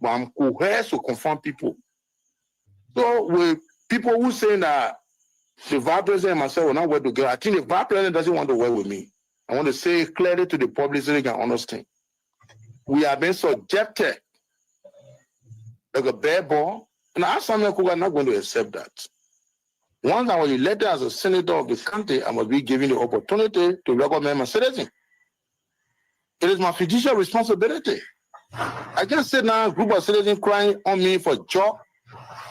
but I'm coerced to confront people. So with people who say that the vice president and myself will not work together, I think the vice president doesn't want to work with me. I want to say clearly to the public so they can understand. We have been subjected like a bare ball, and I asked Samuel Kuga, I'm not going to accept that. Once I was elected as a senator of the country, I must be given the opportunity to recommend my citizen. It is my fiduciary responsibility. I can't sit now, a group of citizens crying on me for job.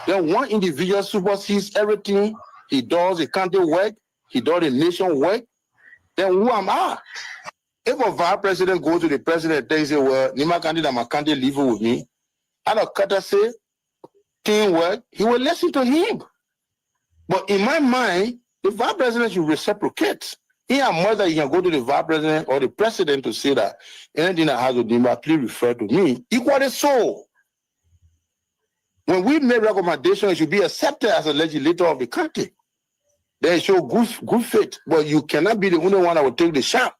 Then one individual supersedes everything he does, the country work, he does the nation work. Then who am I? If a vice president goes to the president and say, well, Nima candidate, my candidate living with me, out of courtesy, teamwork, he will listen to him. But in my mind, the vice president should reciprocate. He and mother, he can go to the vice president or the president to say that anything that has to do, please refer to me. Equally so. When we make recommendations, it should be accepted as a legislator of the country. Then show good faith. But you cannot be the only one that will take the shot.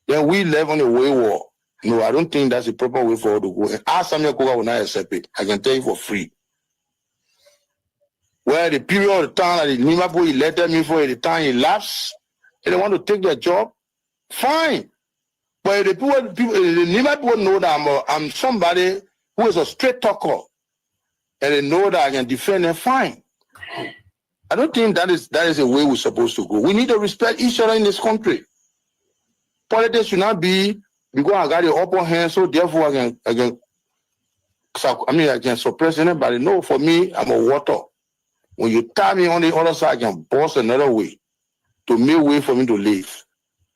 Then we live on a wayward. No, I don't think that's the proper way for us to go. And ask Samuel Koga will not accept it. I can tell you for free. Well, the period of the time that the Nima people elected me for, the time elapsed, and they want to take their job, fine. But the Nima people know that I'm somebody who is a straight talker, and they know that I can defend them, fine. I don't think that is the way we're supposed to go. We need to respect each other in this country. Politics should not be because I got the upper hand, so therefore I can suppress anybody. No, for me, I'm a water. When you tie me on the other side, I can bust another way to make way for me to live.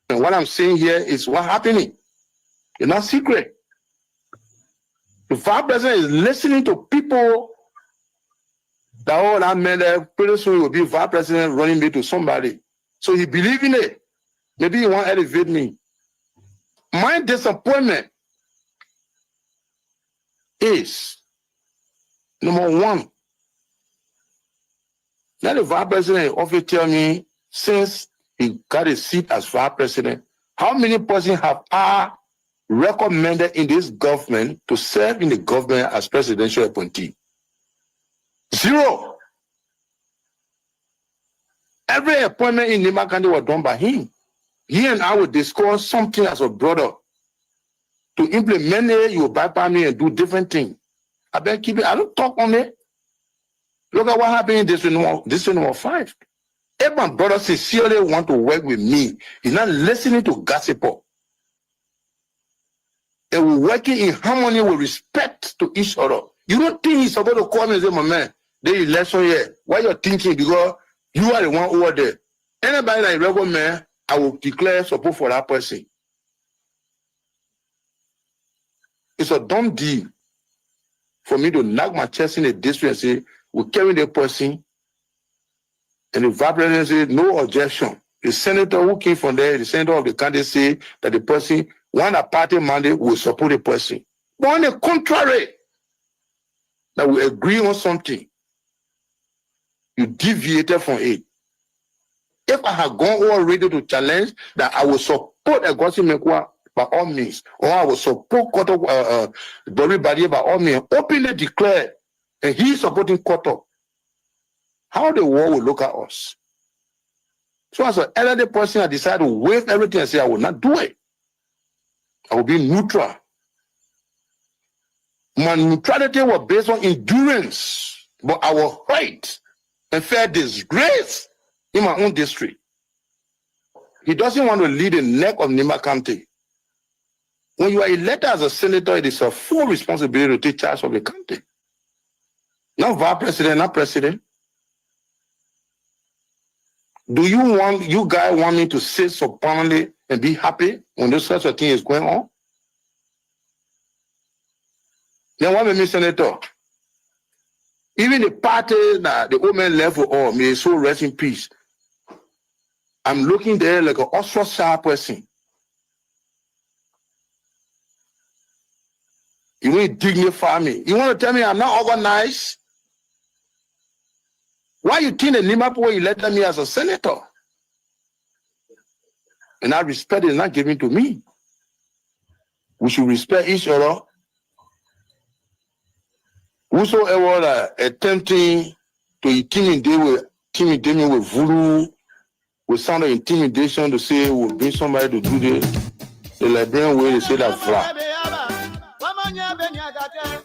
And what I'm saying here is what's happening. It's not secret. The vice president is listening to people that all that man there pretty soon he will be vice president running me to somebody. So he believes in it. Maybe he want to elevate me. My disappointment is number one. Now the vice president often tell me since he got a seat as vice president, how many persons have I recommended in this government to serve in the government as presidential appointee? 0. Every appointment in Nima County was done by him. He and I will discuss something as a brother. To implement it, you will bypass me and do different things. I better keep it. I don't talk on it. Look at what happened in this number 5. If my brother sincerely want to work with me, he's not listening to gossip. And we're working in harmony with respect to each other. You don't think he's supposed to call me and say, my man, the election here. Why you're thinking? Because you are the one over there. Anybody that I recommend, I will declare support for that person. It's a dumb deal for me to knock my chest in the district and say, we carry the person, and the vice president said, no objection. The senator who came from there, the senator of the country said that the person, one party mandate will support the person. But on the contrary, that we agree on something, you deviated from it. If I had gone already to challenge that I will support Agosi Mekwa by all means, or I will support Dori Badi by all means, openly declare, and he's supporting Koto, how the world will look at us. So as an elderly person, I decided to waive everything and say I will not do it. I will be neutral. My neutrality was based on endurance, but I will fight and fear disgrace in my own district. He doesn't want to lead the neck of Nima County. When you are elected as a senator, it is a full responsibility to take charge of the country. Not vice president, not president. Do you guys want me to sit supinely and be happy when this such a thing is going on? Then what made me senator? Even the party that the old man left for all, may his soul rest in peace. I'm looking there like an ostracized person. You want to dignify me. You want to tell me I'm not organized? Why you think the Limapo elected me as a senator? And that respect is not given to me. We should respect each other. whosoever that attempting to intimidate me with voodoo, with sound of intimidation to say we'll bring somebody to do this, the Liberian way they say that flat.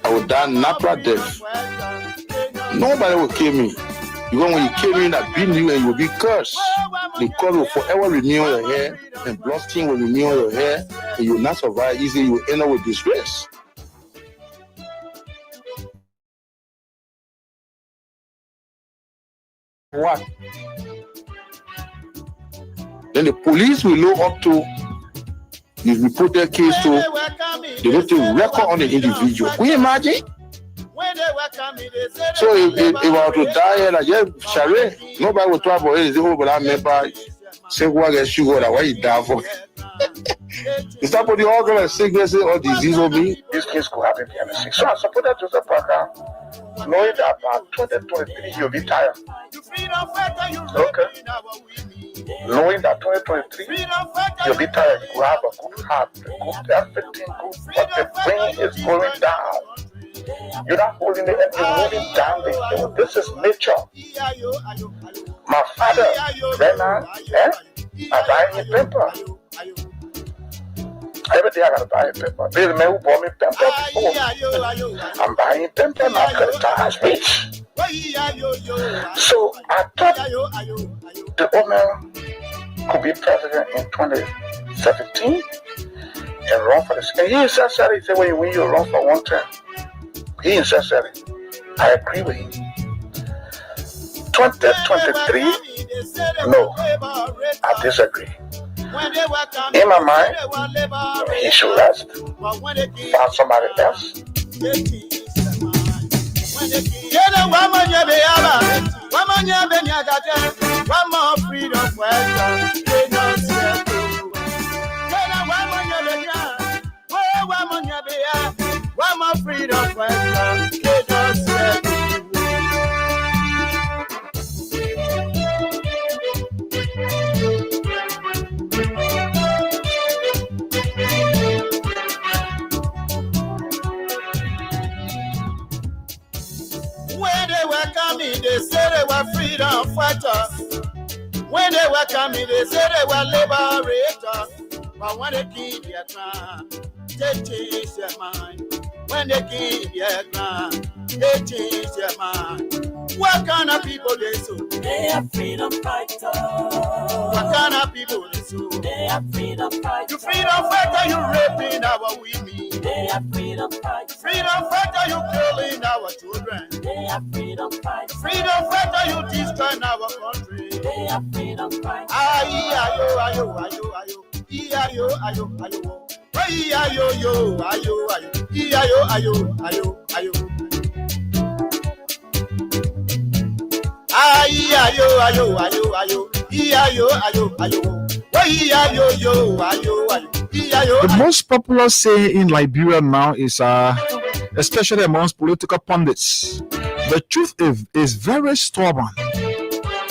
I will die natural death. Nobody will kill me. Because when you kill me, I beat you and you will be cursed. The curse will forever remain on your hair, and blood stain will remain on your hair, and you will not survive easily. You will end up with disgrace. What? Then the police will look up to the reported case to they don't take record on the individual. Can you imagine? So if I were to die here, like, yeah, Shari, nobody will talk about it. They say, oh, but I remember saying, what gets you go, why you die for? Is that what the all kind of sickness or disease on me? This case could happen behind the scene. So I supported Joseph Parker, knowing that by 2023 you'll be tired. Okay. Knowing that 2023 you'll be tired, you have a good heart, good everything good, but the brain is going down. You're not holding it and you're moving down the hill. This is nature. My father, Bernard, I buy him paper. Every day I gotta buy a paper. There's a man who bought me paper before. I'm buying paper now because I was rich. So I thought the owner could be president in 2017 and run for this. And he said, he said, when you run for one term, he insisted. I agree with him. 2023, no, I disagree. In my mind, he should rest. Find somebody else. One more freedom, when they were coming, they said they were freedom fighters. When they were coming, they said they were liberators. But when they keep their time, they change their mind. When they keep their time, they change their mind. What kind of people they so? They are freedom fighters. What kind of people they so? They are freedom fighters. You freedom fighter, you raping our women. They are freedom fighters. Freedom fighter, you killing our children. They are freedom fighters. Freedom fighter, you destroying our country. They are freedom fighters. Ayo, ayo, ayo, ayo. Ayo, ayo, ayo. Ayo, ayo, ayo, ayo. Ayo, ayo, ayo, ayo. Ayo, ayo, ayo, ayo. Ayo, ayo, ayo. The most popular saying in Liberia now is, especially amongst political pundits, the truth is very stubborn.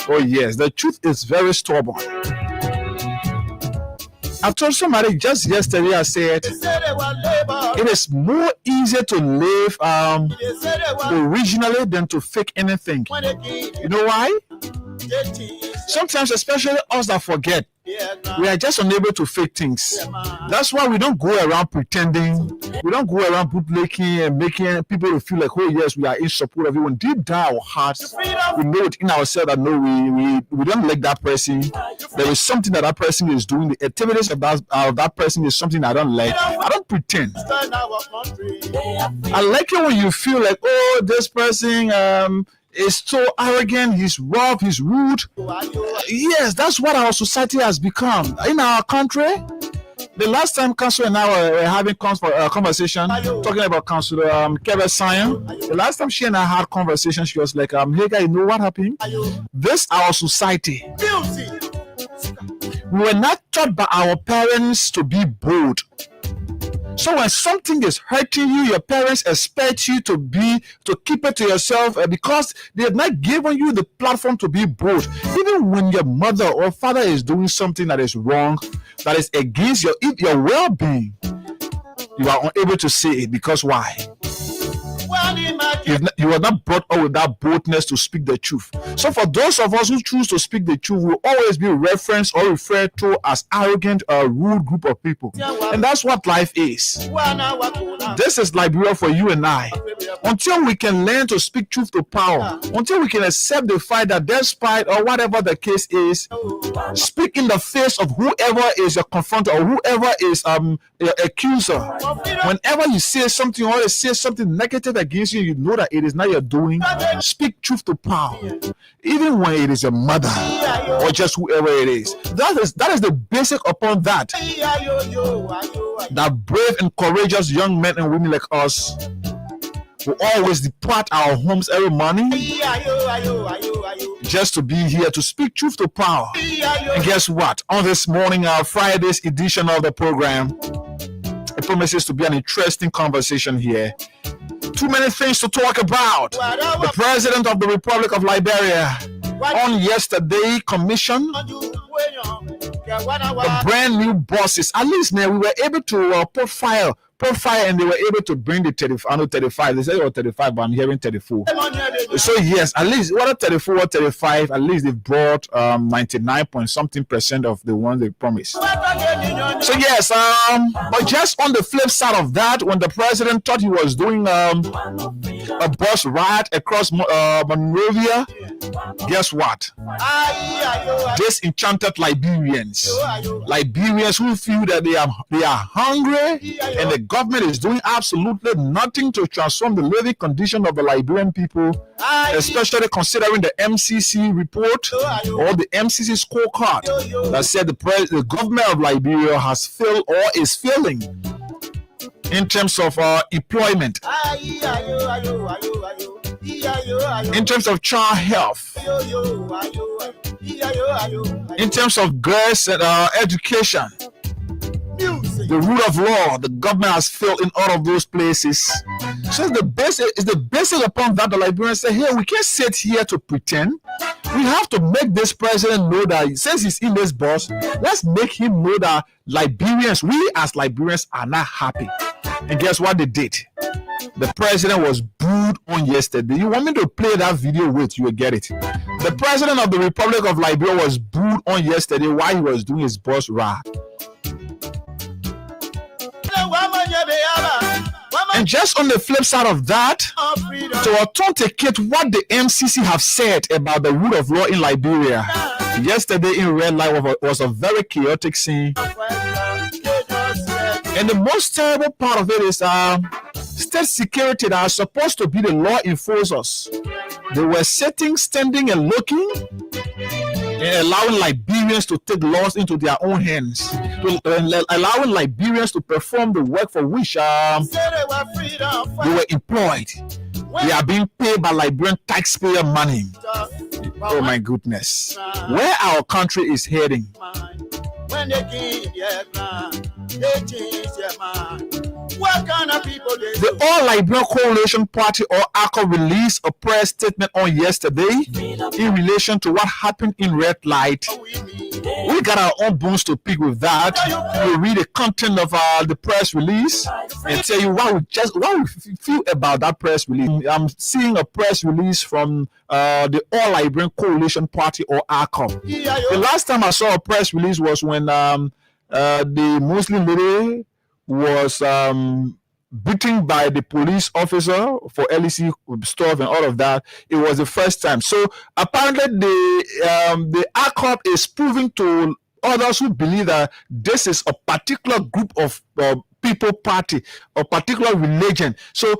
Oh yes, the truth is very stubborn. I told somebody just yesterday, I said, it is more easier to live originally than to fake anything. You know why? Sometimes, especially us that forget, we are just unable to fake things. That's why we don't go around pretending. We don't go around bootlicking and making people feel like, oh yes, we are in support of everyone. Deep down our hearts, we know it in ourselves that no, we don't like that person. There is something that person is doing. The activities of that person is something I don't like. I don't pretend. I like it when you feel like, oh, this person is so arrogant, he's rough, he's rude. Yes, that's what our society has become. In our country, the last time Council and I were having conversation, talking about Councilor Kevin Sion, the last time she and I had conversation, she was like, Haggai, you know what happened? This our society. We were not taught by our parents to be bold. So when something is hurting you, your parents expect you to keep it to yourself because they have not given you the platform to be bold. Even when your mother or father is doing something that is wrong, that is against your well-being, you are unable to say it because why? You were not brought up with that boldness to speak the truth. So for those of us who choose to speak the truth, will always be referenced or referred to as arrogant or rude group of people. And that's what life is. This is Liberia for you and I. Until we can learn to speak truth to power, until we can accept the fact that despite or whatever the case is, speak in the face of whoever is your confronter or whoever is your accuser. Whenever you say something or they say something negative against you, you know that it is not your doing. Speak truth to power, even when it is your mother or just whoever it is. That is the basic upon that. That brave and courageous young men and women like us will always depart our homes every morning just to be here to speak truth to power. And guess what? On this morning, our Friday's edition of the program, it promises to be an interesting conversation here. Too many things to talk about. The President of the Republic of Liberia on yesterday commissioned the brand new bosses. At least now we were able to profile, and they were able to bring the 35. They said it was 35, but I'm hearing 34. So yes, at least whether 34 or 35, at least they brought 99 point something % of the ones they promised. So yes, but just on the flip side of that, when the president thought he was doing a bus ride across Monrovia, guess what? Disenchanted Liberians who feel that they are hungry and the government is doing absolutely nothing to transform the living condition of the Liberian people, especially considering the MCC report or the MCC scorecard that said the government of Liberia has failed or is failing in terms of employment, in terms of child health, in terms of girls and education, the rule of law. The government has failed in all of those places. So it's the basic upon that the Liberians say, hey, we can't sit here to pretend. We have to make this president know that since he's in this boss, let's make him know that we as Liberians are not happy. And guess what they did? The president was booed on yesterday. You want me to play that video? Wait, you will get it. The president of the Republic of Liberia was booed on yesterday while he was doing his bus ride. And just on the flip side of that, to authenticate what the MCC have said about the rule of law in Liberia, yesterday in Red Light was a very chaotic scene. And the most terrible part of it is state security that are supposed to be the law enforcers. They were standing and looking and allowing Liberians to take laws into their own hands, allowing Liberians to perform the work for which they were employed. They are being paid by Liberian taxpayer money. Oh my goodness. Where our country is heading. When they give their ground, they change their mind. What kind of people they do? The All Liberia Coalition Party or ACO released a press statement on yesterday in relation to what happened in Red Light. We got our own bones to pick with that. We'll read the content of the press release and tell you what we feel about that press release. I'm seeing a press release from the All Liberian Coalition Party or ACO. The last time I saw a press release was when the Muslim lady was beaten by the police officer for LEC stuff and all of that. It was the first time. So apparently the ACOP is proving to others who believe that this is a particular group of people party or particular religion. So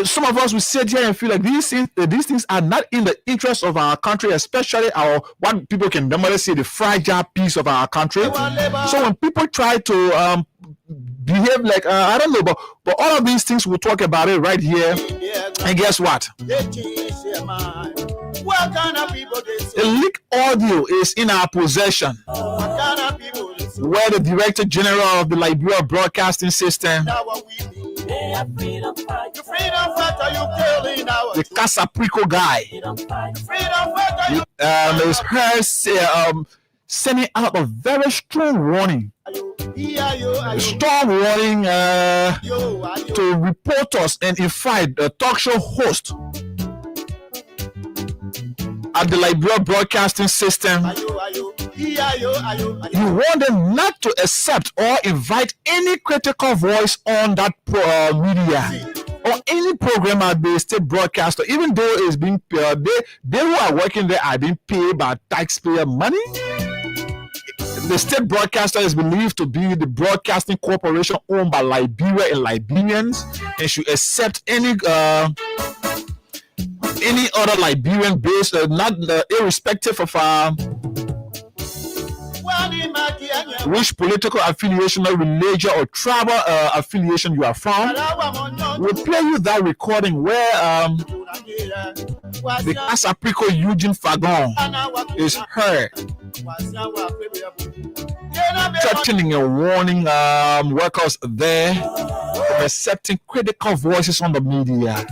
some of us will sit here and feel like these things are not in the interest of our country, especially what people can normally say the fragile piece of our country. So when people try to behave like I don't know, but all of these things we'll talk about it right here. And guess what? A leaked audio is in our possession, where the Director General of the Liberia Broadcasting System, the Casaprico guy, is her sending out a very strong warning strong warning to reporters and in fact the talk show host at the Liberia Broadcasting System. You want them not to accept or invite any critical voice on that media or any program at the state broadcaster, even though it's being they who are working there are being paid by taxpayer money. The state broadcaster is believed to be the broadcasting corporation owned by Liberia and Liberians, and should accept any other Liberian based, not irrespective of which political affiliation or religion or tribal affiliation you are from. We'll play you that recording where the Asaprico Eugene Fagon is heard threatening and warning workers there from accepting critical voices on the media.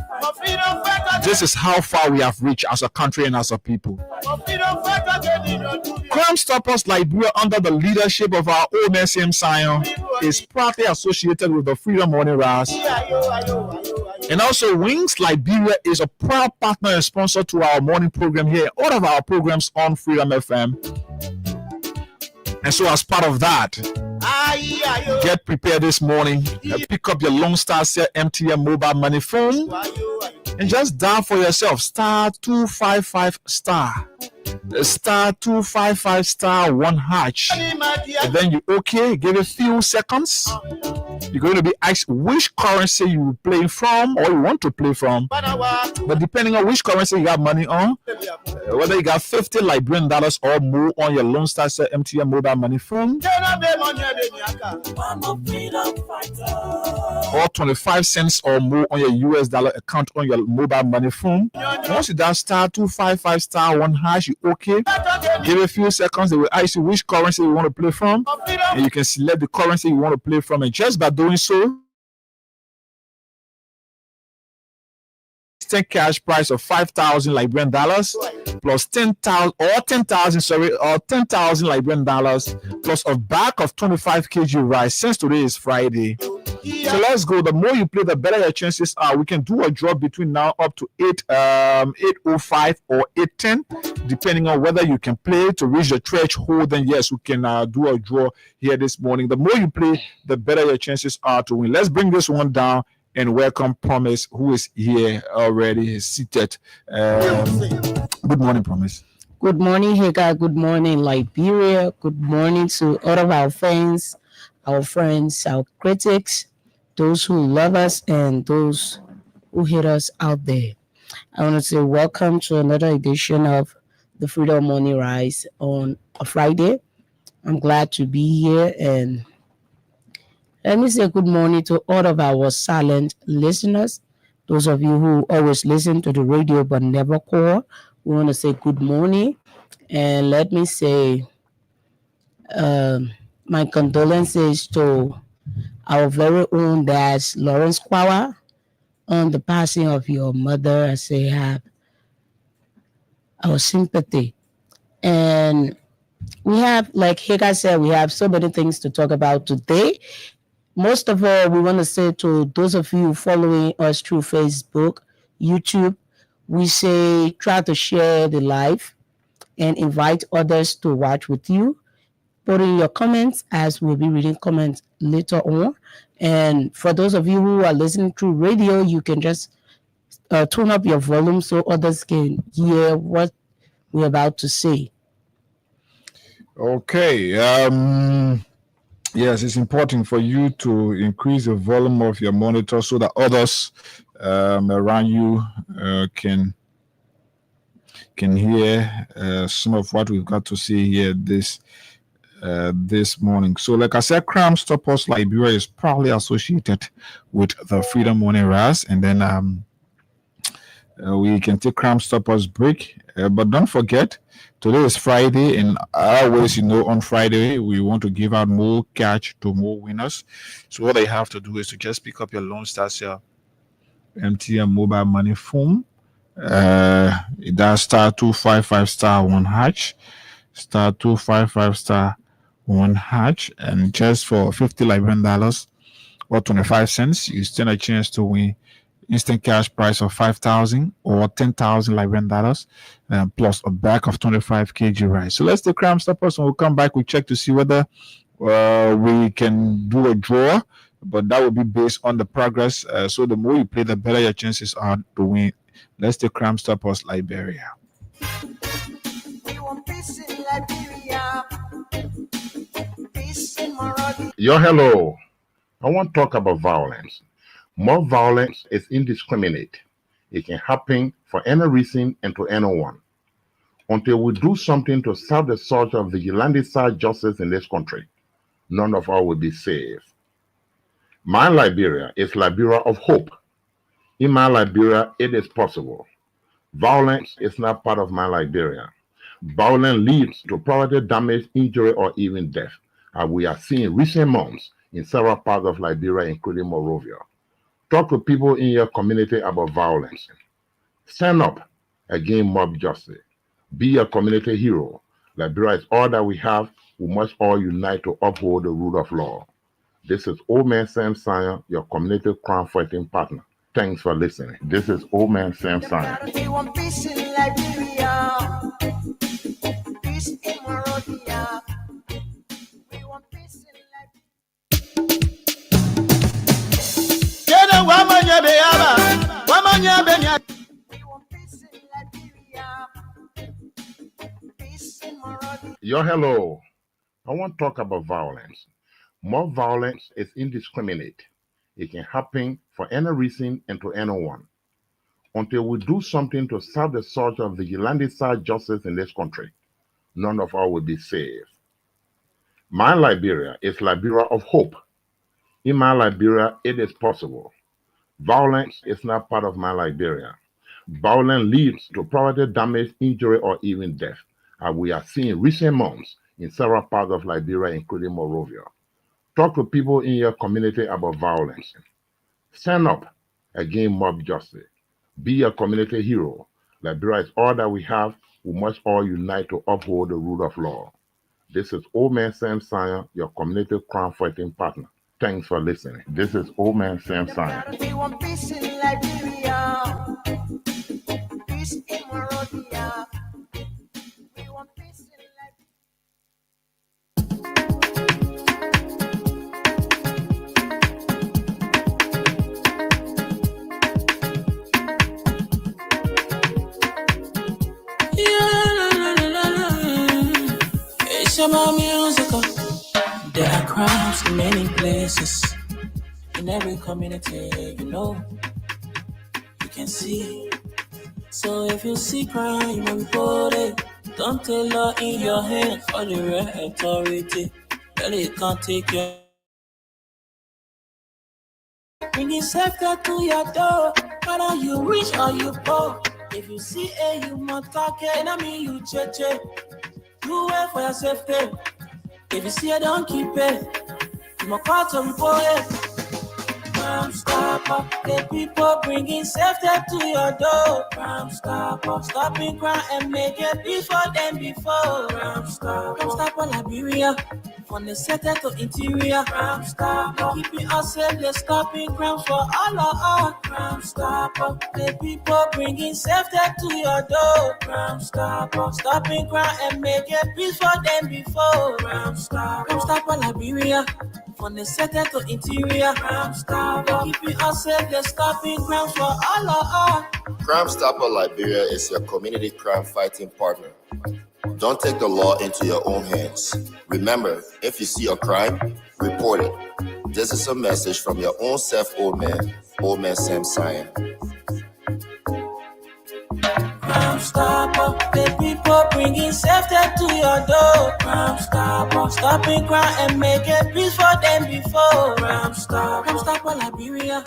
This is how far we have reached as a country and as a people. Crime Stoppers Liberia, under the leadership of our own SM Sion, is proudly associated with the Freedom Morning Rise. And also, Wings Liberia is a proud partner and sponsor to our morning program here, all of our programs on Freedom FM. And so, as part of that, get prepared this morning. Pick up your Lone Star Cell MTN mobile money phone and just dial for yourself *255 *255*1#. And then you give it a few seconds. You're going to be asked which currency you play from or you want to play from. But depending on which currency you got money on, whether you got $50 Liberian or more on your Lone Star Cell MTN mobile money phone, or 25 cents or more on your US dollar account on your mobile money phone. Once you dial *255*1#, you give it a few seconds. They will ask you which currency you want to play from, and you can select the currency you want to play from. And just by doing so, cash price of 5,000 Liberian dollars plus 10,000 or 10,000 Liberian dollars plus a bag of 25 kg rice, since today is Friday. So let's go. The more you play, the better your chances are. We can do a draw between now up to 8:05 or 8:10, depending on whether you can play to reach the threshold. Then yes, we can do a draw here this morning. The more you play, the better your chances are to win. Let's bring this one down and welcome Promise, who is here already seated. Good morning, Promise. Good morning, Haggai. Good morning, Liberia. Good morning to all of our fans, our friends, our critics, those who love us and those who hate us out there. I want to say welcome to another edition of the Freedom Morning Rise on a Friday. I'm glad to be here, and let me say good morning to all of our silent listeners, those of you who always listen to the radio but never call. We want to say good morning, and let me say my condolences to our very own dad, Lawrence Kwawa, on the passing of your mother. I say have our sympathy. And we have, like Haggai said, we have so many things to talk about today. Most of all, we want to say to those of you following us through Facebook, YouTube, we say try to share the live and invite others to watch with you. Put in your comments, as we'll be reading comments later on. And for those of you who are listening through radio, you can just turn up your volume so others can hear what we're about to say. Okay. Yes, it's important for you to increase the volume of your monitor so that others around you can hear some of what we've got to see here this morning. So, like I said, Crime Stoppers Liberia is probably associated with the Freedom Morning Rise, and then we can take Crime Stoppers break. But don't forget, today is Friday, and always, on Friday, we want to give out more cash to more winners. So what they have to do is to just pick up your Lone Star Cell MTN mobile money phone. That's *255*1#, *255*1#. one hatch, and just for $50 or 25 cents, you stand a chance to win instant cash prize of 5,000 or 10,000 Liberian dollars, plus a bag of 25 kg rice. So let's do Crime Stoppers, and we'll come back. We check to see whether we can do a draw, but that will be based on the progress. So the more you play, the better your chances are to win. Let's do Crime Stoppers Liberia. Yo, hello. I want to talk about violence. More violence is indiscriminate. It can happen for any reason and to anyone. Until we do something to stop the surge of vigilante-style justice in this country, none of us will be safe. My Liberia is Liberia of hope. In my Liberia, it is possible. Violence is not part of my Liberia. Violence leads to property damage, injury, or even death, as we are seeing recent months in several parts of Liberia, including Monrovia. Talk to people in your community about violence. Stand up against mob justice. Be a community hero. Liberia is all that we have. We must all unite to uphold the rule of law. This is Old Man Sam Sion, your community crime fighting partner. Thanks for listening. This is Old Man Sam Sion. We want peace in Liberia. Peace in Monrovia. We want peace in Liberia. We want peace in Liberia. Peace in Monrovia. Yo, hello. I want to talk about violence. More violence is indiscriminate. It can happen for any reason and to anyone. Until we do something to stop the surge of vigilante-style justice in this country, none of us will be safe. My Liberia is Liberia of hope. In my Liberia, it is possible. Violence is not part of my Liberia. Violence leads to property damage, injury, or even death, as we are seeing recent months in several parts of Liberia, including Monrovia. Talk to people in your community about violence. Stand up against mob justice. Be a community hero. Liberia is all that we have. We must all unite to uphold the rule of law. This is Old Man Sam Sion, your community crime fighting partner. Thanks for listening. This is Old Man Sam Sion. We want peace in Liberia. Peace in Monrovia. We want peace in Liberia. It's about musical. There are crimes in many places. In every community, you can see. So if you see crime, report it. Don't take law in your hands for the real authority. Well, it can't take your. Bringing safety to your door, whether you rich or you poor. If you see a human target, I mean you check. Do it for your safety. If you see it, don't keep it. You must call to report it. Crime Stopper, the people bringing safety to your door. Crime Stopper, stopping crime and make it before them before. Crime Stopper Liberia, from the center to interior. Crime Stopper, keeping us safe, they're stopping crimes for all of us. Crime Stopper, the people bringing safety to your door. Crime Stopper, stopping crime and make it before them before. Crime Stopper Liberia, from the center to interior. Crime Stopper, keeping us safe, they're stopping crimes for all of us. Crime Stopper Liberia is your community crime fighting partner. Don't take the law into your own hands. Remember, if you see a crime, report it. This is a message from your own self, Old Man Sam Sion. Crime Stopper, the people bringing safety to your door. Crime Stopper, stopping crime and make it peace for them before. Crime Stopper Liberia,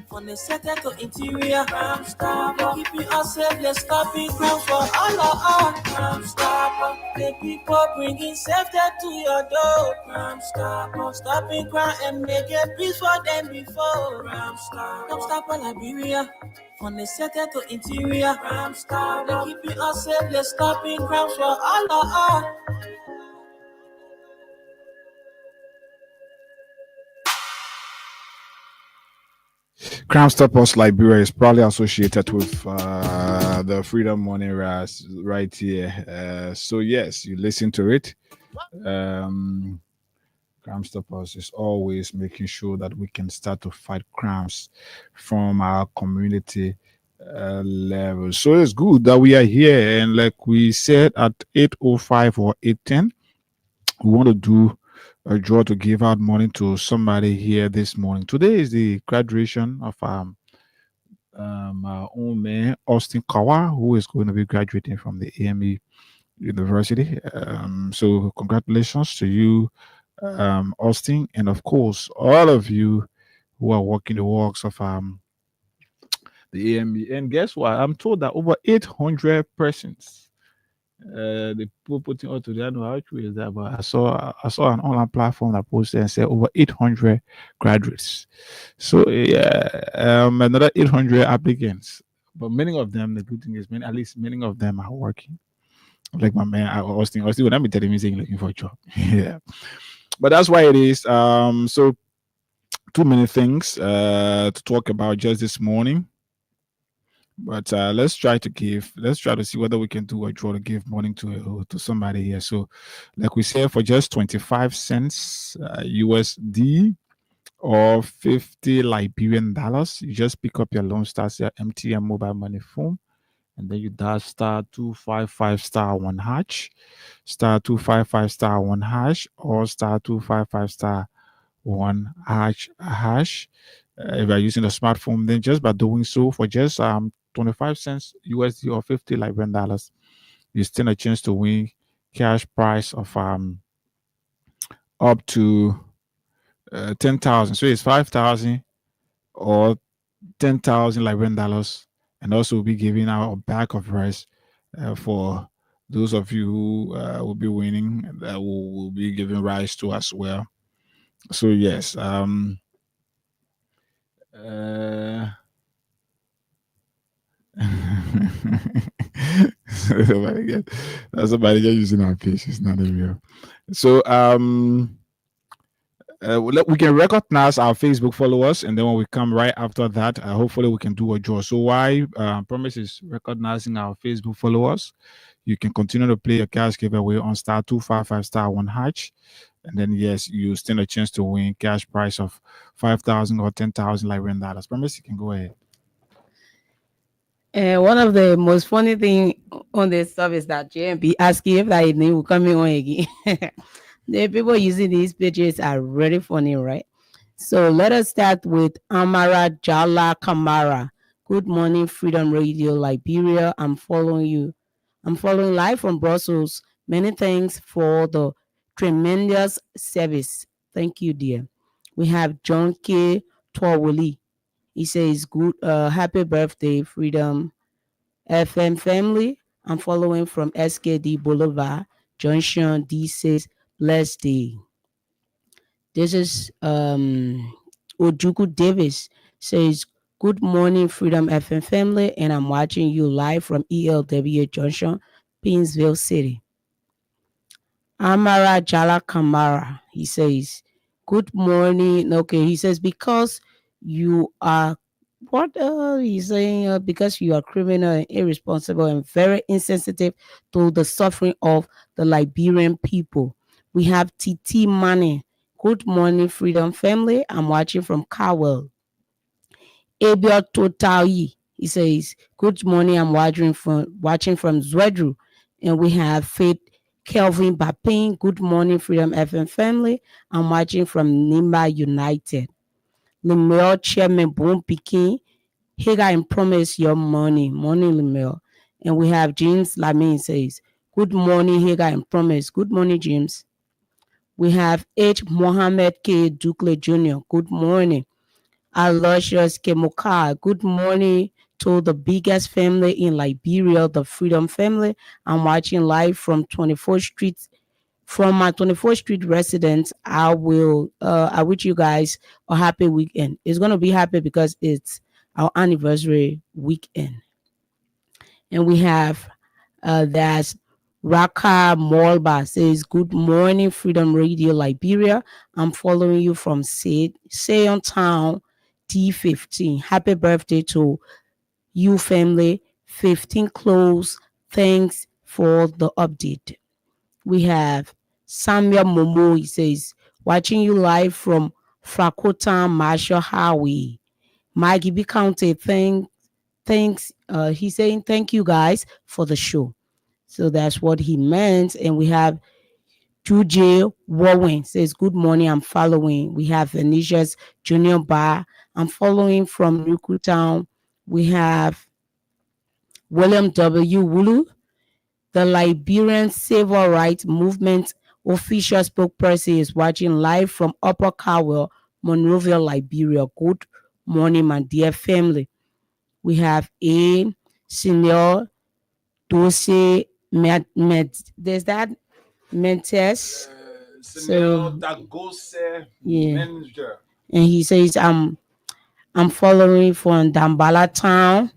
from the center to interior. Crime Stopper, keeping us safe, they're stopping crime for all of us. Crime Stopper, the people bringing safety to your door. Crime Stopper, stopping crime and make it peace for them before. Crime Stopper Liberia, from the center to interior. Crime Stopper, keeping us safe, they're stopping crimes for all of us. Crime Stoppers Liberia is probably associated with the Freedom Money Ras right here. So yes, you listen to it. Um, Crime Stoppers is always making sure that we can start to fight crimes from our community level. So it's good that we are here, and like we said at 8:05 or 8:10, we want to do a draw to give out money to somebody here this morning. Today is the graduation of our own man, Austin Kawa, who is going to be graduating from the AME University. So, congratulations to you, Austin, and of course, all of you who are walking the walks of the AME. And guess what? I'm told that over 800 persons. The people putting all together, I don't know how true is that, but I saw an online platform that posted and said over 800 graduates. So yeah, another 800 applicants. But many of them, the good thing is, at least many of them are working. Like my man Austin, when I'm telling me saying looking for a job, yeah. But that's why it is. So too many things to talk about just this morning. But let's try to see whether we can do a draw to give money to somebody here. So, like we said, for just 25 cents USD or 50 Liberian dollars, you just pick up your Lone Star your MTN mobile money phone, and then you dial star 255 star 1 hash, star 255 star 1 hash, or star 255 star 1 hash. If you're using a smartphone, then just by doing so for just 25 cents USD or 50 Liberian dollars, you stand a chance to win cash prize of up to 10,000. So it's 5,000 or 10,000 Liberian dollars, and also we'll be giving out a bag of rice for those of you who will be winning. That will be giving rice to as well. So yes, somebody just using our page. It's not a real. So we can recognize our Facebook followers, and then when we come right after that, hopefully we can do a draw. So why Promise is recognizing our Facebook followers, you can continue to play your cash giveaway on star 255 star 1 hatch, and then yes, you stand a chance to win cash prize of 5,000 or 10,000 Liberian dollars. Promise, you can go ahead. One of the most funny thing on this stuff is that JMP asking if that name will come in on again. The people using these pages are really funny, right? So let us start with Amara Jala Kamara. Good morning, Freedom Radio Liberia. I'm following you. I'm following live from Brussels. Many thanks for the tremendous service. Thank you, dear. We have John K. Torwili. He says, "Good, happy birthday, Freedom FM family. I'm following from SKD Boulevard Junction. D says, blessed day." This is Ojuku Davis says, "Good morning, Freedom FM family, and I'm watching you live from ELW Junction, Painesville City." Amara Jala Kamara, he says, "Good morning." Okay, he says, "Because you are what he's saying, because you are criminal and irresponsible and very insensitive to the suffering of the Liberian people." We have TT Money. "Good morning, Freedom family. I'm watching from Cowell." Abel Totai, he says, "Good morning. I'm watching from Zwedru." And we have Faith Kelvin Bapin. "Good morning, Freedom FM family. I'm watching from Nimba United." Lemuel Chairman Boom Pikin. "Haggai And Promise your money." Morning, Lemuel. And we have James Lamin says, "Good morning, Haggai And Promise." Good morning, James. We have H. Mohammed K. Dukle Jr. Good morning. Aloysius Kemoka. "Good morning to the biggest family in Liberia, the Freedom family. I'm watching live from 24th Street. From my 24th Street residence, I wish you guys a happy weekend." It's going to be happy because it's our anniversary weekend. And we have that's Raka Molba says, "Good morning, Freedom Radio Liberia. I'm following you from Sion Town, D15. Happy birthday to you, family. 15 close. Thanks for the update. We have Samuel Momo. He says, watching you live from Frakotan, Marshall Highway. Maggie B. County, thanks. He's saying, thank you guys for the show. So that's what he meant. And we have Juju Warren says, good morning, I'm following. We have Venetia's Junior Bar. I'm following from Newtown. We have William W. Wulu, the Liberian Civil Rights Movement official spokesperson, is watching live from Upper Cowell, Monrovia, Liberia. Good morning, my dear family. We have a senior Dose there's that Mentes. So yeah. And he says I'm following from Dambala Town,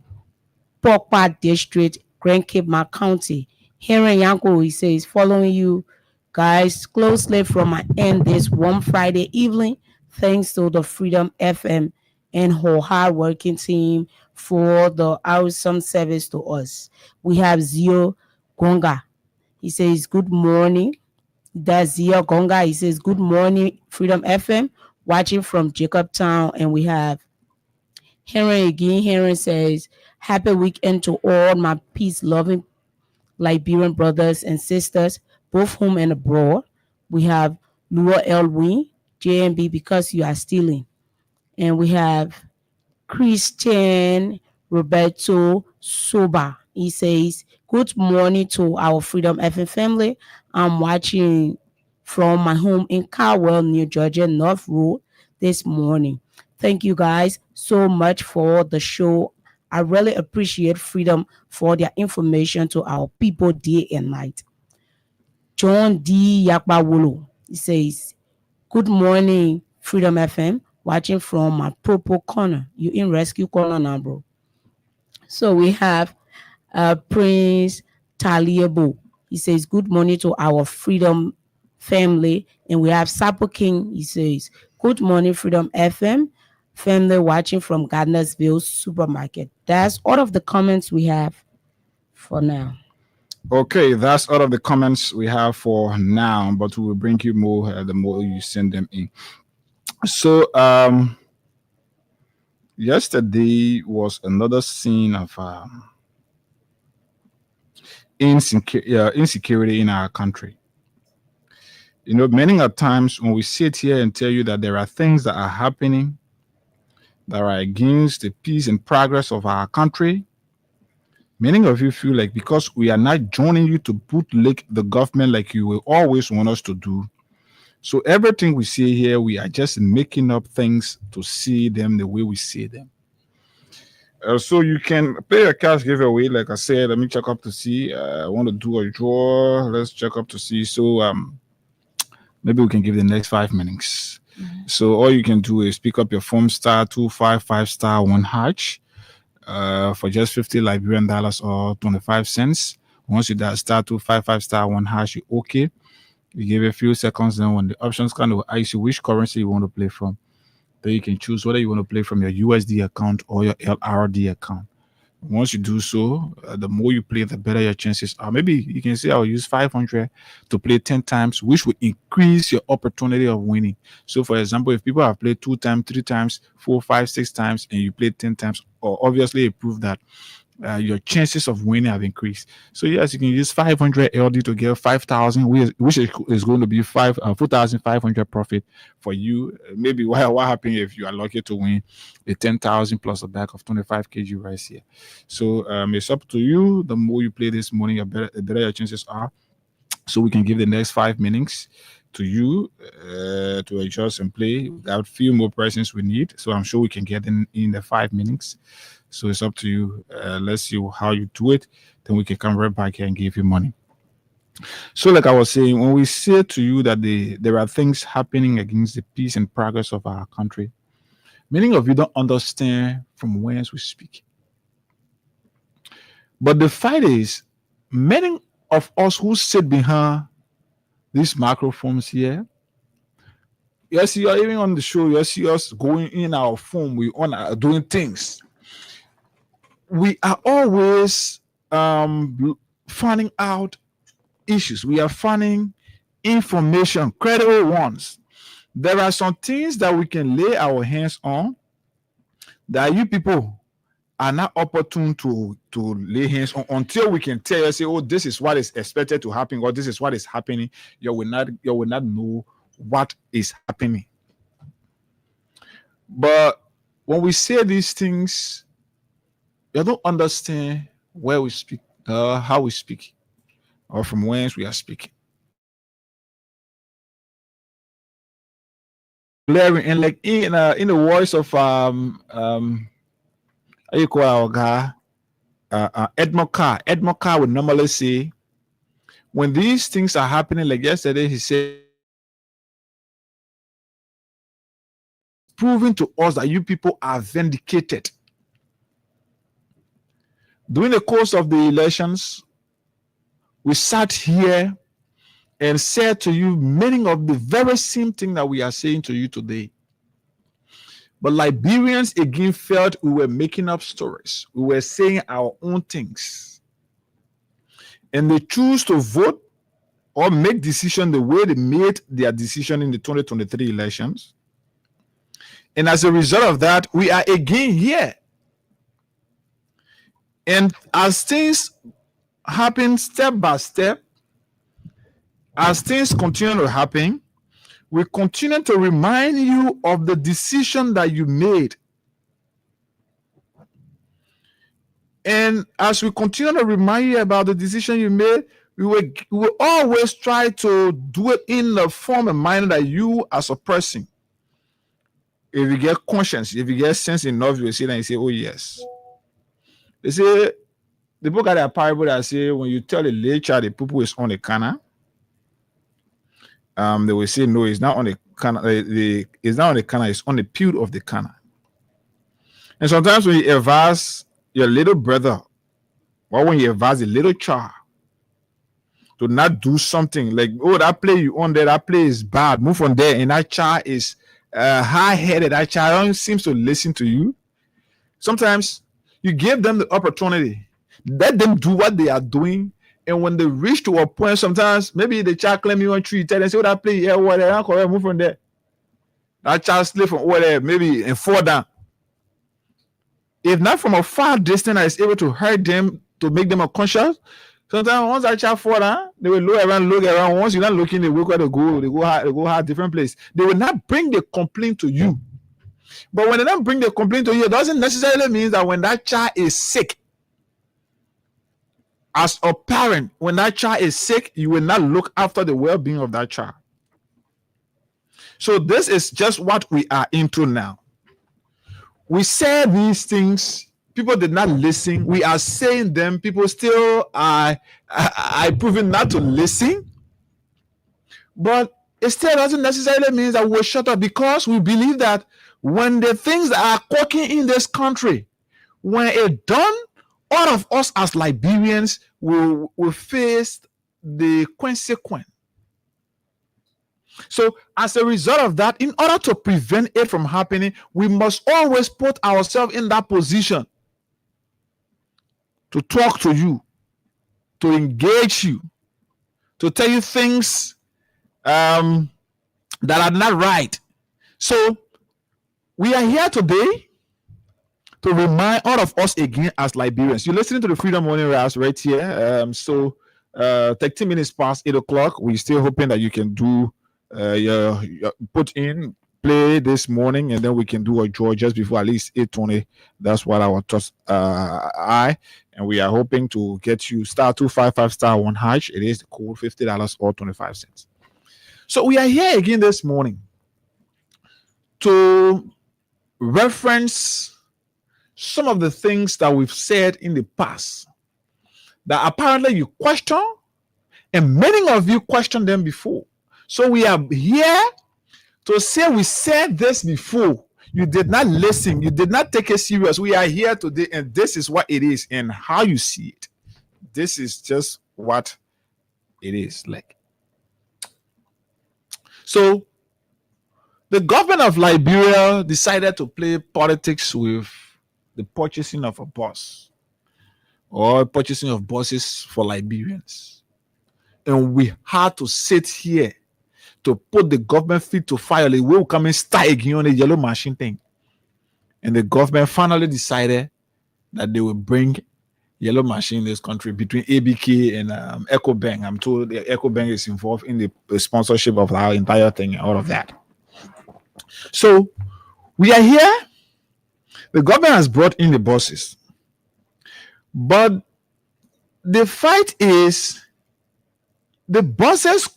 Pokpa District, Grand Cape County. Here in Yanko, he says, following you guys closely from my end this one Friday evening. Thanks to the Freedom FM and her hard working team for the awesome service to us. We have Zio Gonga. He says, good morning. That's Zio Gonga. He says, good morning, Freedom FM, watching from Jacobtown. And we have Henry again. Henry says, happy weekend to all my peace-loving Liberian brothers and sisters, both home and abroad. We have Lua Elwin, JMB, because you are stealing. And we have Christian Roberto Soba. He says, good morning to our Freedom FM family. I'm watching from my home in Cowell, New Georgia, North Road this morning. Thank you guys so much for the show. I really appreciate Freedom for their information to our people day and night. John D. Yakbawolo, he says, good morning, Freedom FM, watching from my Popo corner. You in rescue corner now, bro. So we have Prince Taliebo. He says, good morning to our Freedom family. And we have Sapo King. He says, good morning, Freedom FM family, watching from Gardnersville Supermarket. That's all of the comments we have for now. Okay, that's all of the comments we have for now, but we will bring you more the more you send them in. So yesterday was another scene of insecurity in our country. You know, many a times when we sit here and tell you that there are things that are happening that are against the peace and progress of our country, many of you feel like because we are not joining you to bootleg the government like you will always want us to do. So everything we see here, we are just making up things to see them the way we see them. So you can pay a cash giveaway. Like I said, let me check up to see. I want to do a draw. Let's check up to see. So maybe we can give the next 5 minutes. Mm-hmm. So all you can do is pick up your form star 255 star 1 hatch for just $50 Liberian dollars or 25 cents. Once you dial star 255 star 1 hash, you okay. You give it a few seconds, then when the options kind of ask you which currency you want to play from, then you can choose whether you want to play from your USD account or your LRD account. Once you do so, the more you play, the better your chances are. Maybe you can say I'll use 500 to play 10 times, which will increase your opportunity of winning. So, for example, if people have played 2 times, 3 times, 4, 5, 6 times, and you played 10 times, obviously it proves that your chances of winning have increased. So yes, you can use 500 LD to get 5,000, which is going to be 4,500 profit for you. Maybe what happens if you are lucky to win the 10,000 plus a bag of 25 kg rice here. So it's up to you. The more you play this morning, the better your chances are. So we can give the next 5 minutes to you to adjust and play. We got a few more persons we need, so I'm sure we can get in the 5 minutes. So it's up to you. Let's see how you do it. Then we can come right back here and give you money. So like I was saying, when we say to you that there are things happening against the peace and progress of our country, many of you don't understand from whence we speak. But the fact is, many of us who sit behind these microphones here, you see, you're even on the show, you see us going in our phone, we on doing things. We are always finding out issues. We are finding information, credible ones. There are some things that we can lay our hands on that you people are not opportune to lay hands on until we can tell you, say, oh, this is what is expected to happen, or this is what is happening. You will not know what is happening. But when we say these things, you don't understand where we speak, how we speak, or from whence we are speaking. Glaring and like in the voice of how you call our guy, Edmond Carr would normally say, when these things are happening, like yesterday, he said, proving to us that you people are vindicated. During the course of the elections, we sat here and said to you many of the very same thing that we are saying to you today. But Liberians again felt we were making up stories. We were saying our own things. And they choose to vote or make decision the way they made their decision in the 2023 elections. And as a result of that, we are again here. And as things happen step by step, as things continue to happen, we continue to remind you of the decision that you made. And as we continue to remind you about the decision you made, we will always try to do it in the form and manner that you as a person, if you get conscience, if you get sense enough, you will sit and you say, oh yes. They say, the book got a parable that say, when you tell a little child the poo is on the canna, they will say, no, it's not on the canna, it's not on the canna, it's on the pew of the canna. And sometimes when you advise your little brother, or when you advise a little child to not do something, like, oh, that play you on there, that play is bad, move on there, and that child is high-headed, that child don't seem to listen to you. Sometimes you give them the opportunity, let them do what they are doing, and when they reach to a point, sometimes maybe the child claim you on tree, tell them, say, oh, that play, yeah, whatever, move from there. That child slip from whatever, maybe and fall down. If not from a far distance that is able to hurt them, to make them unconscious, sometimes once that child fall down, they will look around. Once you're not looking, they will where they go hard different place. They will not bring the complaint to you. But when they don't bring the complaint to you, it doesn't necessarily mean that when that child is sick, as a parent, when that child is sick, you will not look after the well-being of that child. So this is just what we are into now. We said these things, people did not listen. We are saying them, people still are proving not to listen. But it still doesn't necessarily mean that we'll shut up, because we believe that when the things that are cooking in this country, when it's done, all of us as Liberians will face the consequence. So as a result of that, in order to prevent it from happening, we must always put ourselves in that position to talk to you, to engage you, to tell you things that are not right. So we are here today to remind all of us again as Liberians. You're listening to the Freedom Morning Rouse right here. 13 minutes past 8 o'clock. We're still hoping that you can do your put in play this morning, and then we can do a draw just before at least 8:20. That's what our thoughts and we are hoping to get you star 255 star 1 hash. It is the code $50 or 25 cents. So we are here again this morning to reference some of the things that we've said in the past that apparently you question, and many of you questioned them before. So we are here to say we said this before. You did not listen. You did not take it serious. We are here today, and this is what it is and how you see it. This is just what it is like. So The government of Liberia decided to play politics with the purchasing of a bus or purchasing of buses for Liberians. And we had to sit here to put the government feet to fire. Like, we will come and start again on the yellow machine thing. And the government finally decided that they will bring yellow machine in this country between ABK and EcoBank. I'm told the EcoBank is involved in the sponsorship of our entire thing and all of that. So we are here. The government has brought in the buses. But the fight is the buses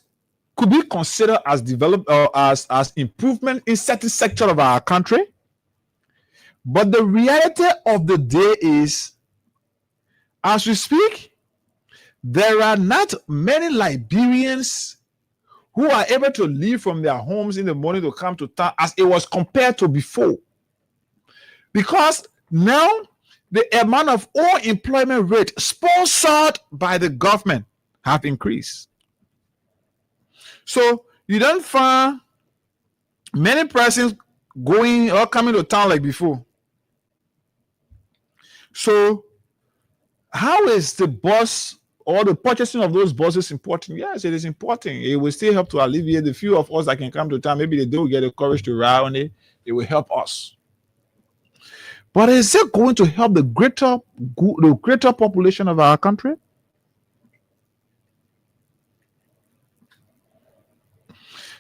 could be considered as developed or as improvement in certain sector of our country. But the reality of the day is, as we speak, there are not many Liberians who are able to leave from their homes in the morning to come to town as it was compared to before. Because now the amount of unemployment rate sponsored by the government have increased. So you don't find many persons going or coming to town like before. So how is the bus or the purchasing of those buses important? Yes, it is important. It will still help to alleviate the few of us that can come to town. Maybe they don't get the courage to ride on it. It will help us. But is it going to help the greater population of our country?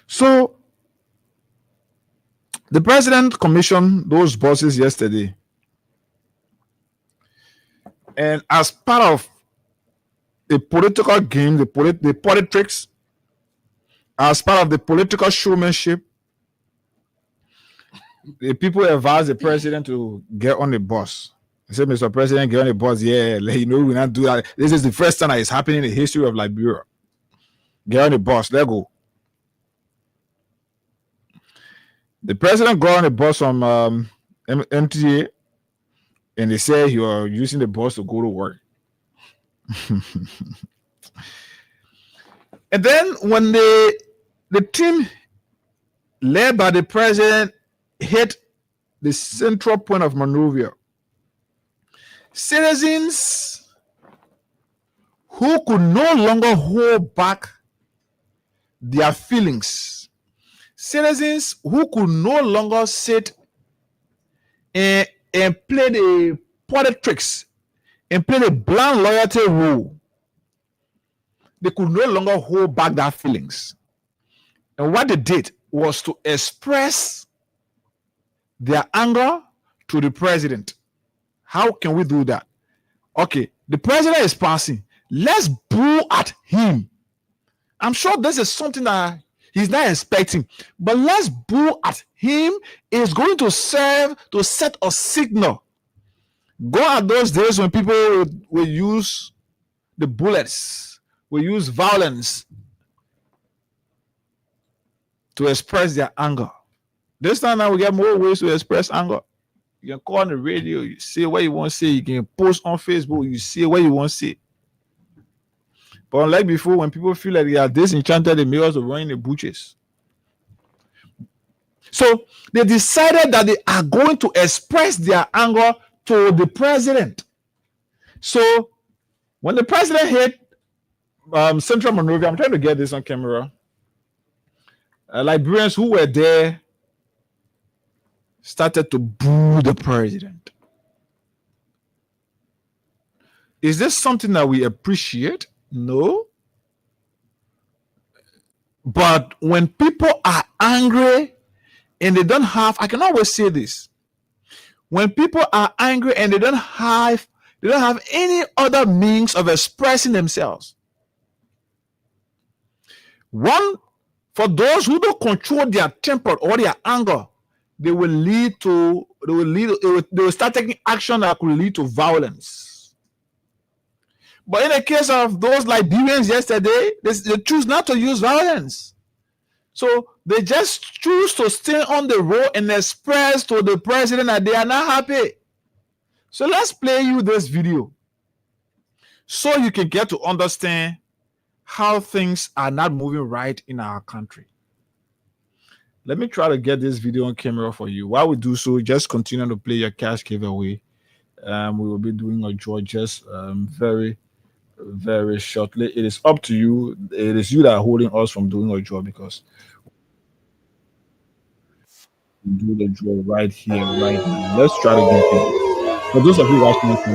So the president commissioned those buses yesterday. And as part of the political game, the politics, as part of the political showmanship, the people advised the president to get on the bus. They said, Mr. President, get on the bus. Yeah, we not do that. This is the first time that it's happening in the history of Liberia. Get on the bus. Let go. The president got on the bus from MTA, and they said you are using the bus to go to work. And then when the team led by the president hit the central point of Monrovia, citizens who could no longer hold back their feelings, citizens who could no longer sit and play the politics and play the blind loyalty role, they could no longer hold back their feelings. And what they did was to express their anger to the president. How can we do that? Okay, the president is passing. Let's boo at him. I'm sure this is something that he's not expecting. But let's boo at him is going to serve to set a signal. Go at those days when people will use the bullets, will use violence to express their anger. This time now we get more ways to express anger. You can call on the radio, you say what you want to say. You can post on Facebook, you say what you want to say. But unlike before, when people feel like they are disenchanted, they may also run in the bushes. So they decided that they are going to express their anger to the president. So when the president hit Central Monrovia, I'm trying to get this on camera. Liberians who were there started to boo the president. Is this something that we appreciate? No. But when people are angry and they don't have, I can always say this. When people are angry and they don't have any other means of expressing themselves. One, for those who don't control their temper or their anger, they will start taking action that could lead to violence. But in the case of those Liberians yesterday, they choose not to use violence. So they just choose to stay on the road and express to the president that they are not happy. So let's play you this video so you can get to understand how things are not moving right in our country. Let me try to get this video on camera for you. While we do so, just continue to play your cash giveaway. We will be doing a draw just very, very shortly. It is up to you. It is you that are holding us from doing a draw because we do the draw right here, right now. Let's try to get it. For those of you watching it from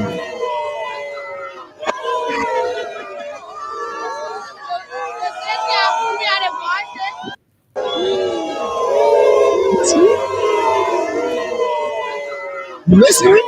listen.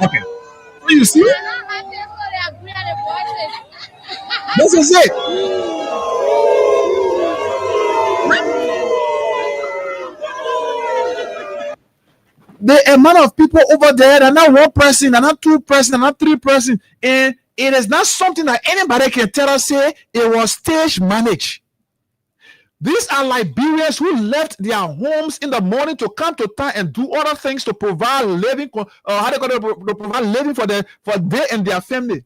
Okay. So you see? This is it. The amount of people over there, and not one person, and not two person, and not three person, and it is not something that anybody can tell us say it was stage managed. These are Liberians who left their homes in the morning to come to town and do other things to provide living, to provide living for they and their family.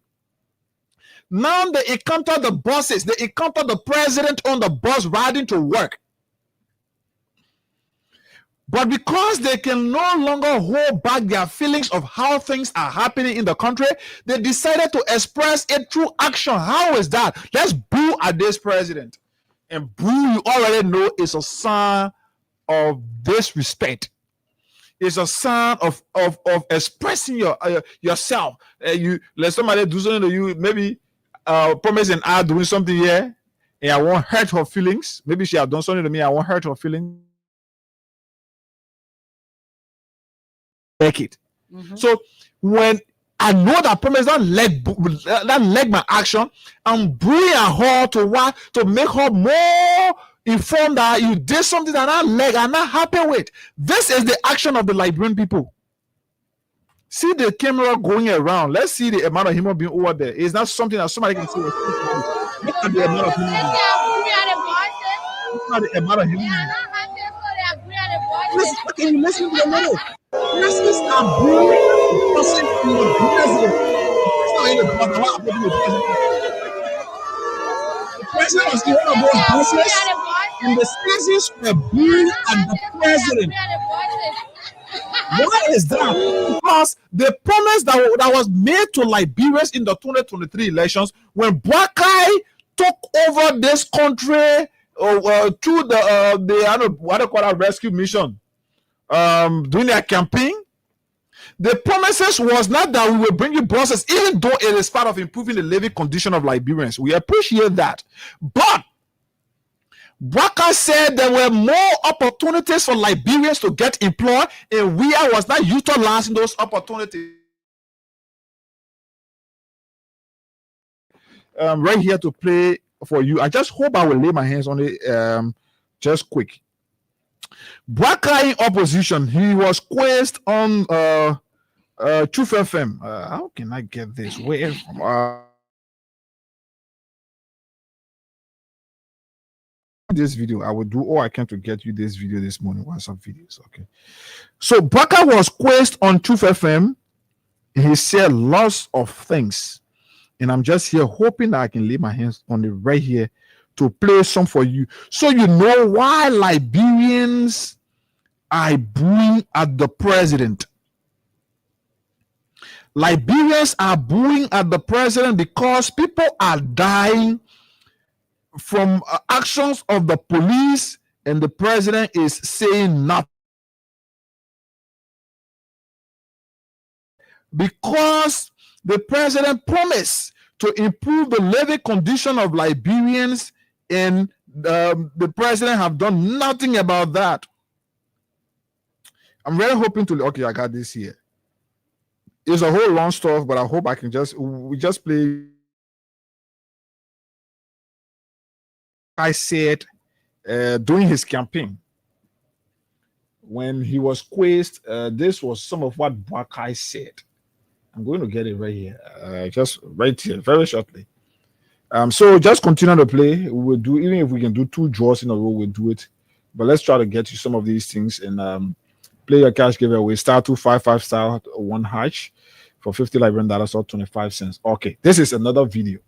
Now they encounter the bosses, they encounter the president on the bus riding to work. But because they can no longer hold back their feelings of how things are happening in the country, they decided to express it through action. How is that? Let's boo at this president. And boo, you already know, is a sign of disrespect. It's a sign of expressing yourself. You let somebody do something to you, maybe Promise and I doing something here, and I won't hurt her feelings. Maybe she have done something to me, I won't hurt her feelings. Make it. So when I know that Promise that leg my action, I'm bringing her to what to make her more informed that you did something that I'm not happy with. This is the action of the Liberian people. See the camera going around. Let's see the amount of human being over there. It's not something that somebody can see. Look at the amount of human being. Look at the amount of human being. Listen to the middle. Presidents are bringing the person to the president. The president was in one of those buses, and the citizens were bringing at the president. Why is that? Because the promise that was made to Liberians in the 2023 elections, when Buakai took over this country through the what they call a rescue mission, during their campaign, the promises was not that we will bring you buses, even though it is part of improving the living condition of Liberians. We appreciate that. But Buakai said there were more opportunities for Liberians to get employed, and we was not utilizing those opportunities. Right here to play for you. I just hope I will lay my hands on it just quick. Buakai in opposition, he was quizzed on Truth FM. How can I get this? Where from? This video, I will do all I can to get you this video this morning. WhatsApp videos, okay. So Buakai was quizzed on Truth FM. He said lots of things, and I'm just here hoping that I can lay my hands on it right here to play some for you, so you know why Liberians are booing at the president. Liberians are booing at the president because people are dying from actions of the police, and the president is saying nothing. Because the president promised to improve the living condition of Liberians, and the president have done nothing about that. I'm really hoping to. Okay, I got this here. It's a whole long stuff, but I hope I can we just play. I said during his campaign, when he was quizzed, this was some of what Buakai said. I'm going to get it right here, just right here, very shortly. So just continue to play. We will do, even if we can do 2 draws in a row, we'll do it. But let's try to get you some of these things and play your cash giveaway. Star 255 star 1 hash for $50 Liberian dollars or 25 cents. Okay, this is another video.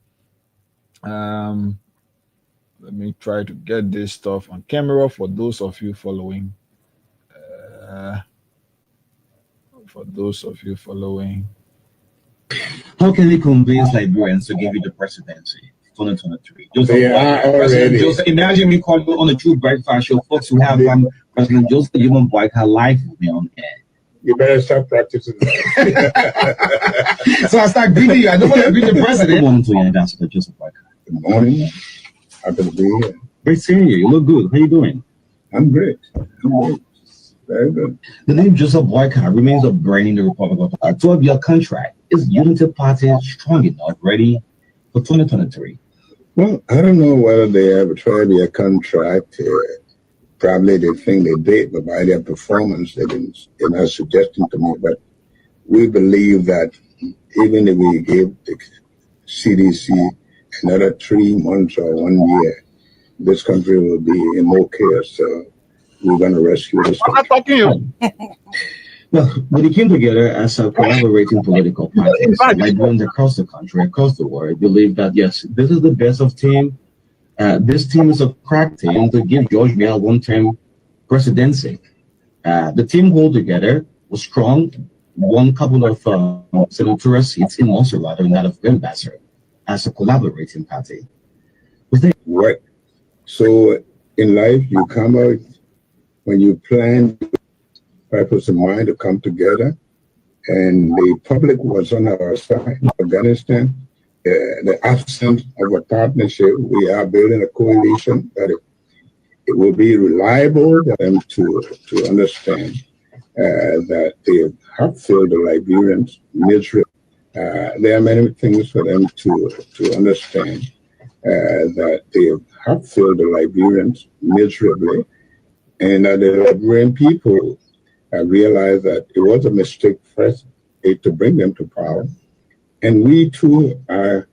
Let me try to get this stuff on camera for those of you following. For those of you following. How can we convince Liberians to give you the presidency? 2023. Just imagine me calling on a true breakfast show. Folks, we have President Joseph Human Boyka live with me on air. You better start practicing. So I start greeting you. I don't want to greet the president. Good morning to you, Ambassador Joseph Boyka. Good morning. Happy to be here. Great seeing you. You look good. How you doing? I'm great. Very good. The name Joseph Boyka remains a brand in the Republic of a 12-year contract. Is Unity Party strong enough, ready for 2023? Well, I don't know whether they have a 12-year contract. Probably they think they did, but by their performance, they're not suggesting to me. But we believe that even if we give the CDC another 3 months or 1 year, this country will be in more chaos. So we're going to rescue this country. I'm not talking you. Well, when it came together as a collaborating political parties, Liberians across the country, across the world, believe that, yes, this is the best of team. This team is a crack team to give George Weah one-term presidency. The team hold together was strong, won a couple of senatorial seats in Montserrat and that of Ambassador as a collaborating party. Right. So in life, you come out when you plan purpose in mind to come together, and the public was on our side in Afghanistan. The absence of a partnership, we are building a coalition that it will be reliable for them to understand that they have failed the Liberians miserably. There are many things for them to understand that they have failed the Liberians miserably, and that the Liberian people realized that it was a mistake for us to bring them to power. And we too are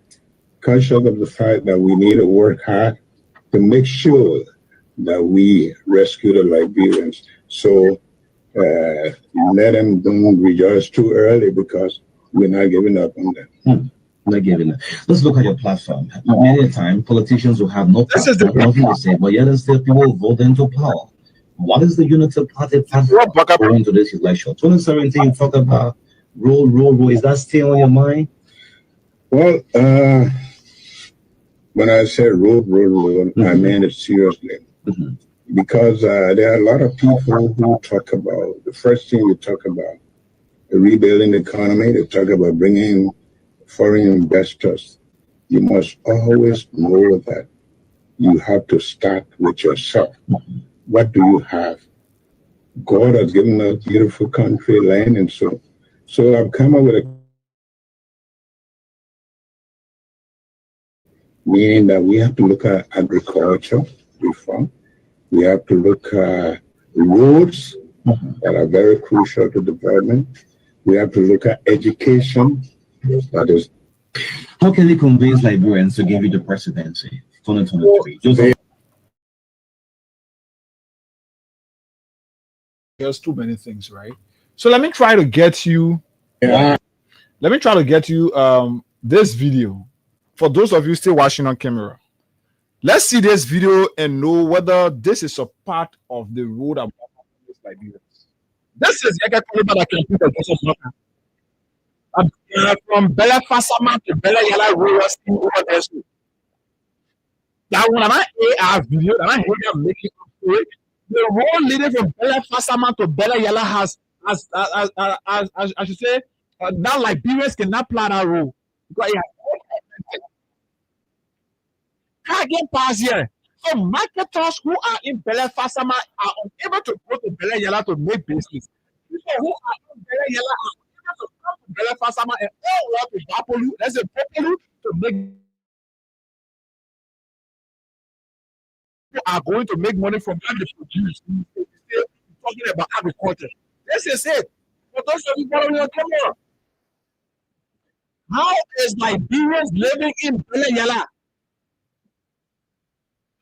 conscious of the fact that we need to work hard to make sure that we rescue the Liberians. So let them don't rejoice too early because we're not giving up on them. Not giving up. Let's look at your platform. Many times, politicians will have no platform, nothing to say, but yet still people will vote into power. What is the Unity Party platform going to this election? 2017, talk about roll. Is that still on your mind? Well, when I say roll, I mean it seriously. Because there are a lot of people who talk about, the first thing we talk about, rebuilding the economy, they talk about bringing foreign investors. You must always know that you have to start with yourself. What do you have? God has given us beautiful country, land, and so I've come up with a meaning that we have to look at agriculture reform. We have to look at roads that are very crucial to development. We have to look at education. That is. How can we convince Liberians to give you the presidency 2023? There's too many things, right? So let me try to get you. This video for those of you still watching on camera. Let's see this video and know whether this is a part of the road about Liberians. This is from Bella Fasama to Bella Yala Royal over there. That one, I video that I heard them making up for it. The road leading from Bella Fasama to Bella Yala has, as I should say, now Liberians cannot plan that road because it has can't get past here. So marketers who are in Bella Fasama are unable to go to Bella Yala to make business. People who are in Bella Yala are unable to come to Bella Fasama and all want to Bapolu, let's say Bapolu, to make. Are going to make money from what they produce. Talking about agriculture. This is it. For those of you following on camera, how is Liberians living in Bella Yala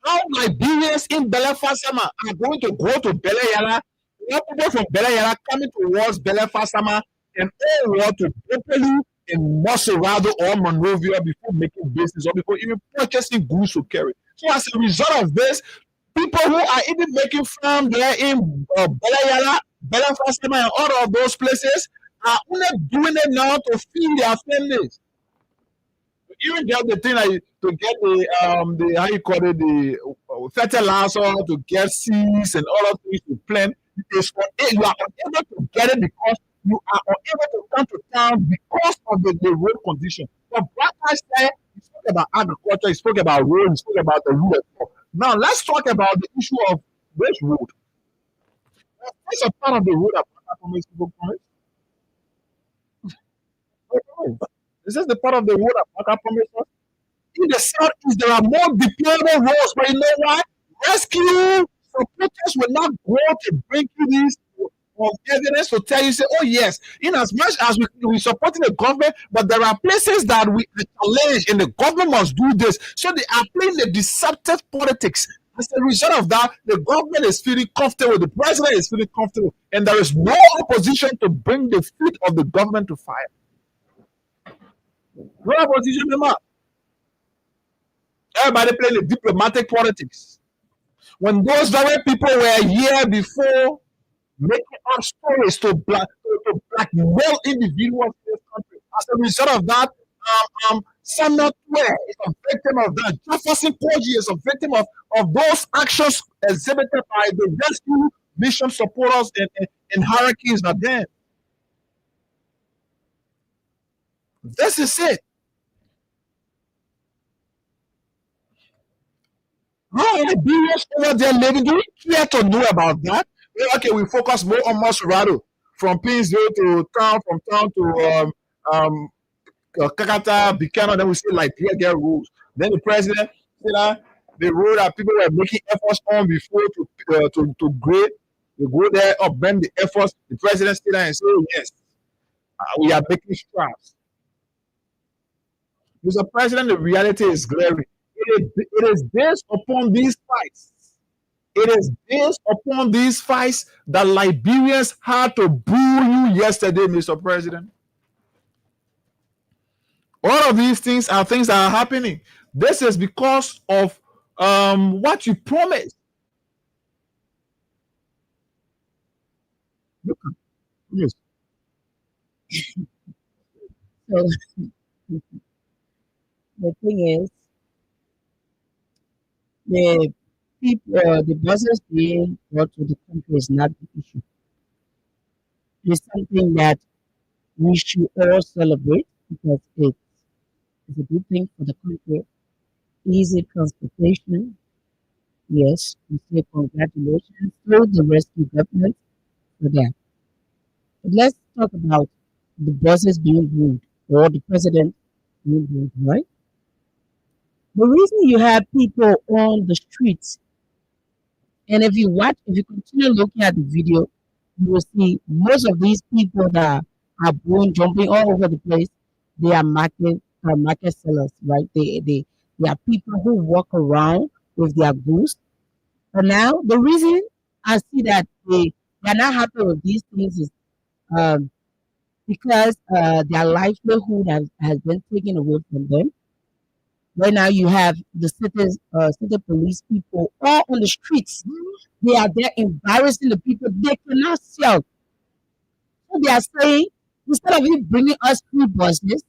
How Liberians in Belefasama are going to go to Beleyala, people from Beleyala coming towards Belefasama and all want to Bopelu in Moserado or Monrovia before making business or before even purchasing goods to carry. So as a result of this, people who are even making farm there in Beleyala, Belefasama and all of those places are only doing it now to feed their families. Even just the thing like to get the how you call it the fertilizer to get seeds and all of things to plant is for you are unable to get it because you are unable to come to town because of the road condition. But Black guys said he spoke about agriculture, he spoke about road, he spoke about the road. Now let's talk about the issue of this road. That's a part of the road that Black promised people promise. This is the part of the road that Black promised us. In the southeast, there are more deployable roads, but you know what? Rescue supporters will not go to bring you this evidence to tell you, say, oh yes, in as much as we supporting the government, but there are places that we challenge and the government must do this. So they are playing the deceptive politics. As a result of that, the government is feeling comfortable, the president is feeling comfortable, and there is no opposition to bring the feet of the government to fire. No opposition, no. Everybody playing the diplomatic politics. When those very people were here before making up stories to blackmail individuals in this country. As a result of that, Samuel Twe is a victim of that. Jefferson Koji is a victim of those actions exhibited by the rescue mission supporters and hierarchies that then. This is it. How Liberians over there living? Do we care to know about that? Okay, we focus more on Moserado, from Pinsville to town, from town to Kakata, Bikano. Then we see Liberia get rules. Then the president, the road that people were making efforts on before to grade, they go there, upbend the efforts. The president still there and say, yes, we are making strides. Mr. President, the reality is glaring. It is based upon these fights. It is based upon these fights that Liberians had to boo you yesterday, Mr. President. All of these things are things that are happening. This is because of what you promised. Yes. So the thing is, the people, the buses being brought to the country is not the issue. It's something that we should all celebrate because it's a good thing for the country. Easy transportation. Yes, we say congratulations to the rescue government for that. But let's talk about the buses being moved or the president being moved, right? The reason you have people on the streets, and if you continue looking at the video, you will see most of these people that are jumping all over the place. They are market sellers, right? They are people who walk around with their goods. But now the reason I see that they are not happy with these things is because their livelihood has been taken away from them. Right now, you have the city police people all on the streets. They are there embarrassing the people. They cannot sell. So they are saying, instead of you bringing us free buses,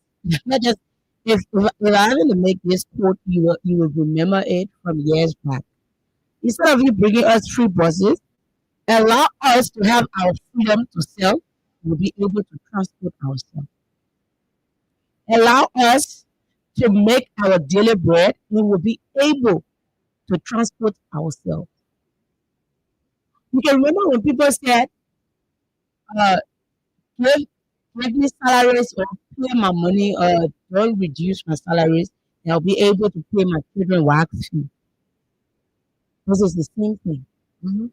not just if I having to make this quote, you will remember it from years back. Instead of you bringing us free buses, allow us to have our freedom to sell. We'll be able to transport ourselves. Allow us to make our daily bread, we will be able to transport ourselves. You can remember when people said, give me salaries or pay my money or don't reduce my salaries, and I'll be able to pay my children work fee. This is the same thing. Mm-hmm.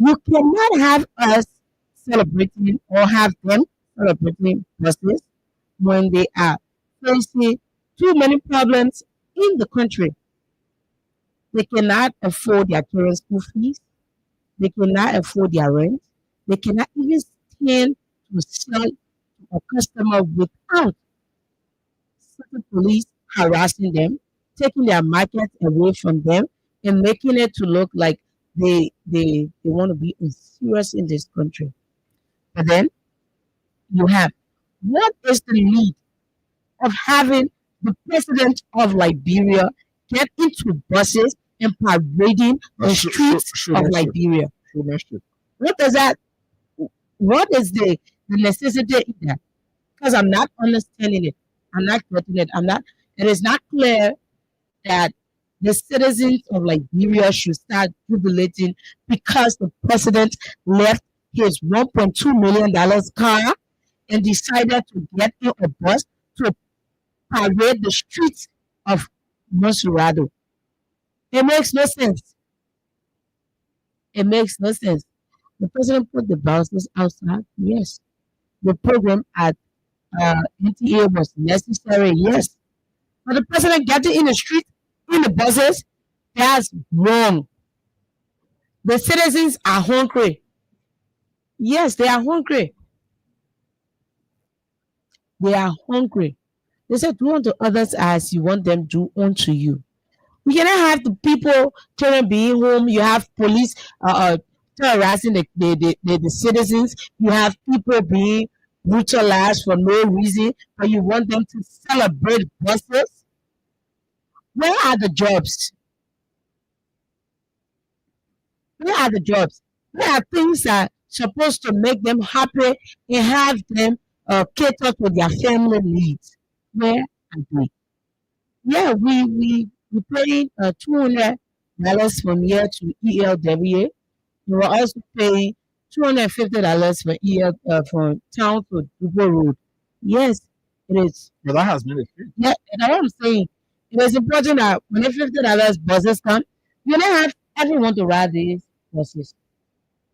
You cannot have us celebrating or have them celebrating business when they are facing too many problems in the country. They cannot afford their parents' school fees. They cannot afford their rent. They cannot even stand to sell to a customer without certain police harassing them, taking their market away from them, and making it to look like they want to be serious in this country. But then you have, what is the need of having the president of Liberia get into buses and parading the streets of Liberia? What does that? What is the necessity in that? Because I'm not understanding it. I'm not getting it. I'm not. It is not clear that the citizens of Liberia should start jubilating because the president left his $1.2 million car and decided to get in a bus to parade the streets of Monserrado. It makes no sense. It makes no sense. The president put the buses outside. Yes. The program at NTA was necessary. Yes. But the president getting in the street, in the buses, that's wrong. The citizens are hungry. Yes, they are hungry. They are hungry. They said, do unto others as you want them to do unto you. We cannot have the people children being home. You have police terrorizing the citizens. You have people being brutalized for no reason, but you want them to celebrate buses. Where are the jobs? Where are the jobs? Where are things that are supposed to make them happy and have them cater to their family needs? Where are they? Yeah, we paying $200 from here to ELWA. We were also paying $250 for from town to Dubo Road. Yes, it is. But that has been a thing. Yeah, and what I'm saying, it is important that when the $50 buses come, you don't have everyone to ride these buses.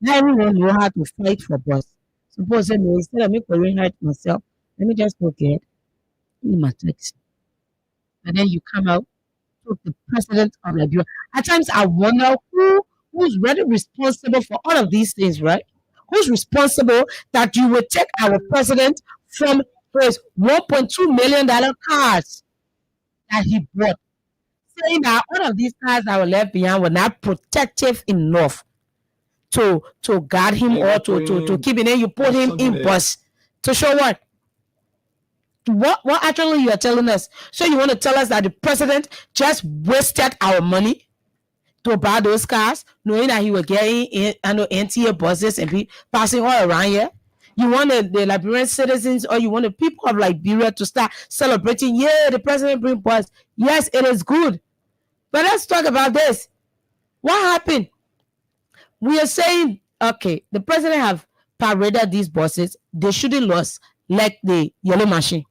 Not everyone know how to fight for bus. Suppose instead of me going hurt myself, let me just go get in my taxi. And then you come out to the president of Liberia. At times I wonder who's really responsible for all of these things, right? Who's responsible that you would take our president from his $1.2 million cars that he bought, saying that all of these cars that were left behind were not protective enough to guard him or to keep him. Then you put him in bus to show what? What actually you are telling us? So you want to tell us that the president just wasted our money to buy those cars, knowing that he was getting in NTA buses and be passing all around here? You want the Liberian citizens or you want the people of Liberia to start celebrating? Yeah, the president bring bus. Yes, it is good. But let's talk about this. What happened? We are saying, okay, the president have paraded these buses. They shouldn't lose like the yellow machine.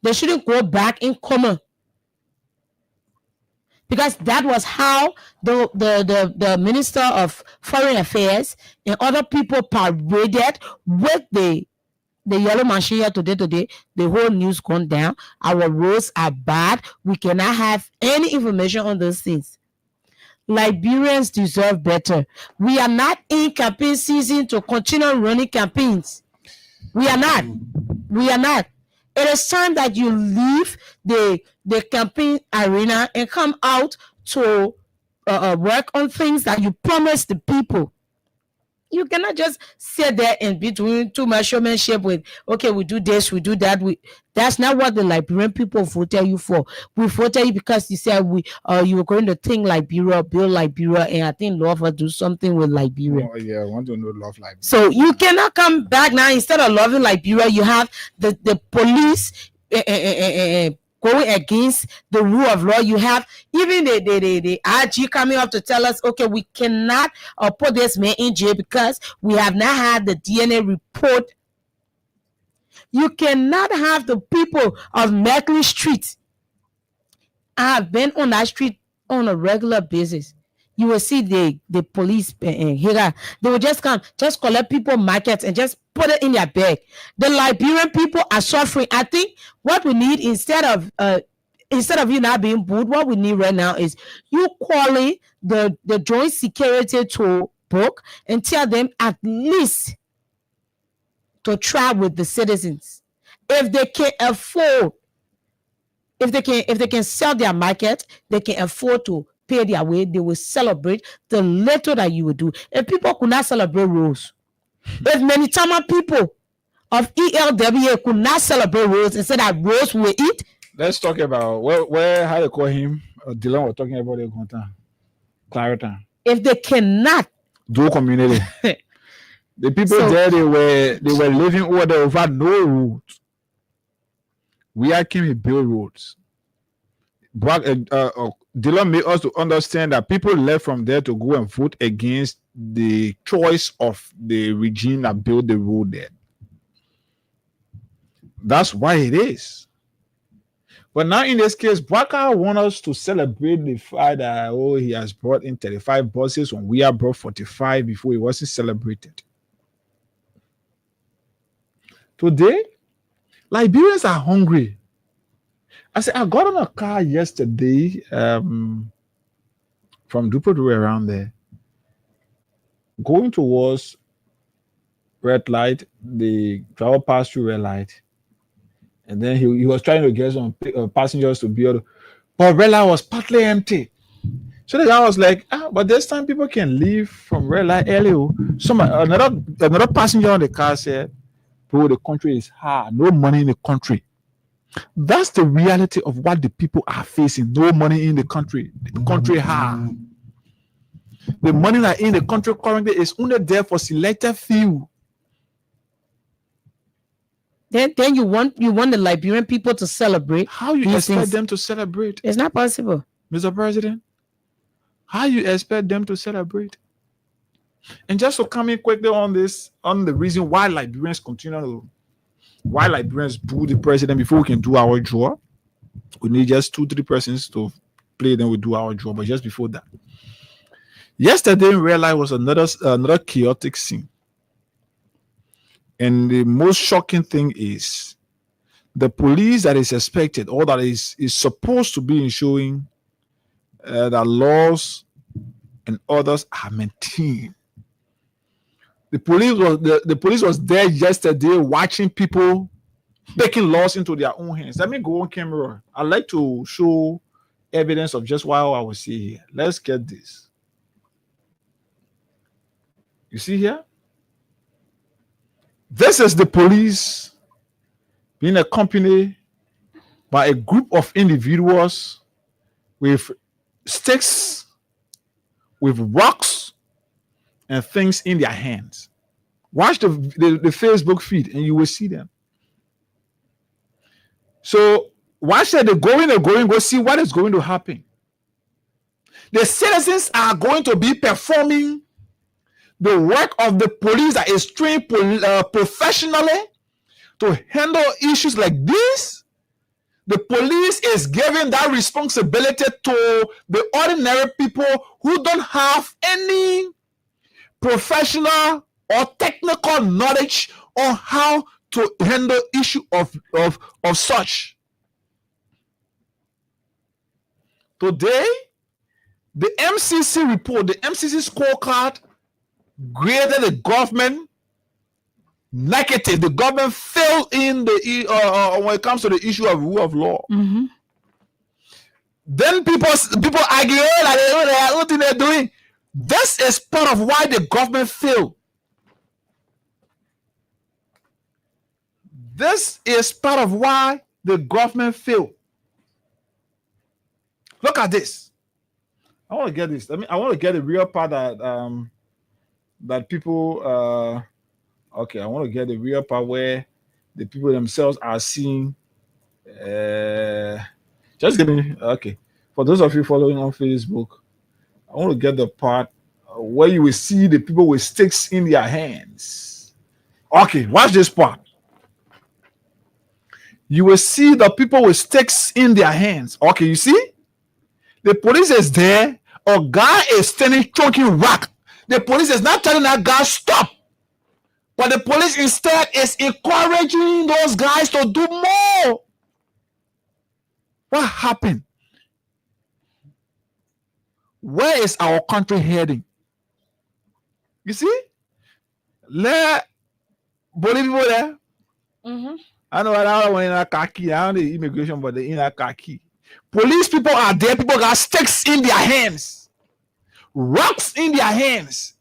They shouldn't go back in common. Because that was how the Minister of Foreign Affairs and other people paraded with the yellow machine here today. The whole news gone down. Our roads are bad. We cannot have any information on those things. Liberians deserve better. We are not in campaign season to continue running campaigns. We are not. We are not. It is time that you leave the campaign arena and come out to work on things that you promised the people. You cannot just sit there and be doing too much showmanship with, okay, we do this, we do that. That's not what the Liberian people voted you for. We voted you because you said you were going to think Liberia, build Liberia, and I think love will do something with Liberia. Oh, yeah, I want to know love Liberia. So you cannot come back now. Instead of loving Liberia, you have the police going against the rule of law. You have even the IG coming up to tell us, okay, we cannot put this man in jail because we have not had the DNA report. You cannot have the people of Merkley Street. I have been on that street on a regular basis. You will see the police here. They will just come, just collect people markets and just put it in their bag. The Liberian people are suffering. I think what we need, instead of instead of you not being booed, what we need right now is you calling the joint security to book and tell them at least to try with the citizens. If they can afford, if they can sell their market, they can afford to pay their way, they will celebrate the little that you will do. If people could not celebrate rules, if many Tama people of ELWA could not celebrate rules and say that rules will eat. Let's talk about where how they call him. Dylan was talking about the content. Clarita. If they cannot do community, the people there they were living over there without no roads. We are came to build roads. Dylan made us to understand that people left from there to go and vote against the choice of the regime that built the road there. That's why it is. But now in this case, Baka wants us to celebrate the fact that he has brought in 35 buses when we have brought 45 before it wasn't celebrated. Today, Liberians are hungry. I said, I got on a car yesterday from Dupodu around there, going towards red light. The driver passed through red light. And then he was trying to get some passengers to build, but red light was partly empty. So the guy was like, but this time people can leave from red light early. Another passenger on the car said, bro, the country is hard. No money in the country. That's the reality of what the people are facing. No money in the country. The country hard. The money that in the country currently is only there for selected few. Then you want the Liberian people to celebrate. How you expect them to celebrate? It's not possible, Mr. President. How you expect them to celebrate? And just to come in quickly on this, on the reason why Liberians boo the president before we can do our job. We need just 2-3 persons to play, then we do our job. But just before that, yesterday in real life was another chaotic scene. And the most shocking thing is the police that is expected or that is supposed to be ensuring that laws and others are maintained. The police was there yesterday watching people taking laws into their own hands. Let me go on camera. I'd like to show evidence of just what I was saying here. Let's get this. You see here? This is the police being accompanied by a group of individuals with sticks, with rocks, and things in their hands. Watch the Facebook feed and you will see them. So watch that they're going, go see what is going to happen. The citizens are going to be performing the work of the police that is trained professionally to handle issues like this. The police is giving that responsibility to the ordinary people who don't have any professional or technical knowledge on how to handle issue of such. Today, the MCC report, the MCC scorecard graded the government negative. The government failed in the when it comes to the issue of rule of law. Mm-hmm. Then people argue that what they're doing. This is part of why the government failed. This is part of why the government failed. Look at this. I want to get this. I want to get the real part that people okay, I want to get the real part where the people themselves are seeing just give me okay. For those of you following on Facebook, I want to get the part where you will see the people with sticks in their hands. Okay, watch this part. You will see the people with sticks in their hands. Okay, you see? The police is there. A guy is standing choking rock. The police is not telling that guy stop. But the police instead is encouraging those guys to do more. What happened? Where is our country heading? You see? Let believe people there. I know I want in a khaki. I don't the immigration, but the in a khaki. Police people are there. People got sticks in their hands, rocks in their hands.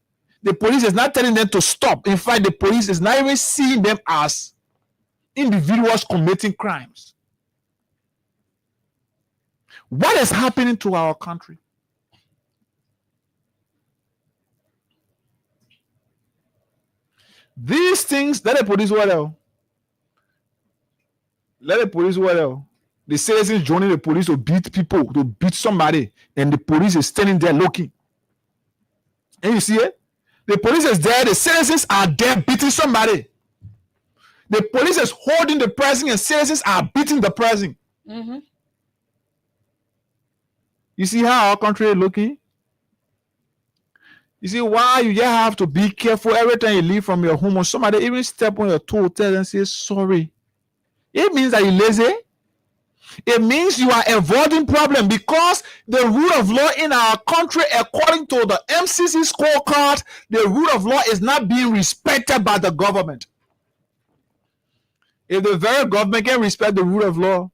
The police is not telling them to stop. In fact, the police is not even seeing them as individuals committing crimes. What is happening to our country? These things, let the police what else? Let the police what else? The citizens joining the police to beat people, to beat somebody, and the police is standing there looking. And you see it? The police is there, the citizens are there beating somebody. The police is holding the person, and citizens are beating the person. You see how our country is looking? You see why you just have to be careful every time you leave from your home, or somebody even step on your toe, tell and say sorry. It means that you're lazy. It means you are avoiding problem, because the rule of law in our country, according to the MCC scorecard, the rule of law is not being respected by the government. If the very government can respect the rule of law,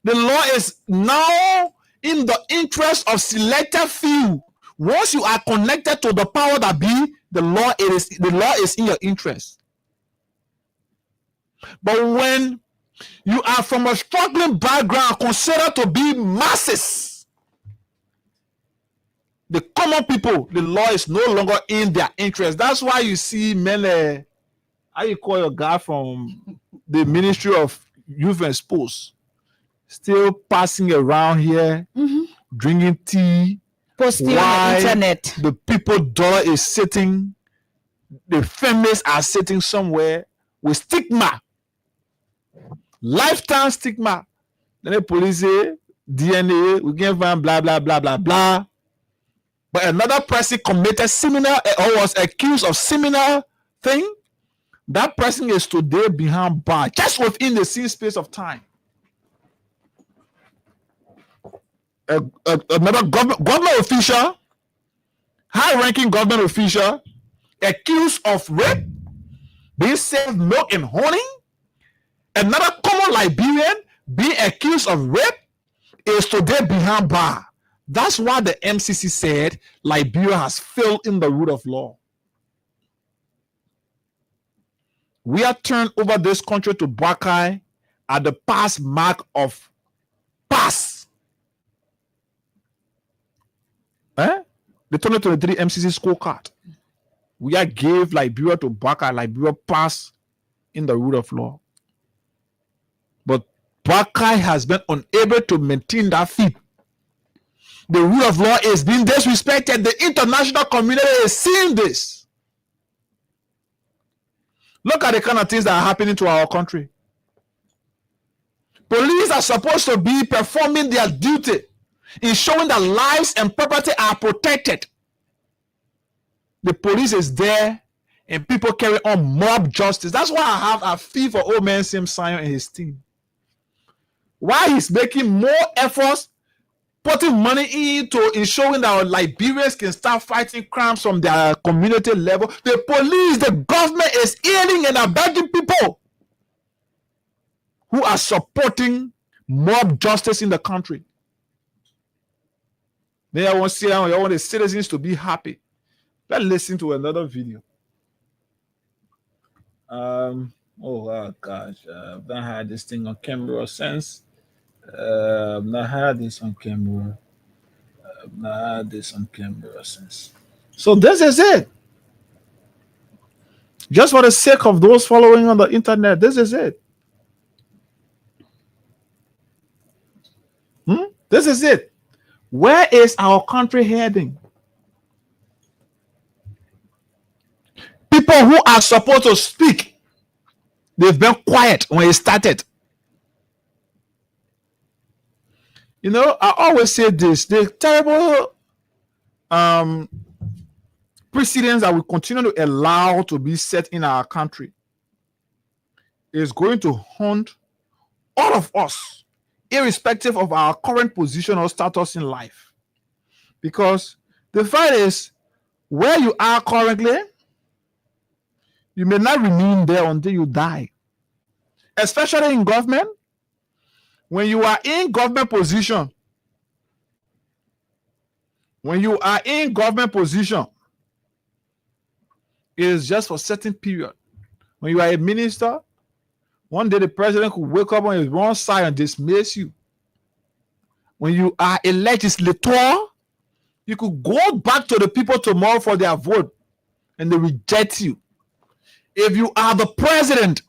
the law is now in the interest of selected few. Once you are connected to the power that be, the law is in your interest. But when you are from a struggling background considered to be masses, the common people, the law is no longer in their interest. That's why you see many, how you call your guy from the Ministry of Youth and Sports, still passing around here, drinking tea, posting on the internet. The people dollar is sitting, the families are sitting somewhere with stigma, lifetime stigma. Then the police say DNA, we can find blah blah blah blah blah. But another person committed similar or was accused of similar thing. That person is today behind bars, just within the same space of time. Another government official, high-ranking government official, accused of rape, being served milk and honey. Another common Liberian being accused of rape is today behind bar. That's why the MCC said Liberia has failed in the rule of law. We have turned over this country to Buckeye at the pass mark of pass. The 2023 MCC scorecard. We are gave Liberia to Buckeye. Liberia pass in the rule of law. But Buckeye has been unable to maintain that feat. The rule of law is being disrespected. The international community is seeing this. Look at the kind of things that are happening to our country. Police are supposed to be performing their duty, ensuring that lives and property are protected. The police is there and people carry on mob justice. That's why I have a fee for old man Sim Sion and his team. Why he's making more efforts, putting money into ensuring that Liberians can start fighting crimes from their community level. The police, the government is ailing and abetting people who are supporting mob justice in the country. Then I want to see how I want the citizens to be happy. Let's listen to another video. Oh gosh, I've not had this thing on camera since. I've not had this on camera. Since. So this is it. Just for the sake of those following on the internet, this is it. This is it. Where is our country heading? People who are supposed to speak, they've been quiet when it started. You know, I always say this, the terrible precedents that we continue to allow to be set in our country is going to haunt all of us irrespective of our current position or status in life. Because the fact is, where you are currently, you may not remain there until you die. Especially in government, when you are in government position, it is just for a certain period. When you are a minister, one day the president could wake up on his wrong side and dismiss you. When you are a legislator, you could go back to the people tomorrow for their vote and they reject you. If you are the president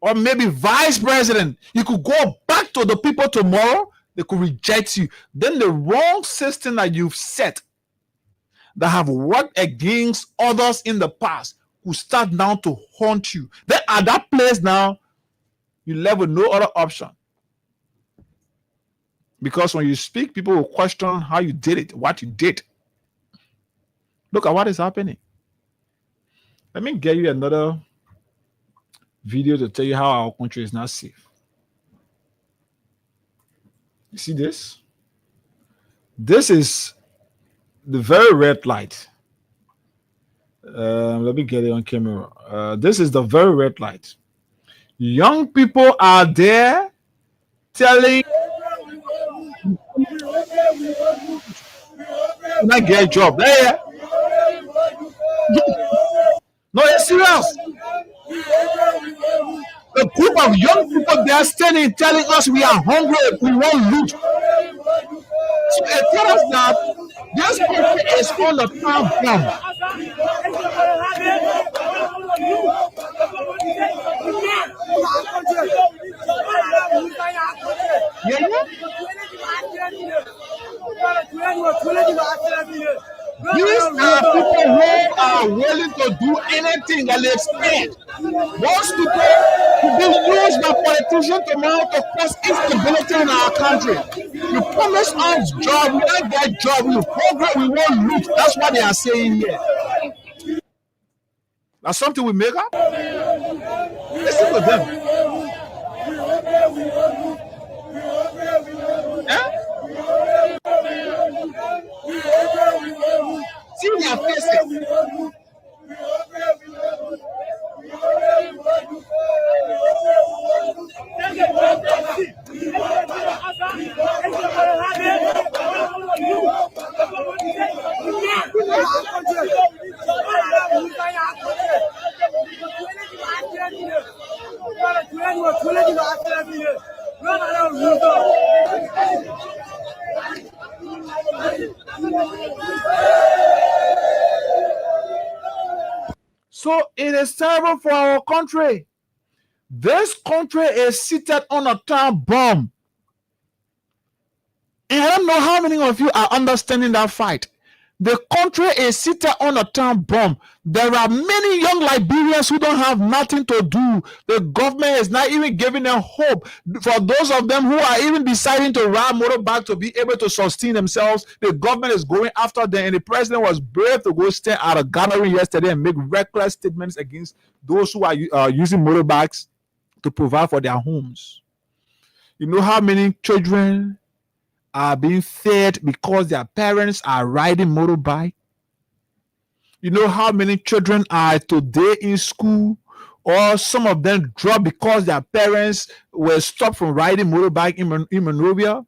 or maybe vice president, you could go back to the people tomorrow, they could reject you. Then the wrong system that you've set that have worked against others in the past will start now to haunt you. Then at that place now, you left with no other option. Because when you speak, people will question how you did it, what you did. Look at what is happening. Let me get you another video to tell you how our country is not safe. You see this? This is the very red light. Let me get it on camera. This is the very red light. Young people are there telling can I get a job? There. No, it's serious. A group of young people they are standing telling us we are hungry, we want loot. So it tells us that this country is on the time bomb. Yeah. These are people who are willing to do anything that they spend. Most people will be used by politicians tomorrow to cause instability in our country. You promise us job, we don't get job, we program, we won't loot. That's what they are saying here. That's something we make up. Listen to them. Eh? See their faces. So it is terrible for our country. This country is seated on a time bomb. And I don't know how many of you are understanding that fight. The country is seated on a time bomb. There are many young Liberians who don't have nothing to do. The government is not even giving them hope. For those of them who are even deciding to ride motorbike to be able to sustain themselves, the government is going after them. And the president was brave to go stand at a gathering yesterday and make reckless statements against those who are using motorbikes to provide for their homes. You know how many children are being fed because their parents are riding motorbike? You know how many children are today in school, or some of them dropped because their parents were stopped from riding motorbike in Monrovia?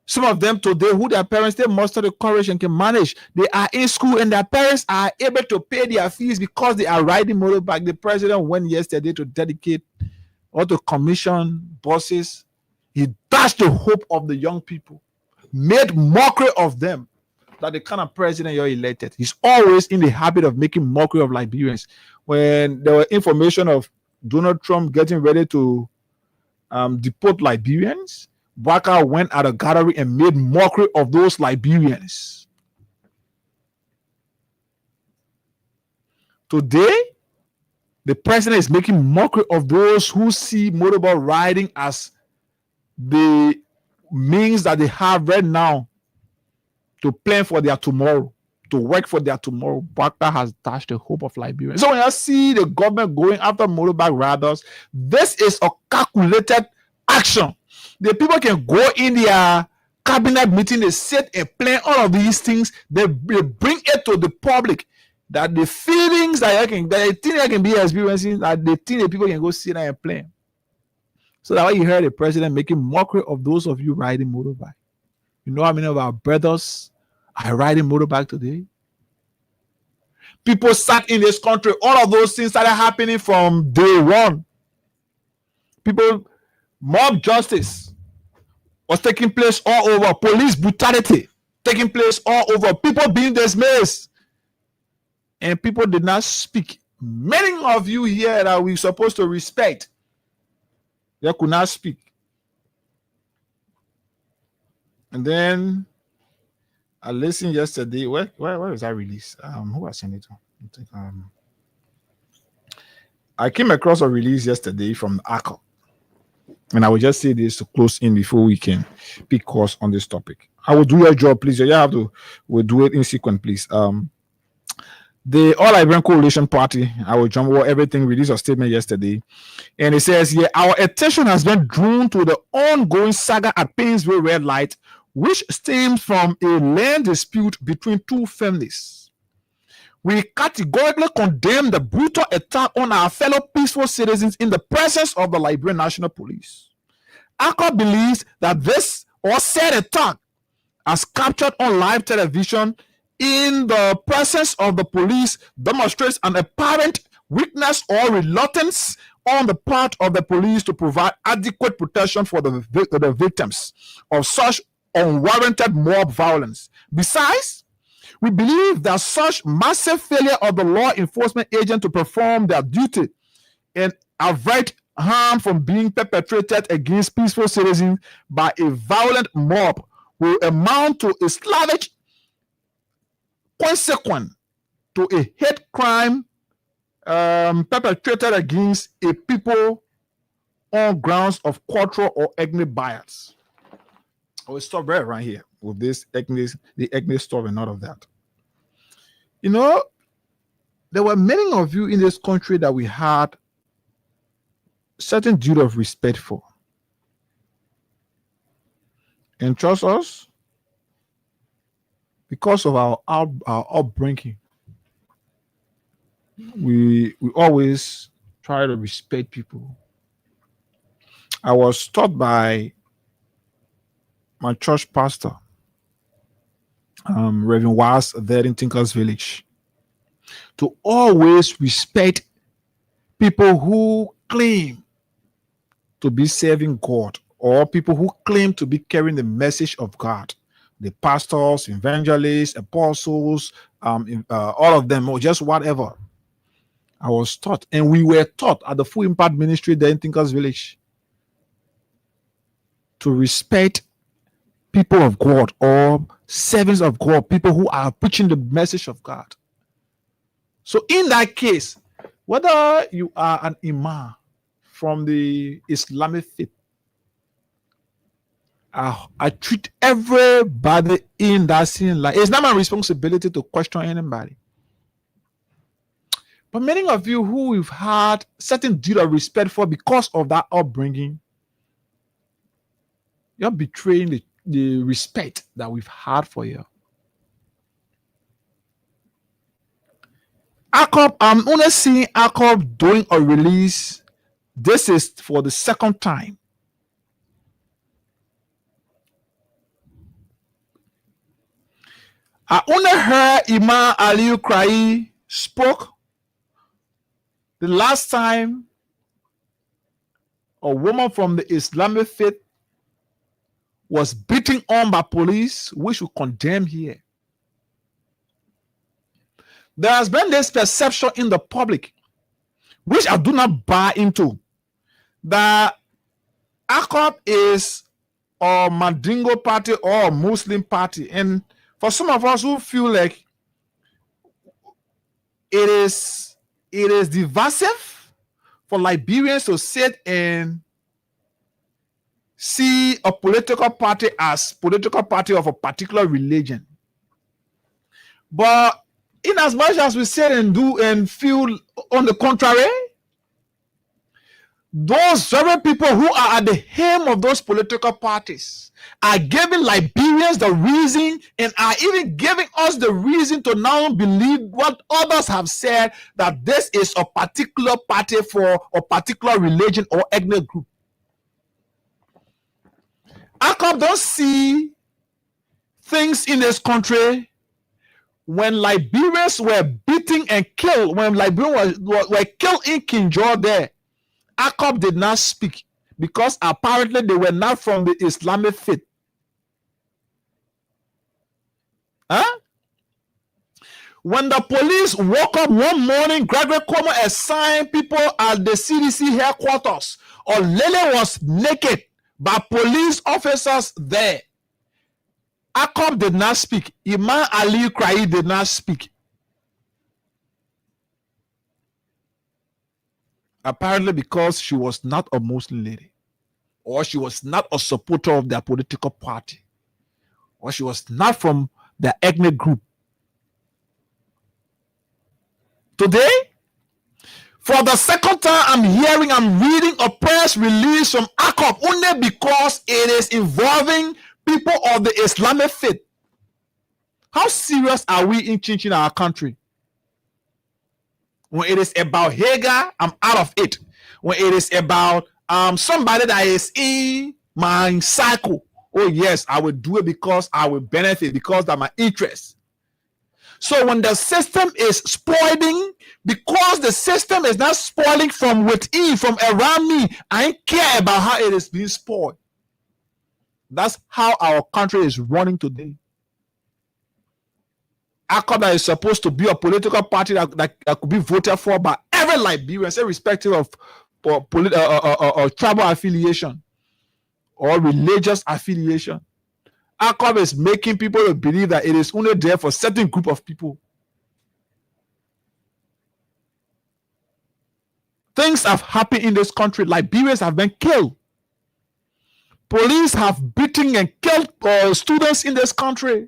Some of them today, who their parents, they muster the courage and can manage. They are in school and their parents are able to pay their fees because they are riding motorbike. The president went yesterday to dedicate or to commission buses. He dashed the hope of the young people, made mockery of them. That the kind of president you're elected. He's always in the habit of making mockery of Liberians. When there were information of Donald Trump getting ready to deport Liberians, Waka went at a gathering and made mockery of those Liberians. Today, the president is making mockery of those who see motorbike riding as the means that they have right now to plan for their tomorrow, to work for their tomorrow. Waka has dashed the hope of Liberia. So when I see the government going after motorbike riders, this is a calculated action. The people can go in their cabinet meeting, they sit and plan all of these things. They bring it to the public. That the feelings that the thing that can be experiencing, that the thing that people can go sit and plan. So that way you heard the president making mockery of those of you riding motorbike. You know how many of our brothers are riding motorbike today? People sat in this country. All of those things started happening from day one. People, mob justice was taking place all over. Police brutality taking place all over. People being dismissed. And people did not speak. Many of you here that we're supposed to respect, they could not speak. And then I listened yesterday. Where was that release? Who I sent it to? I came across a release yesterday from ACO. And I will just say this to close in before we can pick course on this topic. I will do your job, please. You have to we'll do it in sequence, please. The All Liberian Coalition Party, our John Wall, everything released a statement yesterday. And it says here, our attention has been drawn to the ongoing saga at Painesville Red Light, which stems from a land dispute between two families. We categorically condemn the brutal attack on our fellow peaceful citizens in the presence of the Liberian National Police. ACO believes that this or said attack, as captured on live television in the presence of the police, demonstrates an apparent weakness or reluctance on the part of the police to provide adequate protection for the victims of such unwarranted mob violence. Besides, we believe that such massive failure of the law enforcement agent to perform their duty and avert harm from being perpetrated against peaceful citizens by a violent mob will amount to a slavish consequent to a hate crime perpetrated against a people on grounds of cultural or ethnic bias. I will stop right here with this the ethnic stuff and all of that. You know, there were many of you in this country that we had certain duty of respect for. And trust us, because of our upbringing, we always try to respect people. I was taught by my church pastor, Reverend Was, there in Tinker's Village, to always respect people who claim to be serving God or people who claim to be carrying the message of God. The pastors, evangelists, apostles, all of them, or just whatever. I was taught, and we were taught at the Full Impact Ministry there in Tinker's Village to respect people of God or servants of God, people who are preaching the message of God. So in that case, whether you are an imam from the Islamic faith, I treat everybody in that scene like it's not my responsibility to question anybody. But many of you who we've had certain degree of respect for because of that upbringing, you're betraying the respect that we've had for you. ACOP, I'm only seeing ACOP doing a release. This is for the second time. I only heard Imam Aliyu Krayi spoke the last time a woman from the Islamic faith was beaten on by police, which we condemn here. There has been this perception in the public, which I do not buy into, that ACOP is a Mandingo party or a Muslim party. And for some of us who feel like it is divisive for Liberians to sit and see a political party as political party of a particular religion. But in as much as we sit and do and feel on the contrary, those very people who are at the helm of those political parties are giving Liberians the reason and are even giving us the reason to now believe what others have said, that this is a particular party for a particular religion or ethnic group. ACOP don't see things in this country. When Liberians were beaten and killed, when Liberians were killed in Kinjor there, ACOP did not speak because apparently they were not from the Islamic faith. Huh? When the police woke up one morning, Gregory Cuomo assigned people at the CDC headquarters. Olele was naked by police officers there. ACOP did not speak. Imam Ali Krai did not speak. Apparently because she was not a Muslim lady, or she was not a supporter of their political party, or she was not from their ethnic group. Today, for the second time, I'm reading a press release from ACOP only because it is involving people of the Islamic faith. How serious are we in changing our country? When it is about Haggai, I'm out of it. When it is about somebody that is in my cycle, oh yes, I will do it because I will benefit, because that's my interest. So when the system is spoiling, because the system is not spoiling from within, from around me, I don't care about how it is being spoiled. That's how our country is running today. ACOP that is supposed to be a political party that could be voted for by every Liberian, irrespective of tribal affiliation or religious affiliation. ACOP is making people believe that it is only there for a certain group of people. Things have happened in this country. Liberians have been killed. Police have beaten and killed students in this country.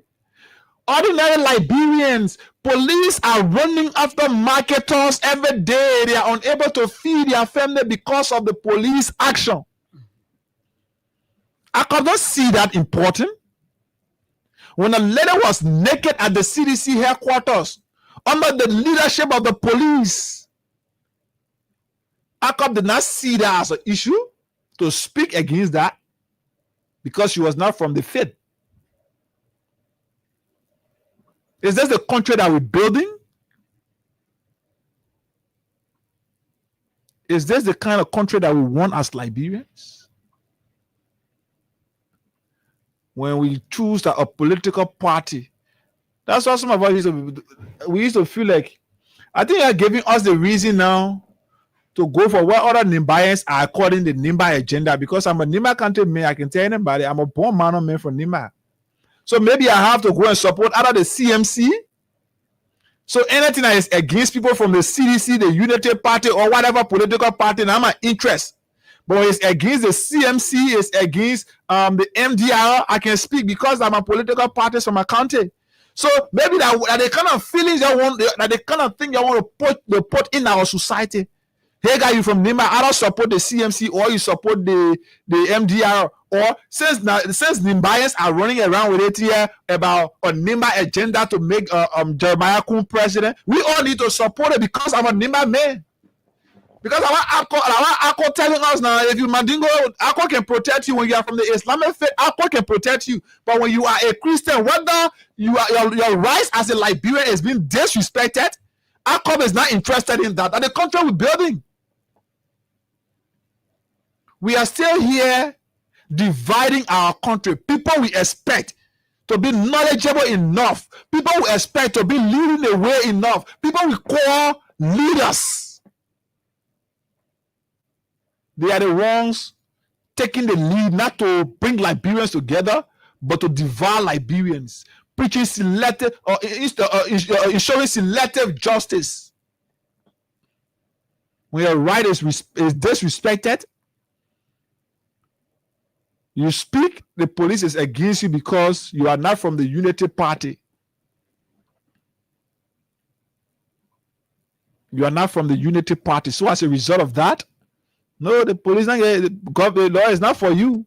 Ordinary Liberians, police are running after marketers every day. They are unable to feed their family because of the police action. I could not see that important. When a lady was naked at the CDC headquarters under the leadership of the police, ACOP did not see that as an issue to speak against that because she was not from the faith. Is this the country that we're building? Is this the kind of country that we want as Liberians? When we choose a political party, that's what some of us used to feel like. I think they're giving us the reason now to go for what other Nimbayans are calling the Nimba agenda, because I'm a Nimba country man. I can tell anybody I'm a born man or man from Nimba. So maybe I have to go and support either the CMC. So anything that is against people from the CDC, the Unity Party, or whatever political party, now my interest. But when it's against the CMC, it's against the MDR, I can speak because I'm a political party from my country. So maybe that the kind of feelings you want, that the kind of thing you want to put in our society. Hey, guy, you from Nima, either support the CMC or you support the MDR. Or since Nimbayans are running around with it here about a Nimba agenda to make Jeremiah Kun president, we all need to support it because I'm a Nimba man. Because our ACO telling us now, if you Mandingo, ACO can protect you when you are from the Islamic faith. ACO can protect you, but when you are a Christian, whether you are your rights as a Liberian is being disrespected, ACO is not interested in that. And the country we're building, we are still here dividing our country. People we expect to be knowledgeable enough, people we expect to be leading the way enough, people we call leaders. They are the ones taking the lead, not to bring Liberians together, but to divide Liberians, preaching selective or ensuring selective justice. When your right is disrespected, you speak, the police is against you because you are not from the Unity Party. You are not from the Unity Party. So as a result of that, No, the police not get the law is not for you.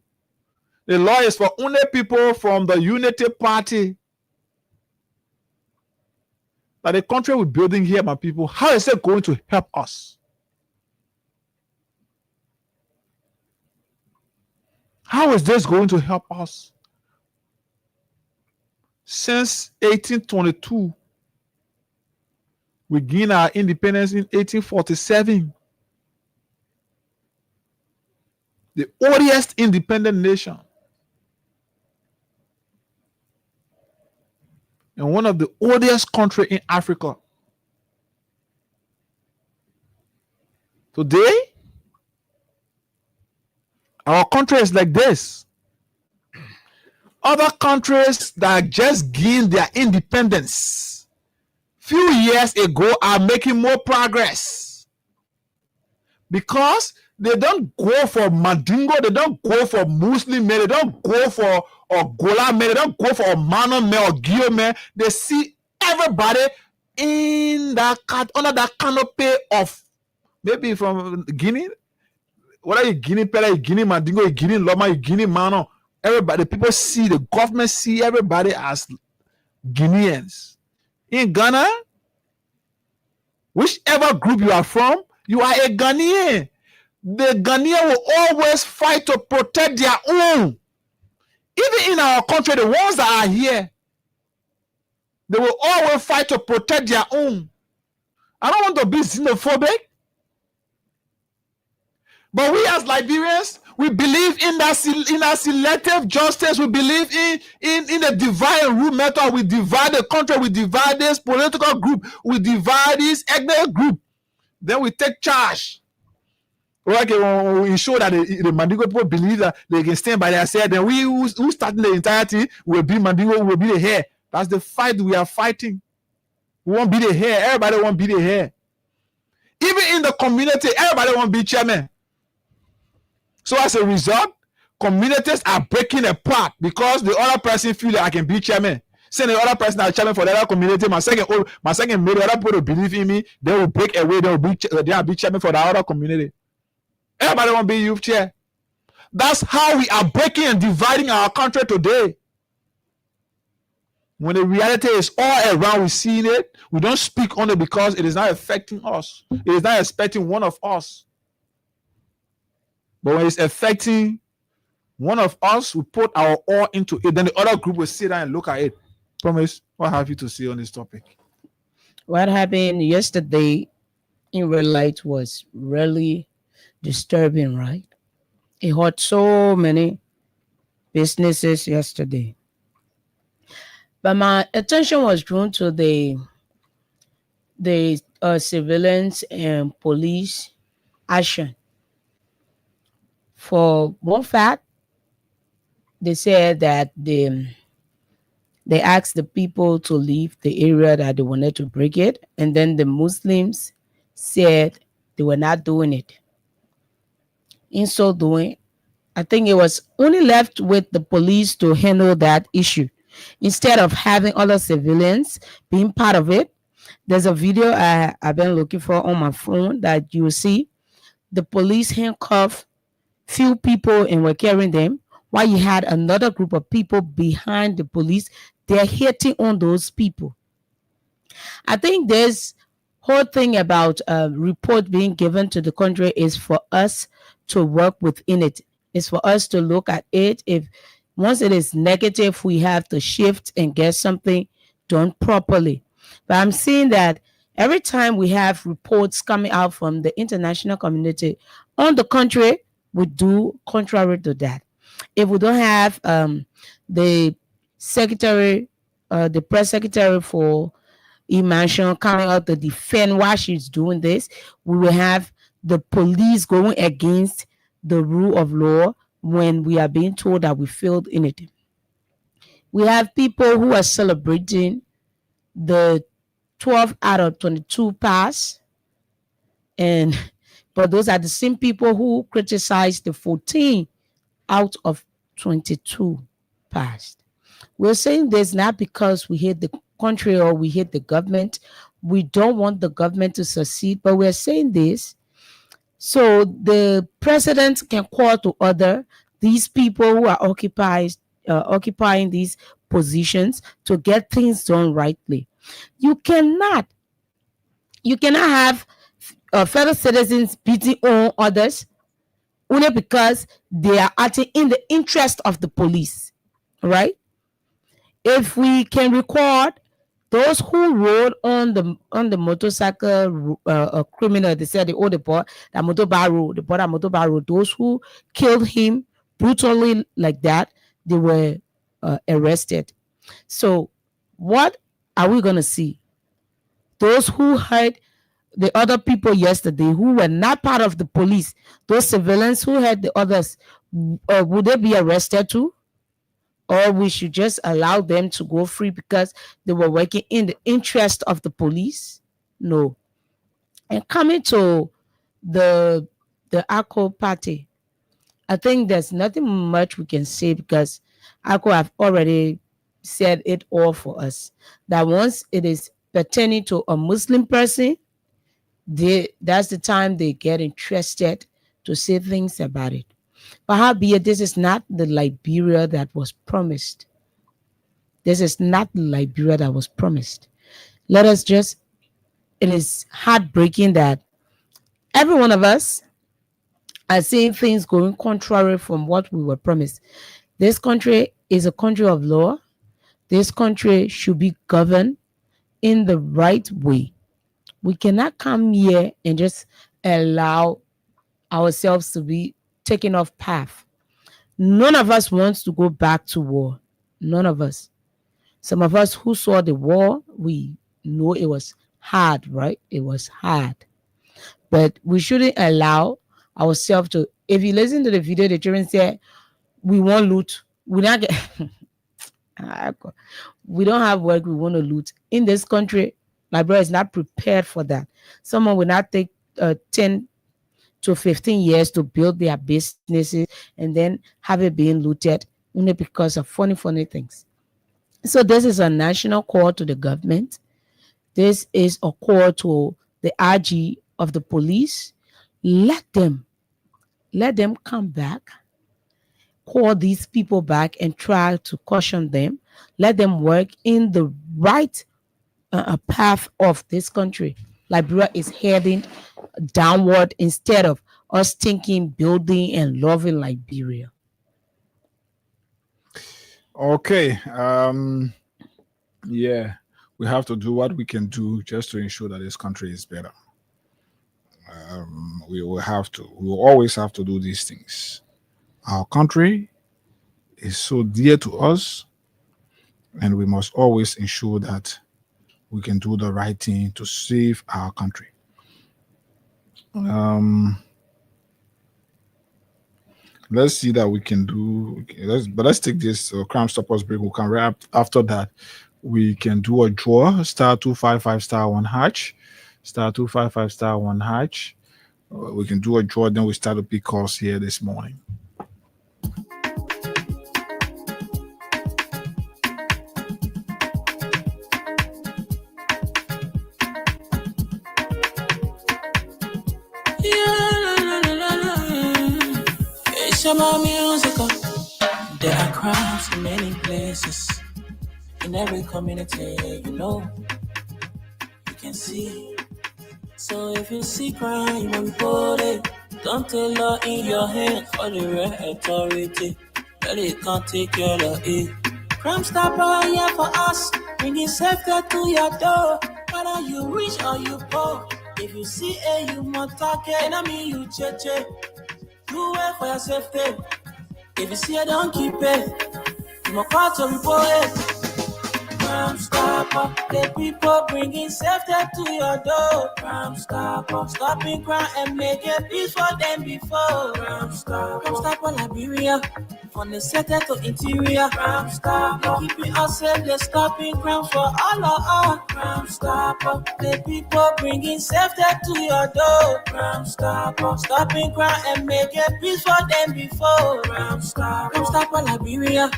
The law is for only people from the Unity Party. That the country we're building here, my people, how is it going to help us? How is this going to help us? Since 1822, we gained our independence in 1847. The oldest independent nation. And one of the oldest countries in Africa. Today, our country is like this. Other countries that just gained their independence few years ago are making more progress because they don't go for Mandingo, they don't go for Muslim men, they don't go for Ogola men, they don't go for Mano men or Gio men. They see everybody in that under that canopy of maybe from Guinea, whether you Guinea Pela, you Guinea Mandingo, you Guinea Loma, you Guinea Mano. Everybody, people see, the government see everybody as Guineans. In Ghana, whichever group you are from, you are a Ghanaian. The Ghanaian will always fight to protect their own. Even in our country, the ones that are here, they will always fight to protect their own. I don't want to be xenophobic, but we as Liberians, we believe in that selective justice. We believe in the divine rule method. We divide the country. We divide this political group. We divide this ethnic group. Then we take charge. Okay, we show that the Mandingo people believe that they can stand by their side. Then we who starting the entirety will be Mandingo, will be the hair. That's the fight we are fighting. We won't be the hair. Everybody won't be the hair. Even in the community, everybody won't be chairman. So as a result, communities are breaking apart because the other person feel that I can be chairman. Saying the other person is chairman for the other community, my second mate, the other people believe in me, they will break away, they will be chairman for the other community. Everybody won't be youth chair. That's how we are breaking and dividing our country today. When the reality is all around, we see it, we don't speak on it because it is not affecting us. It is not affecting one of us. But when it's affecting one of us, we put our all into it. Then the other group will sit down and look at it. Promise, what have you to say on this topic? What happened yesterday in real life was really disturbing, right? It hurt so many businesses yesterday. But my attention was drawn to the civilians and police action. For one fact, they said that they asked the people to leave the area that they wanted to break it, and then the Muslims said they were not doing it. In so doing, I think it was only left with the police to handle that issue. Instead of having other civilians being part of it, there's a video I've been looking for on my phone that you see. The police handcuffed few people and were carrying them, while you had another group of people behind the police. They're hitting on those people. I think this whole thing about report being given to the country is for us to work within it. It's for us to look at it. If once it is negative, we have to shift and get something done properly. But I'm seeing that every time we have reports coming out from the international community on the country, we do contrary to that. If we don't have the secretary, the press secretary for Immersion coming out to defend why she's doing this, we will have the police going against the rule of law when we are being told that we failed in it. We have people who are celebrating the 12 out of 22 pass, but those are the same people who criticize the 14 out of 22 passed. We're saying this not because we hate the country or we hate the government. We don't want the government to succeed, but we're saying this So the president can call to order these people who are occupying these positions to get things done rightly. You cannot have fellow citizens beating on others only because they are acting in the interest of the police, right? If we can record those who rode on the motorcycle criminal, they said the bought that motorbike road, those who killed him brutally like that, they were arrested. So what are we going to see? Those who hurt the other people yesterday who were not part of the police, those civilians who hurt the others, would they be arrested too? Or we should just allow them to go free because they were working in the interest of the police? No. And coming to the ACO party, I think there's nothing much we can say because ACO have already said it all for us. That once it is pertaining to a Muslim person, that's the time they get interested to say things about it. But howbeit, this is not the Liberia that was promised. This is not the Liberia that was promised. Let us just, it is heartbreaking that every one of us are seeing things going contrary from what we were promised. This country is a country of law. This country should be governed in the right way. We cannot come here and just allow ourselves to be taken off path. None of us wants to go back to war. None of us. Some of us who saw the war, we know it was hard, right? It was hard. But we shouldn't allow ourselves to, if you listen to the video, the children say, we want loot. We not get we don't have work, we want to loot. In this country, Liberia is not prepared for that. Someone will not take 10 to 15 years to build their businesses and then have it being looted only because of funny things. So this is a national call to the government. This is a call to the RG of the police. Let them come back, call these people back and try to caution them. Let them work in the right path of this country. Liberia is heading downward instead of us thinking, building, and loving Liberia. Okay. Yeah, we have to do what we can do just to ensure that this country is better. We will always have to do these things. Our country is so dear to us, and we must always ensure that we can do the right thing to save our country. Let's see that we can do. Let's take this Crime Stoppers break. We can wrap after that. We can do a draw. Star 255 star 1 hatch. Star 255 star 1 hatch. We can do a draw. Then we start to pick calls here this morning. My music. There are crimes in many places, in every community, you can see. So if you see crime, you will report it. Don't take law in your hands for the right authority. Really can't take care of it. Crime Stopper here for us, bringing safety to your door. Whether you rich or you poor, if you see a human talking, enemy you cheche. Do it for your safety. If you see it, don't keep it. You must call to report it. Crime Stopper, the people bringing safety to your door. Crime Stopper, stopping crime and making peace for them before. Crime Stopper Liberia, from the center to interior. Crime Stopper, keeping us safe, they're stopping crime for all of us. Crime Stopper, the people bringing safety to your door. Crime Stopper, stopping crime and making peace for them before. Crime Stopper Liberia,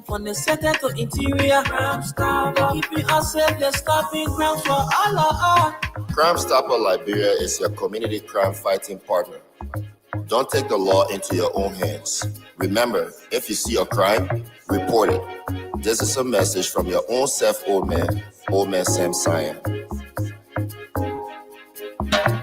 from the center to interior. Crime Stopper, keeping us safe, they're stopping crime for all of us. Crime Stopper Liberia is your community crime fighting partner. Don't take the law into your own hands. Remember, if you see a crime, report it. This is a message from your own self, old man Sam Cyan.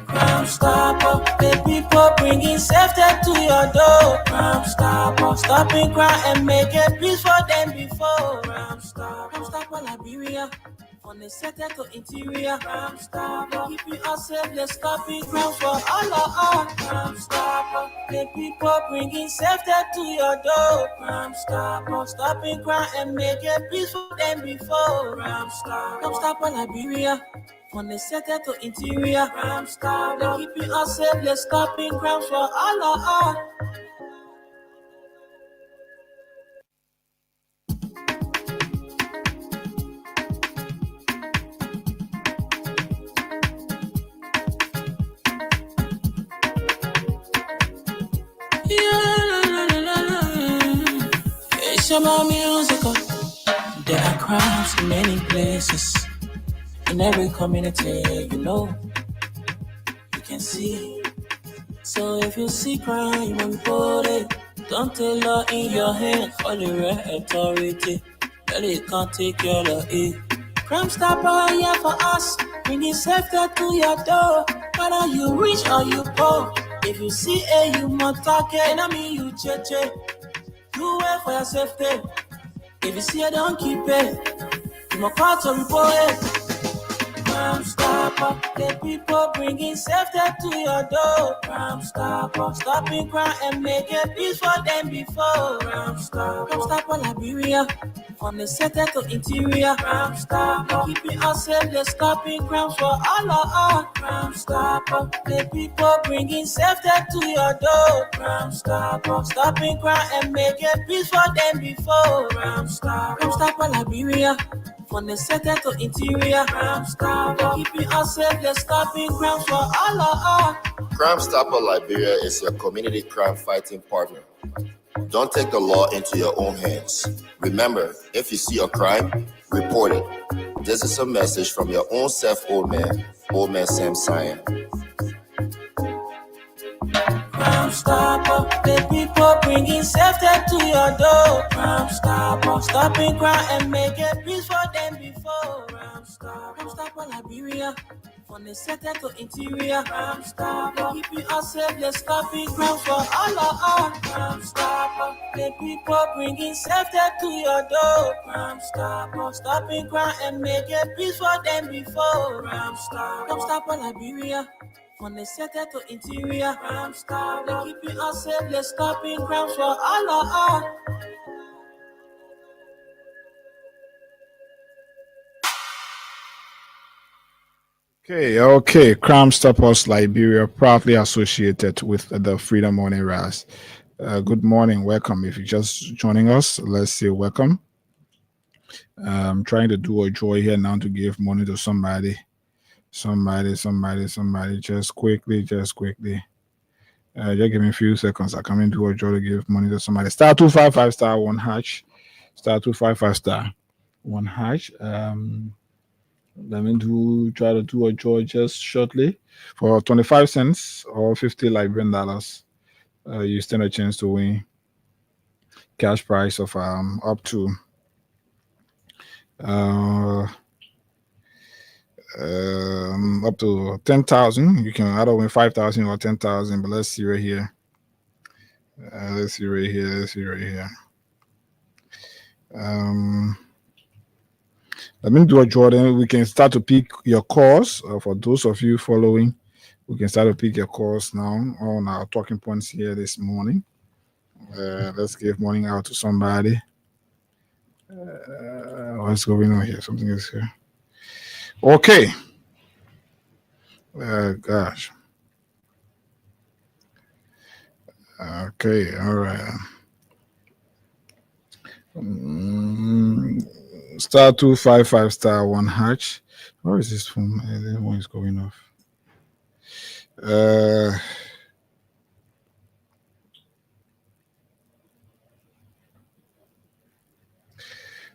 Crime Stopper, the people bringing safety to your door. Crime Stopper, stopping crime and making peace for them before. Crime Stopper, Liberia. From the center to interior, Crime Stopper, keeping us safe, let's stopping crime for all of us. Crime Stopper, the people bringing safety to your door. Crime Stopper, stopping crime and making peace for them before. Crime Stopper, Liberia. From the center to interior, Crime Stopper, keeping us safe, let's stopping crimes for all of us. It's about musical. There are crimes in many places. In every community, you can see. So if you see crime, you will report it. Don't take law in your hand, call the right authority. Really can't take care of it. Crime Stopper here for us, bringing safety to your door. Whether you rich or you poor, if you see a human talking, I mean you cheche. Do it for your safety. If you see it, don't keep it. You must call to report it. Crime Stopper, the people bringing safety to your door. Crime Stopper, stopping crime and making peace for them before. Crime Stopper, Liberia. From the center to interior, Crime Stopper, keeping us safe, let's stopping crimes for all of us. Crime Stopper, the people bringing safety to your door. Crime Stopper, stopping crime and making peace for them before. Crime Stopper, Liberia. From the center to interior, Crime Stopper, keeping us safe, let's stopping crimes for all of us. Crime Stopper Liberia is your community crime fighting partner. Don't take the law into your own hands. Remember, if you see a crime, report it. This is a message from your own self, old man Sam Cyan. Crime Stopper, the people bringing safety to your door. Crime Stopper, stopping crime and making peace for them before. Crime Stopper, Liberia. From the center to interior, Crime Stopper, keeping us safe, let's stopping crimes for all of us. Crime Stopper, the people bringing safety to your door. Crime Stopper, stopping crime and making peace for them before. Crime Stopper, Liberia. From the center to interior, Crime Stopper, keeping us safe, let's stopping crimes for all of us. Okay. Crime Stoppers Liberia, proudly associated with the Freedom Morning Rise. Good morning, welcome. If you're just joining us, let's say welcome. I'm trying to do a joy here now to give money to somebody. Just quickly. Just give me a few seconds. I come into a joy to give money to somebody. Star 255 star 1 hash. Star 255 star 1 hash. Let me try to do a joy just shortly for 25 cents or 50 Liberian dollars. You stand a chance to win cash price of up to up to 10,000. You can either win 5,000 or 10,000. But let's see right here. Let's see right here. Let me do a Jordan. We can start to pick your calls. For those of you following, we can start to pick your calls now on our talking points here this morning. Let's give morning out to somebody. What's going on here? Something is here. Okay. Gosh. Okay. All right. Star 255 star 1 hatch. Where is this phone? That one is going off.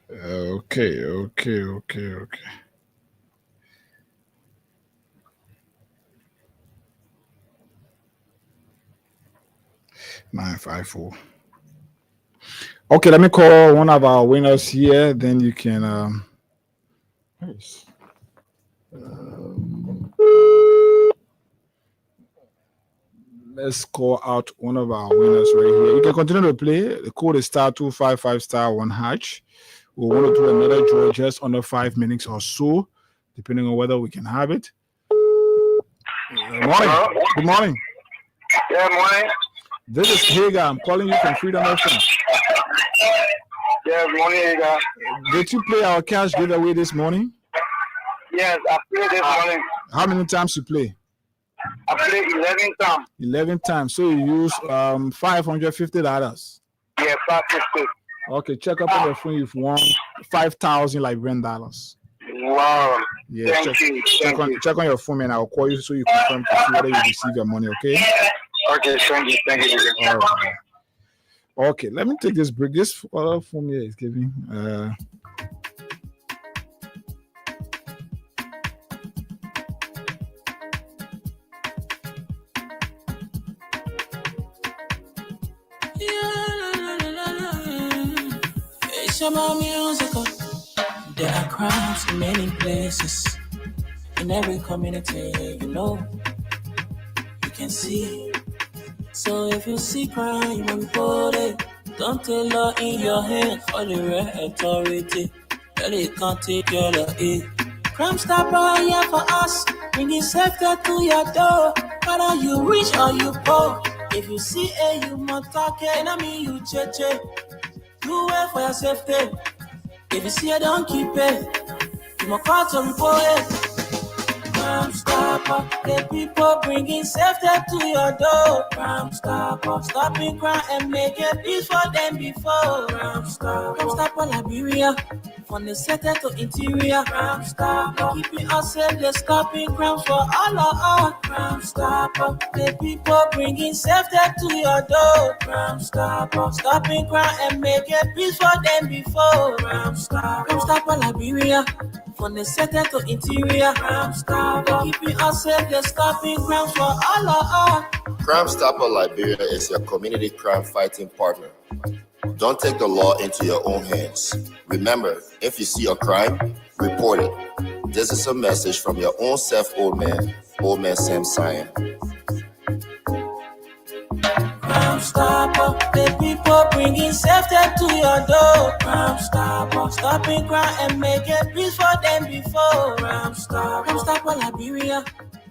Okay. 954. Okay, let me call one of our winners here. Then you can. Nice. Let's call out one of our winners right here. You can continue to play. The code is *255*1#. We want to do another draw just under 5 minutes or so, depending on whether we can have it. Morning. Hello? Good morning. Yeah, morning. This is Haggai. I'm calling you from Freedom FM. Yeah, morning, Haggai. Did you play our cash giveaway this morning? Yes, I played this morning. How many times you play? I played 11 times. 11 times. So you use $550. Yeah, 550. Okay, check up on your phone. You've won 5,000 Liberian dollars. Wow. Yeah, Thank you. check on your phone, man. I'll call you so you confirm to see whether you receive your money. Okay. Okay, thank you. All right. Okay, let me take this break. This phone here is giving. Musical. There are crimes in many places, in every community, you can see. So if you see crime, you report it. Don't take law in your hands for the right authority. Tell it can't take your law. Crime Stopper here for us, bringing safety to your door. Whether you rich or you poor, if you see you must talk it. I mean you cheche. You wait for your safety. If you see it, don't keep it. You must call to report it. Crime Stopper, the people bringing safety to your door. Crime Stopper, stopping crime and making peace for them before. Crime Stopper Liberia, from the center to interior. Crime Stopper, keeping us safe, they're stopping crimes for all of us. Crime Stopper, the people bringing safety to your door. Crime Stopper, stopping crime and making peace for them before. Crime Stopper Liberia, from the center to interior. Crime Stopper, keeping us safe, they're stopping crimes for all of us. Crime Stopper Liberia is your community crime fighting partner. Don't take the law into your own hands. Remember, if you see a crime, report it. This is a message from your own self, old man Sam Cyan. Crime Stopper, the people bringing safety to your door. Crime Stopper, stopping crime and making peace for them before. Crime Stopper Liberia,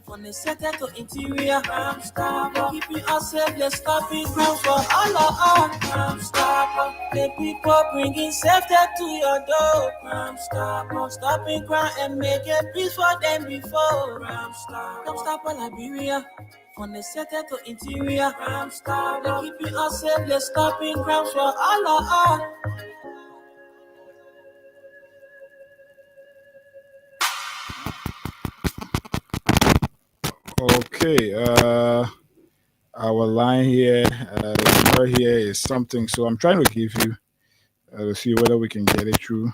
from the center to interior. Crime Stopper, keeping us safe, they're stopping crime for all of us. Crime Stopper, the people bringing safety to your door. Crime Stopper, stopping crime and making peace for them before. Crime Stopper Liberia, from the center to interior. Crime Stopper, keeping us safe, they're stopping crimes for all of us. Okay, our line here, the number here is something. So I'm trying to give you to see whether we can get it through.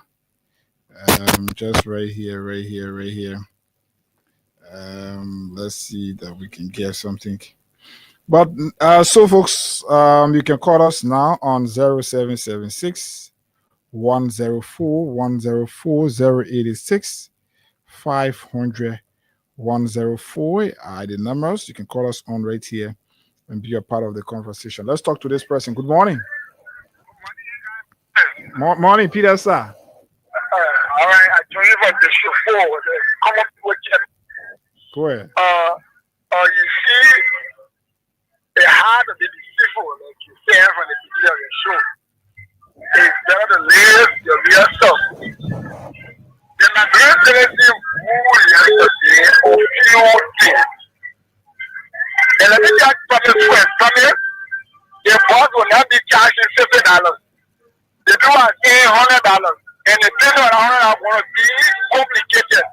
Just right here. Let's see that we can get something. But so folks, you can call us now on 0776 104 104 086 500 104 are the numbers. You can call us on right here and be a part of the conversation. Let's talk to this person. Good morning. Morning, Peter, sir. All right, I joined you for the show forward. Come up with it. Go ahead. You see, it's hard to be deceitful, like you say from the beginning of your show. It's better to live your real self. Then my grandparents who yesterday of few things. And let me just promise first, promise. Your boss will not be charging $50. They do $100. And the thing that I want to be complicated.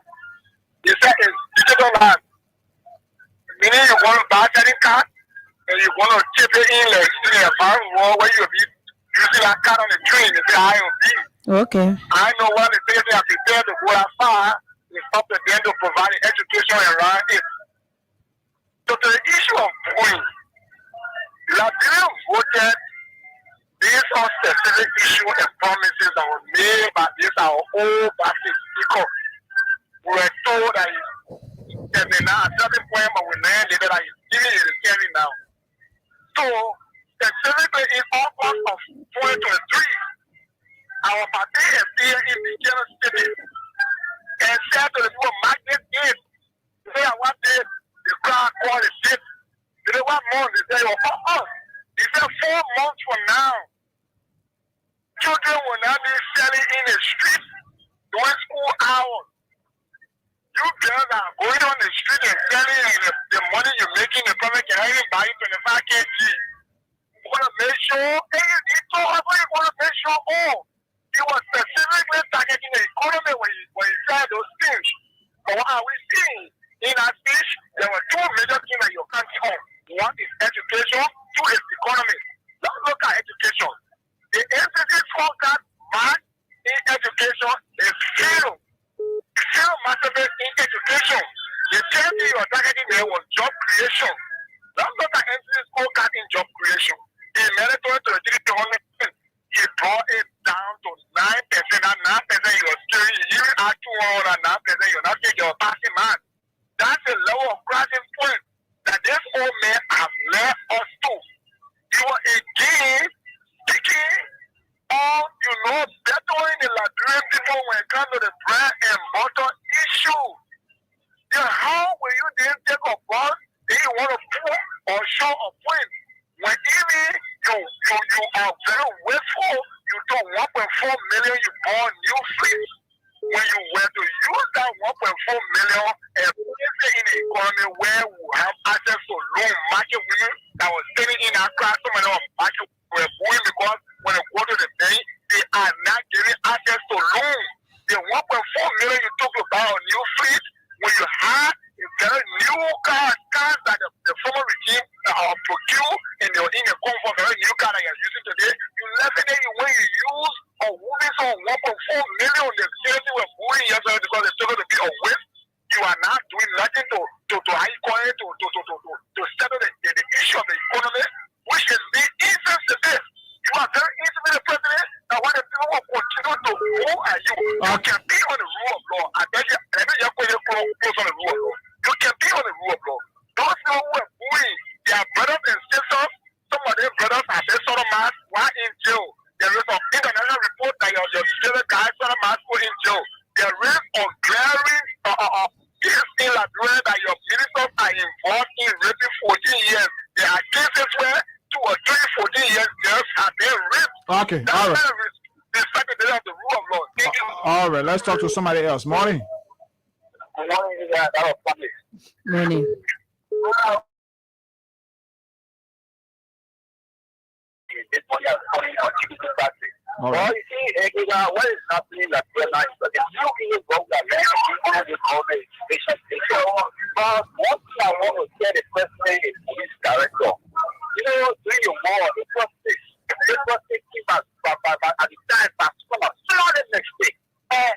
You say it's digital land. Meaning you want to buy any card and you want to chip it in like in a farm wall where you'll be using that card on the train and say I am B. Okay. I know what the things they are prepared to go that far is up to them to provide education around it. So to the issue of bullying, Liberia voted based on specific issues and promises that were made by this our old party speaker. We were told that at a certain point, but we learned that he's giving it a carry now. So, specifically in August of 2023, our party appeared in the general city and said to the people, magnet gate. They are what day the crowd called the shit. They say, 1 month, they say, oh, he said 4 months from now, children will not be selling in the street during school hours. You girls are going on the street and selling the money you're making, the profit can only buy 25 kg. You want to make sure, he told us what you want to make sure, he was specifically targeting the economy when he said those things. But what are we seeing? In our speech, there were 2 major things that you can't own. One is education, 2 is economy. Let's look at education. The NCC forecast mark in education is zero. Zero massive in education. The third thing you are targeting there was job creation. Let's look at NCC forecast in job creation. In mandatory to the government, he brought it down to 9%. That 9% you are still, you are 209%, you're not taking your passing mark. That's a level of crashing point that this old man have led us to. You are again speaking on, battling the Liberian people when it comes to the bread and butter issue. Then how will you then take a bus that you want to pull or show a point when even you are very wasteful, you do 1.4 million, you bought new fleet. When you were to use that 1.4 million and place it in the economy where we have access to loan market women that was sitting in our class, some of them market were going because when they go to the bank, they are not getting access to loans. The 1.4 million you took to buy a new fleet, when you had a very new cars that the former regime procure in the comfort, very new car that you're using today, you left it there when you use or moving some 1.4 million, the sales were moving yesterday because it's still going to be a waste. You are not doing nothing to settle the issue of the economy, which is the insensitive. You are very insensitive, President. Now, when the people will continue to move at you, you can be on the rule of law. I beg you, you're going to close on the rule of law. You can be on the rule of law. Those people who are moving, their brothers and sisters, some of their brothers are based on a mass, while in jail. There is an international report that your favorite guys on a mass go in jail. There is a glaring case in Liberia that your ministers are involved in raping 14 years. There are cases where 2 or 3 14 years girls have been raped. Okay, that's all right. The secretary of the rule of law. Thank you. All right, let's talk to somebody else. Morning. Good morning, you guys. That was funny. Morning. This money is coming on to the practice. All right. Well, you see, what is happening like real life? But if you even go that way, you call the education. But one thing I want to say, the president is police director. You know, during your war, it was taking back at the time, but flawless mistake. And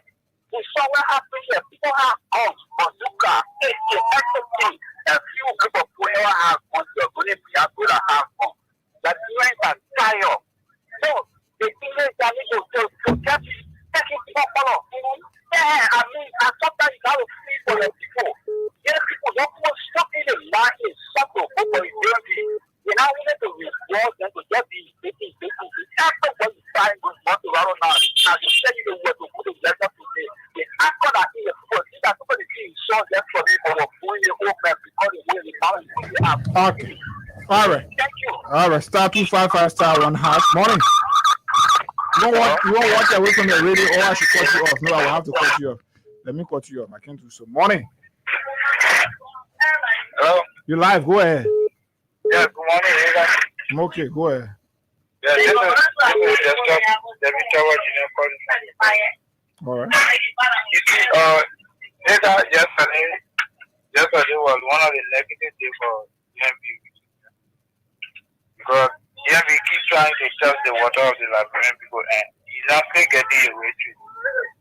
we saw what happened here. People have guns, bazooka, AK, a few people who never have guns, they're going to be able to have guns. That Nigerians are tired. So, the thing is that we need to get taking people on. Yeah, I mean, and sometimes you have to feel for the people. Yes, people don't want stuck in the market, subtle, but you now need to reward them to get these things. After what you find goes not to run now, you say you know what to put in letter to say. The after that is the people, see that somebody being shot just for me for going the old man because the way the power is have. Okay. All right. Thank you. All right. Star 255 star 1 hash. Morning. You won't walk away from the radio, or I should cut you off. No, I will have to cut you off. Let me cut you off. I can't do so. Morning. Hello. You live? Go ahead. Yeah. Good morning, Eva. I'm okay. Go ahead. Yeah. This is just the Victoria Junior College. All right. You see, yesterday was one of the negative days for DMV. Because DMV keeps trying to test the water of the Liberian people and he's not still getting away with it.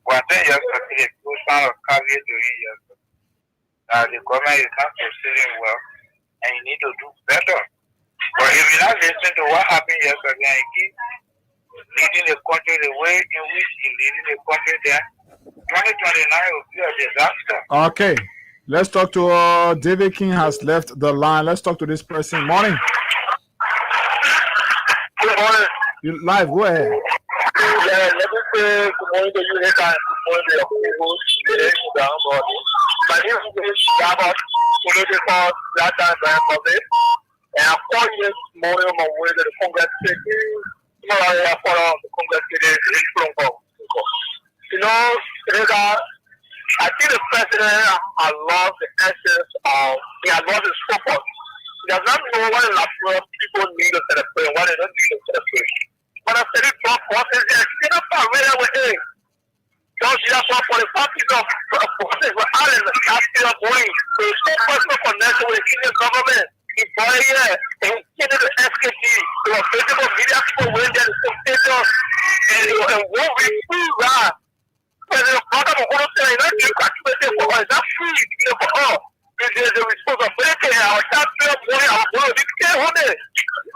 One thing yesterday, people found a caveat to him yesterday. The government is not proceeding well and you need to do better. But if you not listen to what happened yesterday, and keep leading the country the way in which he leading the country there, 2029 will be a disaster. Okay. Let's talk to David King has left the line. Let's talk to this person. Morning. Good morning. You live, go ahead. Yeah, let me say good morning to you, Haggai. Good morning to your people. My name is Haggai, political, that time, and I'm calling this morning on my way to the Congress City. I follow the Congress City. You know, Haggai, I think the president has lost the essence of, he has lost his focus. He does not know what people need to celebrate and what they don't need to celebrate. But I said it for forces, they're not familiar with it. Don't you have 45 people of forces with Ireland are still going. So it's no personal connection with the Indian government. He bought it here and he came to the SKT. There were visible media people went there to take pictures and what we do, right? President Biden will also say, not you calculated for us, that's free for all. There's a responsibility here. Our taxpayer money, our money, we can't hold it.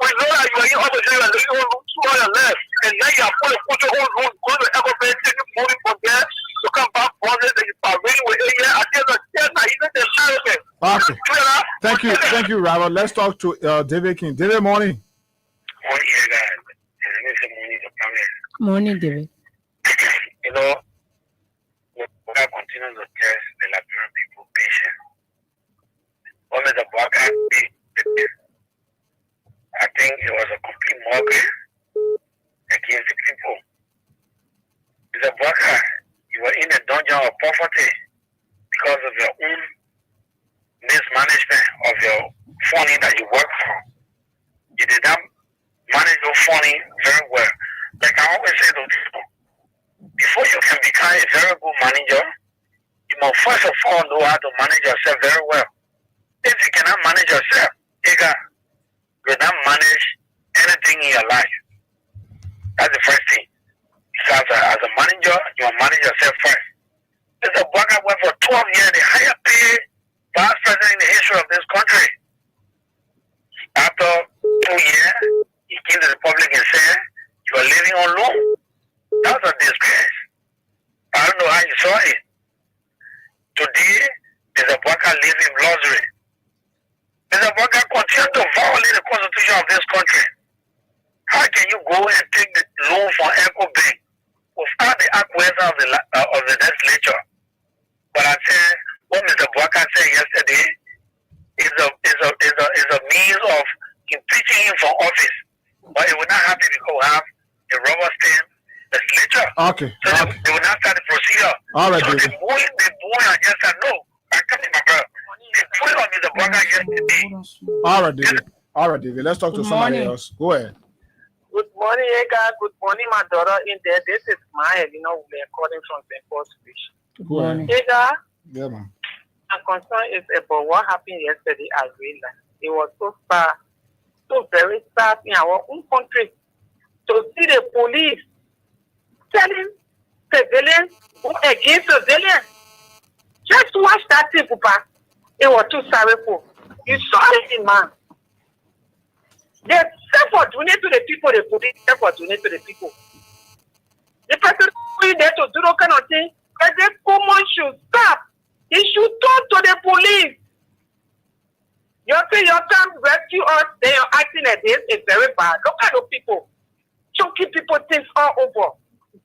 We know that you are in opposition, and you don't lose 200 left. And now you are going to put your own room, go to government, taking money from there to come back from it, and you are really with it here. I tell you, even the American. Okay. Thank you, Robert. Let's talk to David King. David, morning. Morning, David. You know, we are continuing to test the Liberian people patience. What Mr. Bwaka did, I think it was a complete mockery against the people. Mr. Bwaka, you were in a dungeon of poverty because of your own mismanagement of your funding that you work for. You did not manage your funding very well. Like I always say to people, before you can become a very good manager, you must first of all know how to manage yourself very well. If you cannot manage yourself, you cannot manage anything in your life. That's the first thing. So as a manager, you must manage yourself first. Mr. Bwaka went for 12 years, the higher paid vice president in the history of this country. After 2 years, he came to the public and said, you are living on loan. That's a disgrace. I don't know how you saw it. Today, Mr. Bwaka lives in luxury. Mr. Bwaka continues to violate the constitution of this country. How can you go and take the loan from Echo Bank without the acquiescence of the legislature? But I said, what Mr. Bwaka said yesterday is a means of impeaching him from office. But it will not happen because we have a rubber stamp legislature. Okay. So they will not start the procedure. All right, so David. the boy I just said no. I can't my brother. They put on Mr. Bwaka yesterday. All right, David. Let's talk to somebody else. Go ahead. Good morning, Ega. Good morning, my daughter in there. This is Maya. You know, we're calling from St. Paul's Fish. Good morning. Ega, Yeah, man. my concern is about what happened yesterday at Greenland. It was so sad, so very sad in our own country to see the police telling civilians who against civilians. Just watch that thing, Papa. It was too sorrowful. You saw it, man. They said for donate to the people, the police said for donate to the people. The person going there to do that kind of thing, but the common should stop. He should talk to the police. You say your time rescue us, then you're acting like this. It's very bad. Look at those people. Choking people things all over.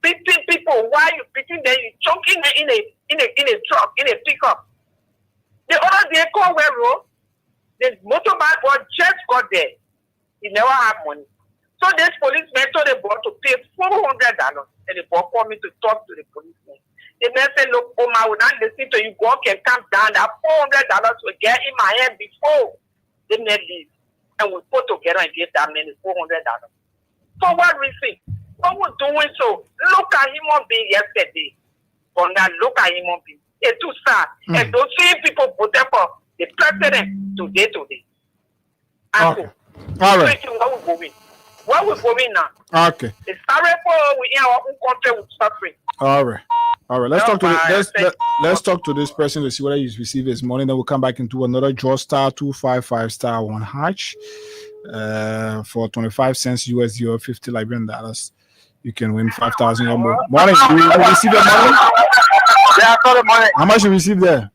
Beating people. Why you beating them? You choking them in a truck, in a pickup. The other day, the motorbike boy just got there. He never had money. So this policeman told the boy to pay $400. And the boy called me to talk to the policeman. The man said, look, I will not listen to you. God can come down. That $400 will get in my hand before the man leaves. And we put together and give that man $400. For what reason? What was doing so? Look at him on being yesterday. From that, look at him on being. It's too sad. And those same people put up for the president today. Okay. All right. Where we going now? Okay. It's sorry for we in our own country with suffering. All right. Let's talk to this person to see whether he's received this morning. Then we'll come back into another draw *255*1#. For 25 cents USD or 50 Liberian dollars, you can win 5,000 or more. Morning, you receive your money? Yeah, I saw the money. How much you receive there?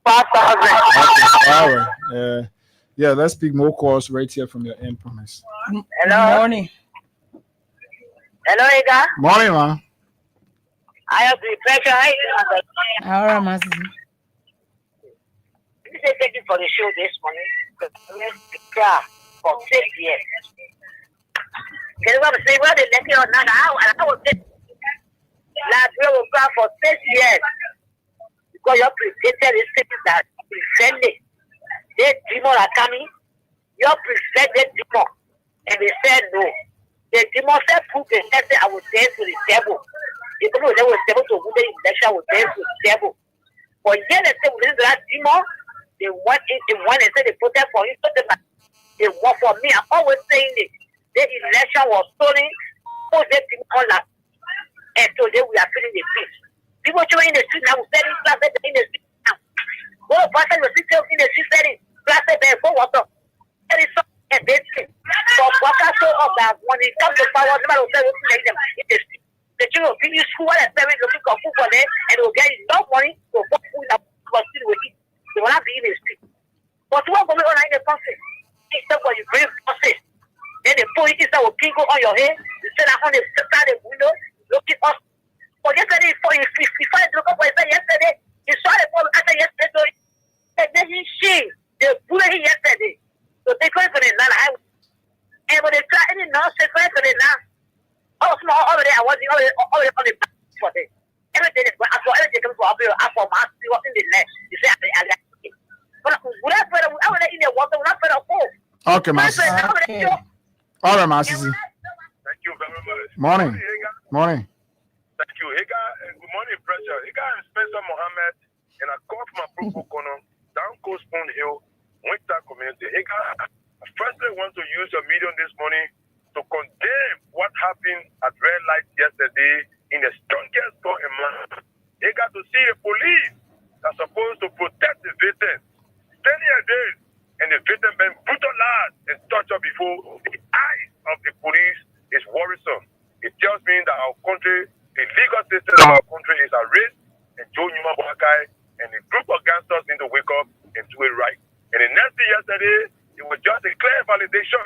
5,000. Okay. All right. Yeah, let's pick more calls right here from your end promise. Hello. Morning. Hello, Ega. Morning, man. I have the pressure. All right, Master. This is taking for the show this morning. For 6 years. Can you say where they let me on now? I was last year was cry for 6 years. Because your presented is things that presented. They demon are coming. Your presented demon. And they said no. The demon said proof they said I will dance to the devil. Even though they were able to win the election, I will dance to the devil. But yet they said within that demon, they went and said they protest for him. So they work for me. I'm always saying it. The election was stolen. Oh, they demon last. And today we are feeling the peace. People showing in the street now, selling classes in the street now. Go person will sit in the street selling classes there for water. There is something they say. So workers show up that when it comes to power, no matter what they make them in the street. The children will bring you school while they're looking for food for them, and they will get enough money to buy food that continue with it. They will not be in the street. But what going on in the country? Instead of you bring forces, then the police will pingo on your head, you sit down on the side of the window, looking up. But yesterday, if you find the local boy yesterday, he saw the problem after yesterday, and then they bullied him yesterday. So they going for the highway. And when they try any nonsense, going for the now, all small over there, I was already on the back for them. Everything is I saw everything comes for up for my in the neck. You say, I like it. But we're not afraid of, I want to eat the water, we're not afraid of food. Okay, Master. Okay. All right, Master. Thank you very much. Morning. Morning. Thank you. Higa, good morning, pressure. Higa and Spencer Mohammed, and I called my Pro Kono, down Coast Spoon Hill, Winter Community. Higa, I firstly want to use your medium this morning to condemn what happened at red light yesterday in the strongest store in London. Higa, to see the police that's supposed to protect the victims, spending a day, and the victim being brutalized and tortured before the eyes of the police is worrisome. It tells me that our country, the legal system of our country is at risk, and Joe Newman Boakai and the group of gangsters need to wake up and do it right. And the next thing yesterday, it was just a clear validation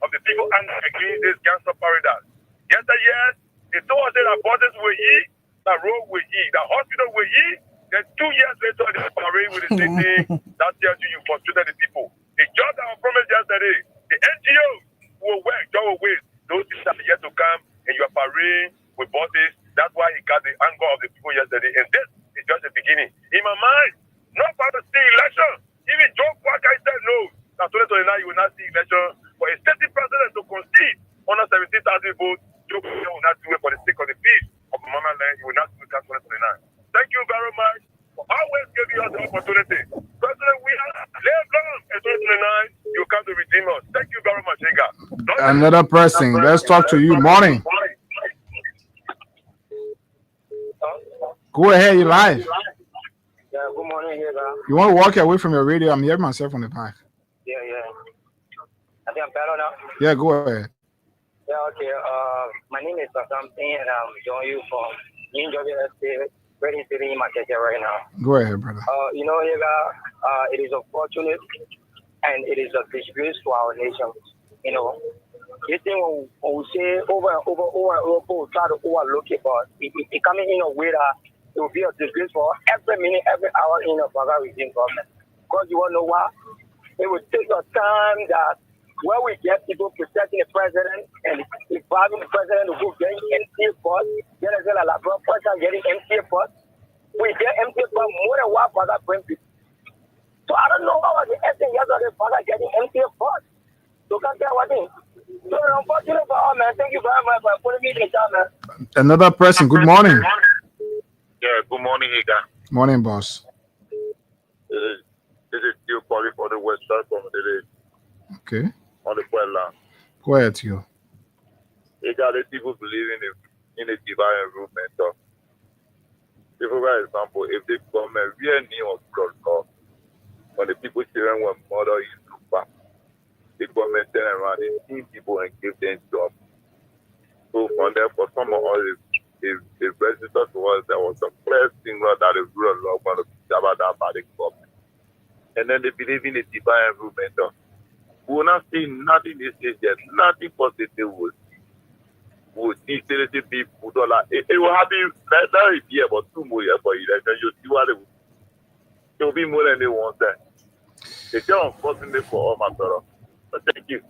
of the people angry against this gangster paradise. Yesterday, they told us that borders were ye, that road were ye, that hospital were ye. Then 2 years later, they parade with the same thing. That tells you frustrated the people. The job that was promised yesterday, the NGOs will work, job will wait. Those things are yet to come, and you are parading with bosses. That's why he got the anger of the people yesterday. And this is just the beginning. In my mind, not about to see election. Even Joe Quacker said no. That 2029 you will not see election. For a sitting president to concede under 17,000 votes, Joe Quacker will not do it for the sake of the peace of Mama Land. He will not do it 2029. Thank you very much for always giving us the opportunity. President, we are live long in 2029. You come to redeem us. Thank you very much, Higa. Another person. Let's talk to you. Morning. Go ahead, you're live. Yeah, good morning, Higa. You want to walk away from your radio? I'm hearing myself on the back. Yeah. I think I'm better now. Yeah, go ahead. Yeah, okay. My name is something, and I'm joining you from New Jersey State, ready to be in my right now. Go ahead, brother. You know, Higa, it is unfortunate and it is a disgrace to our nation. You know, you think when we say over and over, we try to overlook it, but it coming in a way that it will be a disgrace for every minute, every hour in a Baga regime government. Because you want to know why? It will take a time that where we get people protecting the president and involving the president to go getting empty first, then there's a lot of person getting empty first. We get empty first more than what Baga bring people. So I don't know how the essence yesterday Baga getting empty first. So can't tell what it is. So unfortunately for all, man, thank you very much for putting me in the time, man. Another person. Good morning. Yeah, good morning, Higa. Morning, boss. This is still calling for the West Side from the day. Okay. On the Puebla. Go ahead, you. Higa, the people believe in a divine environment. So, for example, if they come and we are near blood, when the people children were murdered in Tupac, the government turn around, they see people and give them jobs. So from there, for some of us, if registered to us, there was a clear signal that the rule of law was going to be about that by the government. And then they believe in the divine movement. We will not see nothing this is yet, nothing positive would see seriously people dollar. It will happen every year, but 2 more years for election. You see what it will be more than they want that. They tell unfortunately for all my brother. But thank you.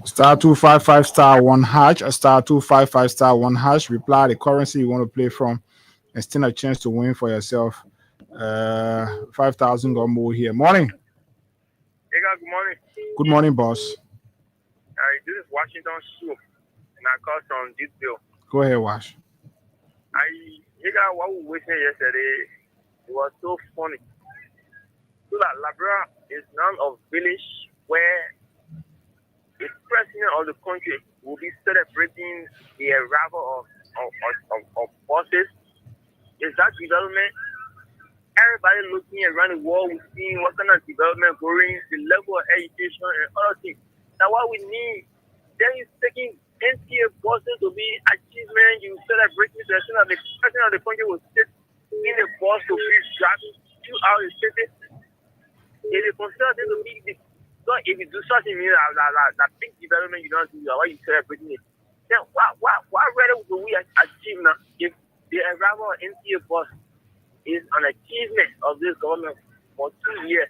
Star 255 star 1 hash, a star 255 star 1 hash. Reply the currency you want to play from, and still a chance to win for yourself. 5,000 or more here. Morning. Hey guys, good morning. Good morning, boss. This is Washington Shoe, and I called from this bill. Go ahead, Wash. Hey guys, what we were saying yesterday, it was so funny. So that Labra is now a village where the president of the country will be celebrating the arrival of buses. Is that development? Everybody looking around the world, we're seeing what kind of development going, the level of education and other things. Now what we need, then is taking NTA buses to be achievement. You celebrate the president of the country will sit in the bus to be driving throughout the city. If they consider them to be the, so if you do something that big development you don't do, why you celebrating it? Then what rather will we achieve now if the arrival of NTA bus is an achievement of this government for 2 years?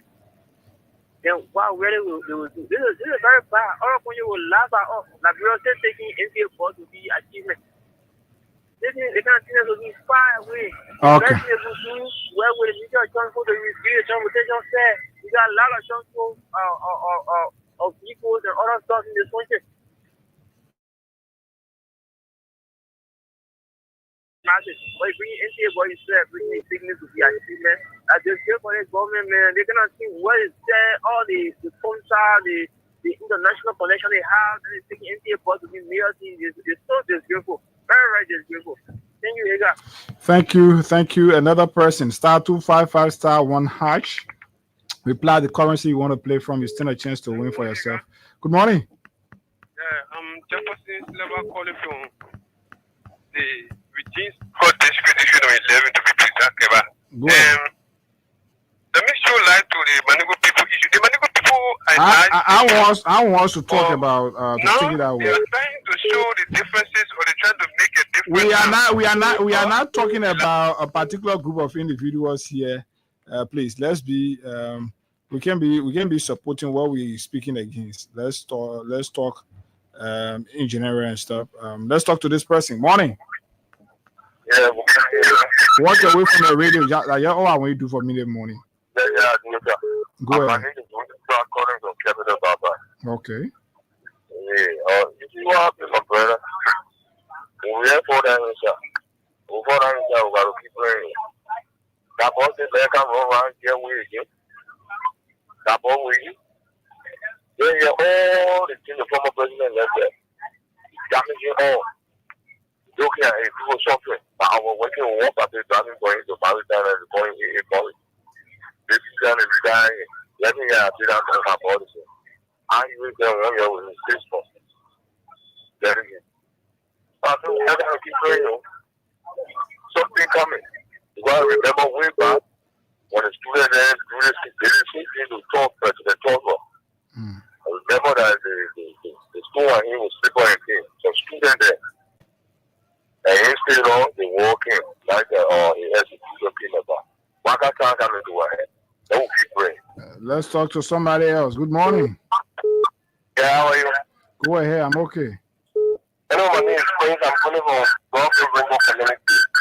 Then what really will do? This is very bad. Our country will laugh at us. Like we are still taking NTA bus to be achievement. They can't see us to be far away. Okay. Where will the media transport the transportation said? We got a lot of transport of vehicles and other stuff in this country. But bringing NTA boys there, bringing sickness to the achievement. Just here for the government, man, they cannot see what is there, all the sponsor, the international connection they have, and they're taking NTA boys to be mayor. It's so disgraceful. Very disgraceful. Thank you, Hagar. Thank you. Another person, star 255 star 1 hash. Reply the currency you want to play from. You stand a chance to win for yourself. Good morning. I'm Jefferson Silva calling from the Regis Court District on 11 to be precise. Let me show light to the Manigo people issue. The Manigo people, I want to talk about take it that way. They are trying to show the differences, or they're trying to make a difference. We are not talking about a particular group of individuals here. Please, let's be we can be supporting what we're speaking against. Let's talk in general and stuff. Let's talk to this person. Morning. Yeah. Walk away from the radio. All I want you to do for me in the morning. Go ahead. Okay. Yeah. You see what happened, my brother? We have 4 days, sir. We got to keep praying. That boss is there, come around here with you. That boy with you. Then you all the thing the former president left there. Damaging all. Looking at it, people suffering. But I was working on one party, driving going to Maritime and going in college. This is going to be dying. Let me get down to my body. I even tell one year with his sister. There again. I think we're going to keep praying. Something coming. You got to remember way back when the student didn't to talk to the talker. I remember that the school and he was sleeping and came. Some student there. And instead of the walking like he has to do something about. Why can't I come into our head? Don't keep praying. Let's talk to somebody else. Good morning. Yeah, how are you? Go ahead. I'm okay. Hello, my name is Prince. I'm calling from Brooklyn, Rainbow Community.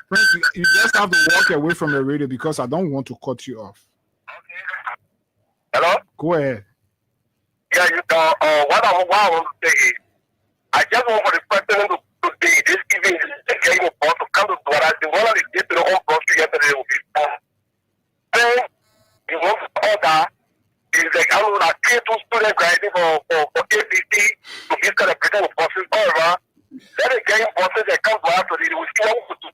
Prince, you just have to walk away from the radio because I don't want to cut you off. Okay. Hello? Go ahead. Yeah, what I want to say is, I just want for the president to today, this evening, this game of ball to come to what I want to get to the home country yesterday will be fun. Then, you want to order, is like, I don't know, K2 student graduating for APC to be celebrating with buses all around. Then the game buses that come to us today, they will still want to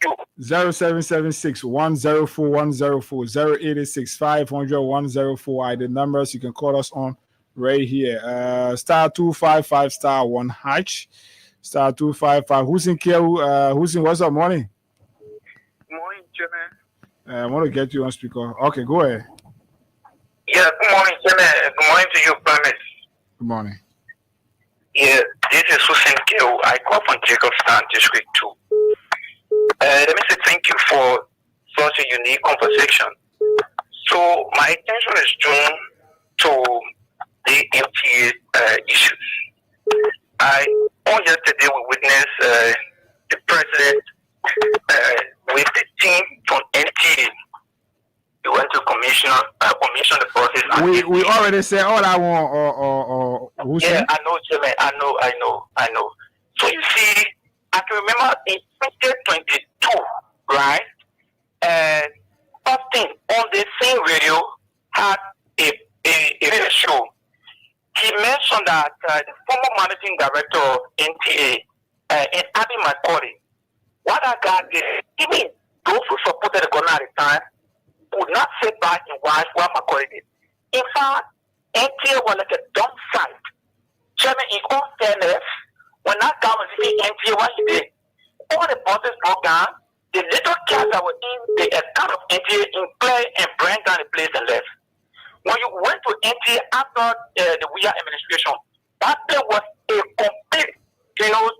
do. 0776 104 104 0886 500 104 are the numbers you can call us on right here. Star 255 star 1 hatch. Star 255. Who's in here? Who's in? What's up, morning? Morning, Jimmy. I want to get you on speaker. Okay, go ahead. Yeah, good morning, Jimmy. Good morning to you, Promise. Good morning. Yeah, this is Susan Gill. I call from Jacobstown District 2. Let me say thank you for such a unique conversation. So my attention is drawn to the MTA issues. On yesterday we witnessed the president with the team from MTA. He went to commission the process. We already said all I want. Or who yeah, said? I know, Jimmy. I know. So you see, I can remember in 2022, right? Austin on the same radio had a radio show. He mentioned that the former managing director of NTA, Abby McCarty, what that guy did, even those who supported the government at the time, would not sit back and watch what McCarty did. In fact, NTA was like a dump site. Chairman, in all fairness, when that guy was in NTA, what he did, all the buses broke down, the little cats that were in the account of NTA in play and bring down the place and left. When you went to NTA after the WIA administration, that place was a complete,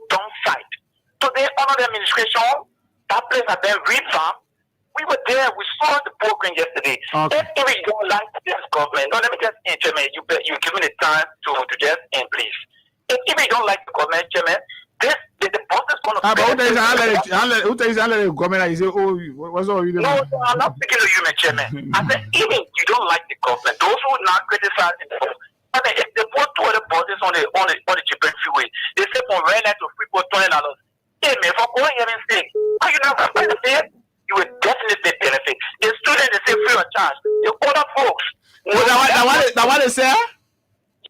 dump site. Today, under the administration, that place has been revamped. We were there. We saw the program yesterday. Okay. If you don't like this government, no, let me just end, Chairman. You give me the time to just end, please. If you don't like the government, Chairman, the process is going to. But who tells you the government? You say, oh, what's all you doing? No, I'm not speaking to you, my Chairman. I said, even you don't like the government, those who are not criticizing the government. I mean, if they put two other buses on the Japan freeway, they say from red light to Freeport $20. Hey, man, for going here and saying, are you not going to benefit? You will definitely benefit. The students, they say free of charge. The other folks. Now what they say?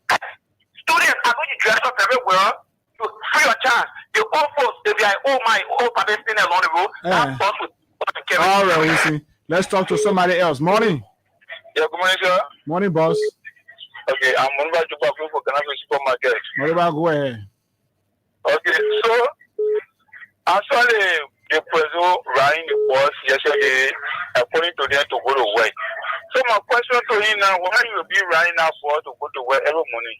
Students are going to dress up everywhere. You free of charge. The old folks, if you are my old parents staying along the road, that bus will all right, we see. Let's talk to somebody else. Morning. Yeah, good morning, sir. Morning, boss. Okay, I'm on my job for Canada Supermarket. Go ahead. Okay, so actually, the president riding the bus yesterday, according to them, to go to work. So my question to him now, why you be riding that bus to go to work every morning?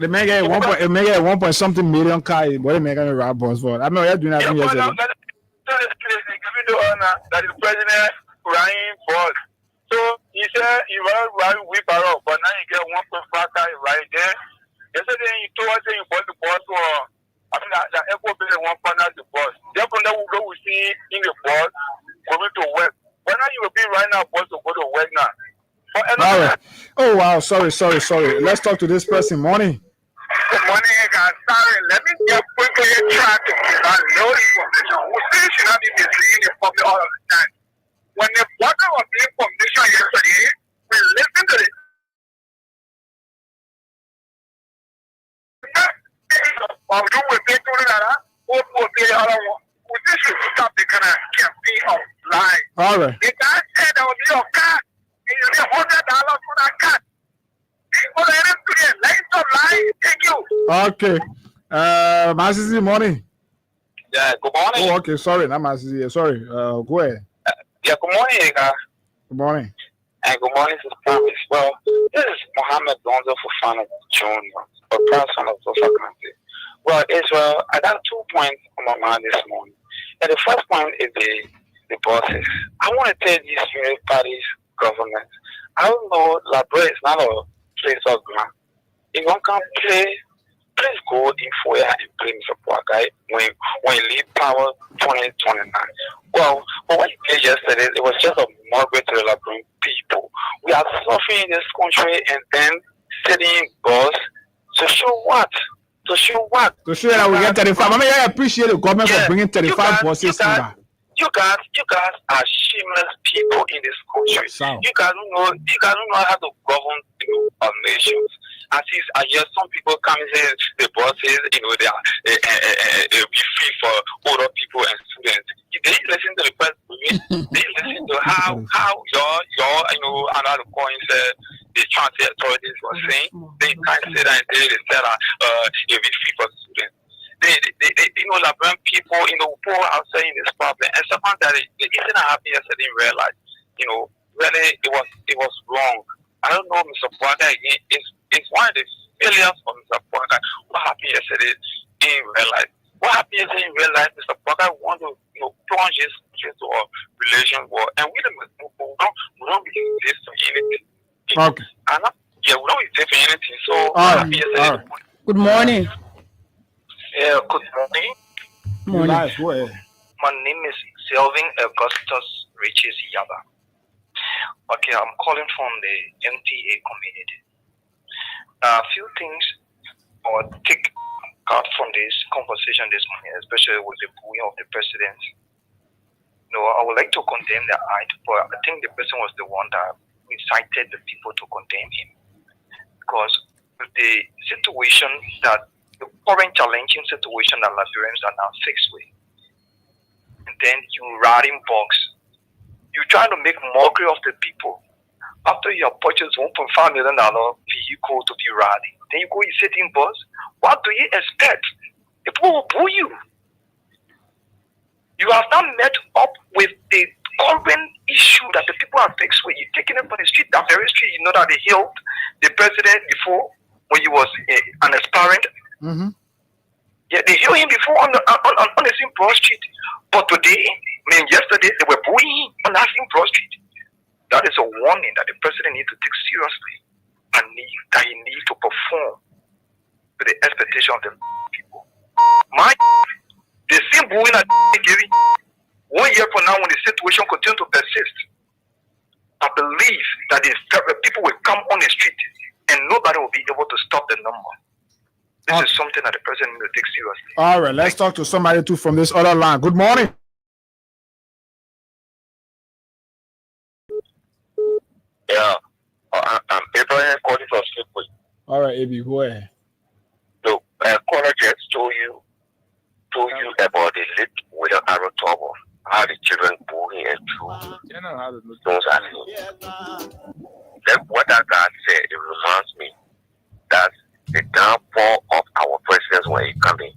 They make it 1 point something million car, but they make it a rap bus for. I mean, you're doing that thing yesterday. They give me the honor that the president riding bus. So he said he was riding wheelbarrow, but now you get 1.5 car right there. Yesterday he told us he bought the bus for, I mean, the airport building one corner of the bus. Therefore, now we see in the bus going to work. But now you will be riding our bus to go to work now. All right. Oh, wow. Sorry. Let's talk to this person. Morning. Good morning, guys. Sorry, let me get quickly try to give out no information. We still should not be misleading the public all of the time. When the bottom of the information yesterday, we listen to it. We should stop the kind of campaign of lying. All right. The guy said there will be your car, and you get $100 for that car. People let him do it. Let him stop lying. Thank you. Okay. Masisi, morning. Yeah, good morning. Oh, okay. Sorry, not Masisi. Sorry. Go ahead. Yeah, good morning, Ega. Good morning. And good morning, Sister Promise. Well, this is Mohammed Donzo Fofana Jr., a person of Sosa County. Well, Israel, I got 2 points on my mind this morning. And the first point is the bosses. I want to tell these unit parties, government, I don't know, Labra is not a place of ground. If one can play, please go in for and play Mr. Puakai when you leave power 2029. Well, what you did yesterday, it was just a moderate to the Labra people. We are suffering in this country and then sitting boss to show what? To show that we get 35. I mean, I appreciate the government for bringing 35 buses here. You guys are shameless people in this country. You guys don't know how to govern our nations. And since I hear some people come and say the bosses, they are be free for older people and students. They listen to the president. They listen to how your another coins they vigilante authorities were saying. They can't say that they said if it's free for students. Liberian people, who are saying this problem, and someone that the incident happened yesterday in real life, really it was wrong. I don't know, Mr. Boaga again. It's one of the failures of Mr. Boaga. What happened yesterday in real life? What happened yesterday in real life, Mr. Boaga want to plunge his into a religion war, and we don't exist for anything. Okay. We don't exist for anything. So what happened yesterday? Good morning. Yeah, good morning. Morning. Live, go ahead. My name is Selvin Augustus Riches Yaba. Okay, I'm calling from the MTA community. A few things or take out from this conversation this morning, especially with the booing of the president. I would like to condemn the act, but I think the person was the one that incited the people to condemn him. Because with the situation that the current challenging situation that Liberians are now faced with, and then you riding box, you trying to make mockery of the people. After you have purchased $1.5 million vehicle to be riding, then you go you sit in bus. What do you expect? The people will boo you. You have not met up with the current issue that the people are faced with. You're taking it from the street, that very street, that they held the president before when he was an aspirant. Mm-hmm. Yeah, they held him before on the same Broad Street. But today, yesterday, they were booing him on that same Broad Street. That is a warning that the president needs to take seriously and that he needs to perform to the expectation of the people. The same booing that they gave 1 year from now, when the situation continues to persist, I believe that the people will come on the street and nobody will be able to stop the number. This is something that the president will take seriously. All right, let's talk to somebody too from this other line. Good morning. Yeah, I'm Abraham calling from Slipway. All right, Abi, go ahead. So, caller just told you about the late William Aaron Tobor, how the children bullying and those are what that guy said, it reminds me that the downfall of our presidents when it coming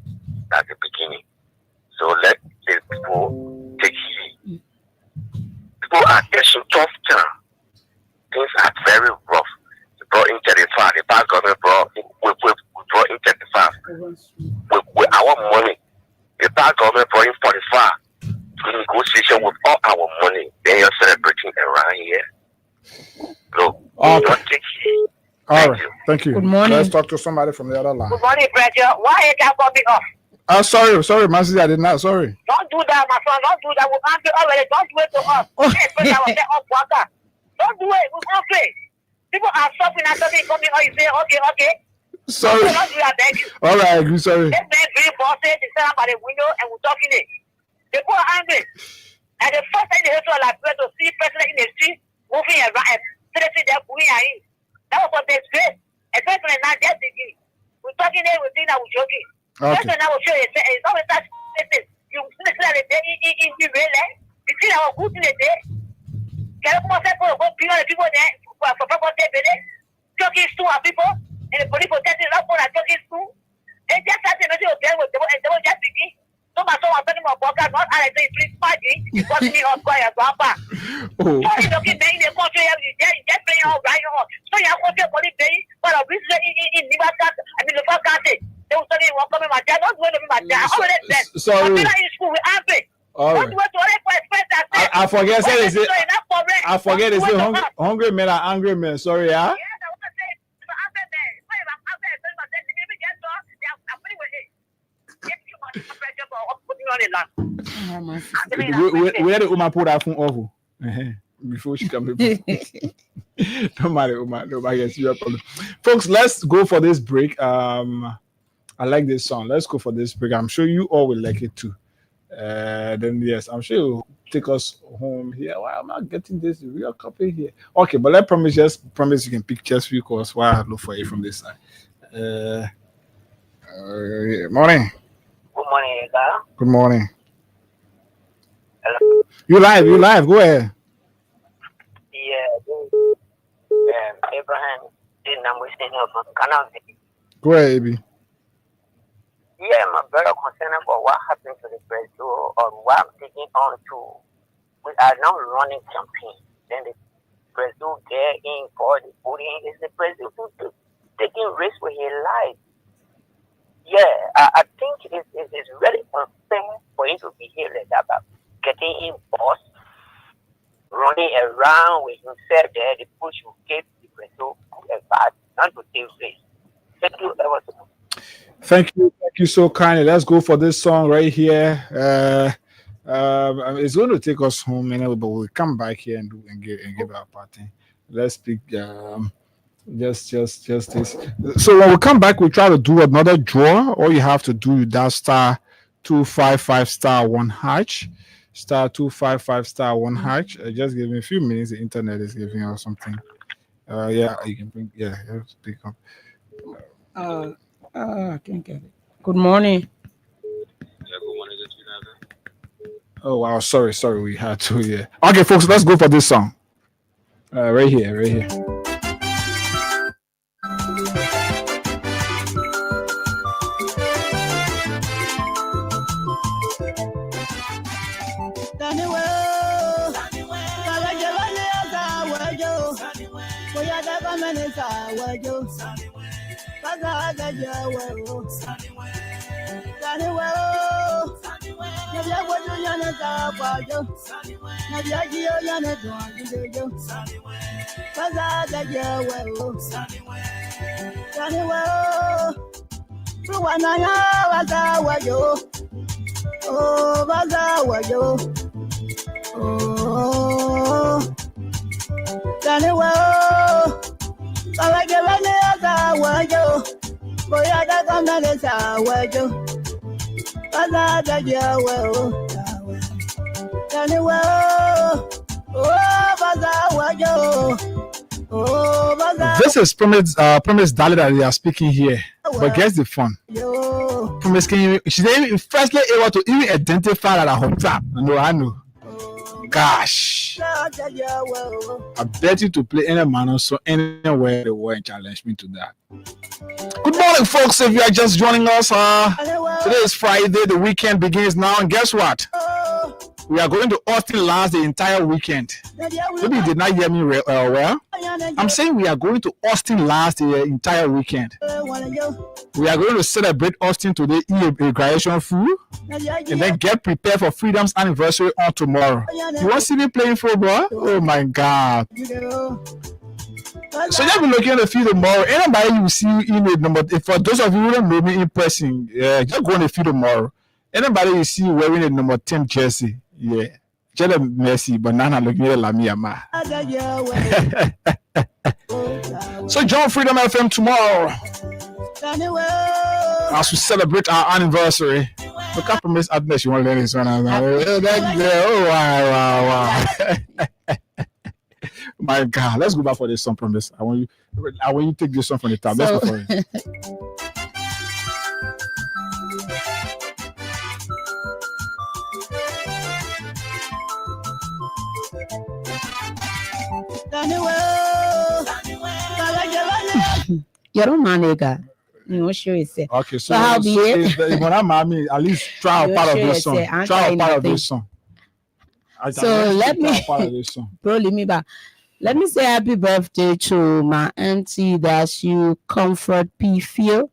at the beginning. So let the people take heed. People are getting tough time. Things are very rough. We brought in 35. The past government we brought in 35 with our money. The past government brought in 45 to negotiation with all our money. Then you're celebrating around here. So don't take heed. All right. Thank you. Good morning. Let's talk to somebody from the other line. Good morning, Bridget. Why you can't call me off? Sorry, Master, I did not. Sorry. Don't do that, my son. Don't do that. We can't do already. Don't do it to us. Don't do it. We can't play. People are stopping and something coming on. You say, okay. Sorry. Don't do that, thank you. All right, I agree. Sorry. This man very bossy. They stand up by the window and we're talking it. They go angry. And the first time they heard to see president in the street moving around and sitting there moving in. That was what they said. Especially now, just thinking. We're talking there, we think that we're joking. Okay. First now, we'll show you. It's always that you see the day in the real life. You see our good in the day. Can you come and say, go bring all the people there for proper day, joking to our people, and the police protecting us for joking to. And just that they know they will just begin. So much so I'm telling my podcast, not I say please party, you got me on fire, Papa. Oh. Sorry, looking there in the country, just paying all right on. So you have to police day, but I wish in Liverpool, the first country. They will tell you, welcome my dad, don't do it with my dad. Sorry. In school, we have it. All right. I forget. I forget. It's hungry men are angry men. Sorry, yeah. Where the Uma put her phone off before she come. Don't matter, Uma. Nobody gets your problem, folks. Let's go for this break. I like this song. Let's go for this break. I'm sure you all will like it too. Then yes, I'm sure you'll take us home here. Why am I getting this real copy here? Okay, but let's promise you can pick just few calls while I look for it from this side. Morning. Good morning, Ega. Good morning. Hello. You live. Go ahead. Yeah. Abraham in Namusin of Canada. Go ahead, Abi. Yeah, my brother concerned about what happened to the president or what I'm taking on to. We are now running campaign. Then the president get in for the voting. Is the president who taking risk with his life? Yeah, I think it's really unfair for him to be here like that, but getting in boss, running around with himself there, the push will give the president good advice, not to take risk. Thank you ever so much. Thank you so kindly. Let's go for this song right here. It's going to take us home anyway, but we'll come back here and give our party. Let's pick just this. So when we come back, we try to do another draw. All you have to do is that star 255 star 1 hatch. Star 255 star 1 hatch. Just give me a few minutes. The internet is giving us something. Yeah, you can bring. Yeah, let's pick up. I can't get it. Good morning. Oh wow, sorry, we had to. Yeah. Okay, folks, let's go for this song. Right here. This is Promise Dali that they are speaking here. But guess the fun. Promise she's firstly able to even identify that her trap. No, I know. Gosh. I bet you to play any manner so anywhere the world challenge me to that. Good morning, folks. If you are just joining us, today is Friday, the weekend begins now, and guess what? We are going to Austin last the entire weekend. Maybe you did not hear me well. I'm saying we are going to Austin last the entire weekend. We are going to celebrate Austin today, eat a graduation food, and then get prepared for Freedom's anniversary on tomorrow. You want to see me playing football? Oh my God. So you'll be looking at the field tomorrow. Anybody you see in the number, for those of you who don't know me in person, just go on the field tomorrow. Anybody you see wearing a number 10 jersey, yeah. Just Messi, but Nana looking at Lamiyama. So join Freedom FM tomorrow as we celebrate our anniversary. Look at Promise Agnes, you want to learn this one. Oh, wow. My God, let's go back for this song, Promise. I want you to take this song from the top. Let's go for it. You don't manage. You sure it's it. Okay, so how be it? At least try a part of this song. Try a part of this song. So let me say happy birthday to my auntie that you Comfort P. Field.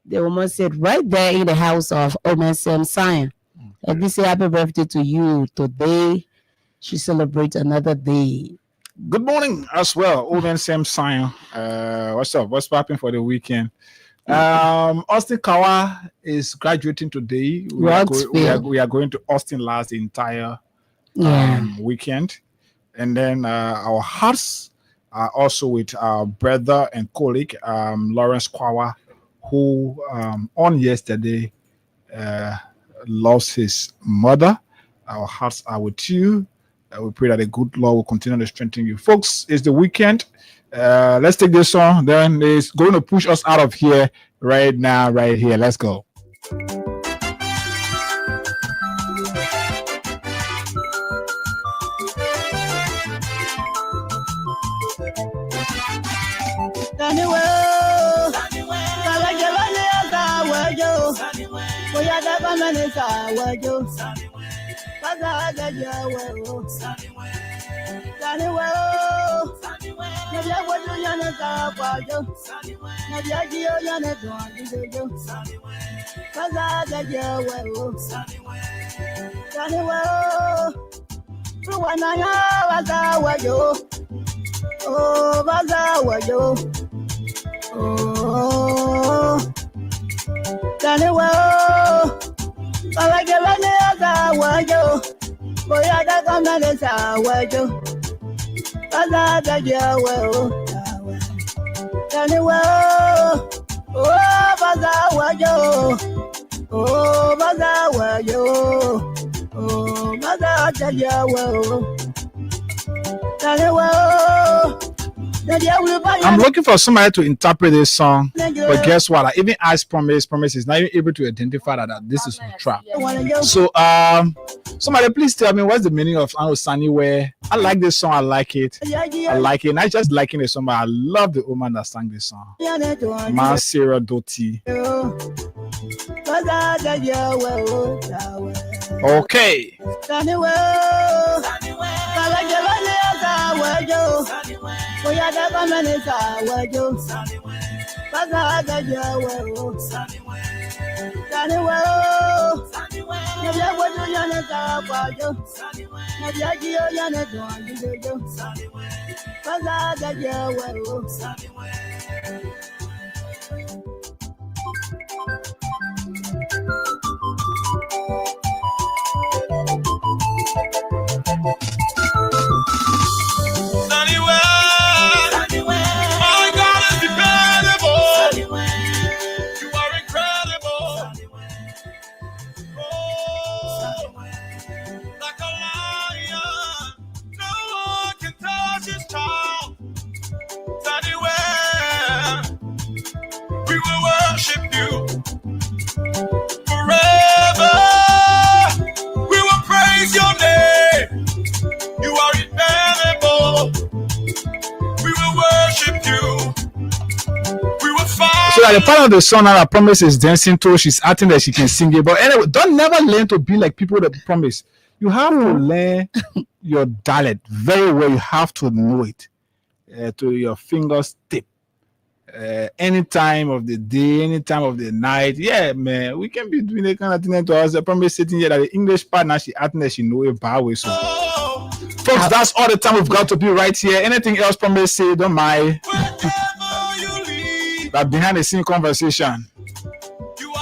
The woman said right there in the house of Sam Sion. Let me say happy birthday to you today. She celebrates another day. Good morning as well, Sam Sion. What's up? What's happening for the weekend? Austin Kawa is graduating today. We are going to Austin last the entire weekend. And then our hearts are also with our brother and colleague, Lawrence Kwawa, who on yesterday lost his mother. Our hearts are with you. We pray that the good Lord will continue to strengthen you. Folks, it's the weekend. Let's take this song. Then it's going to push us out of here right now, right here. Let's go. Oh, bazawayo. Oh, Taniwa. Bawagelane azawayo. Boya da kamane sawayo. Bazawayo. Taniwa. Oh, bazawayo. Oh, bazawayo. Oh, bazawayo. I'm looking for somebody to interpret this song, but guess what? I even asked Promise is not even able to identify that this is a trap. So, somebody please tell me what's the meaning of Sunny Where? I like this song. I like it. Not just liking the song, but I love the woman that sang this song. Sarah Doty. Okay. So at the part of the song that I Promise is dancing to, she's acting that she can sing it. But anyway, don't never learn to be like people that promise. You have to learn your dialect very well. You have to know it to your fingers tip. Any time of the day, any time of the night. Yeah, man, we can be doing that kind of thing to us. I Promise sitting here that the English partner, she acting that she know it bad way. So, folks, that's all the time we've got to be right here. Anything else, Promise, say, don't mind. That behind the scene conversation.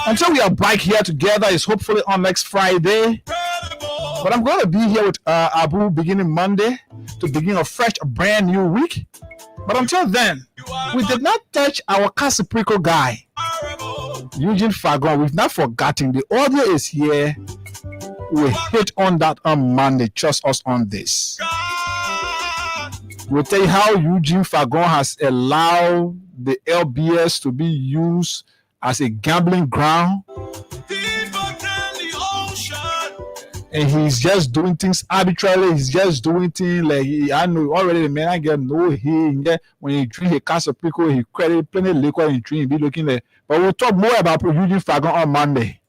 Until we are back here together is hopefully on next Friday. But I'm going to be here with Abu beginning Monday to begin a fresh, brand new week. But until then, we did not touch our Casaprico guy, Eugene Fagon. We've not forgotten. The audio is here. We hit on that on Monday. Trust us on this. We'll tell you how Eugene Fagon has allowed the LBS to be used as a gambling ground. And he's just doing things arbitrarily. He's just doing things like I know already the man I get no he when he drink a Casaprico, he credit plenty of liquor and drink, be looking there. But we'll talk more about Eugene Fagon on Monday.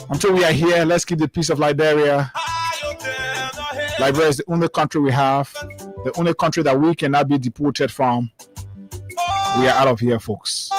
Until we are here, let's keep the peace of Liberia. Liberia is the only country we have, the only country that we cannot be deported from. We are out of here, folks.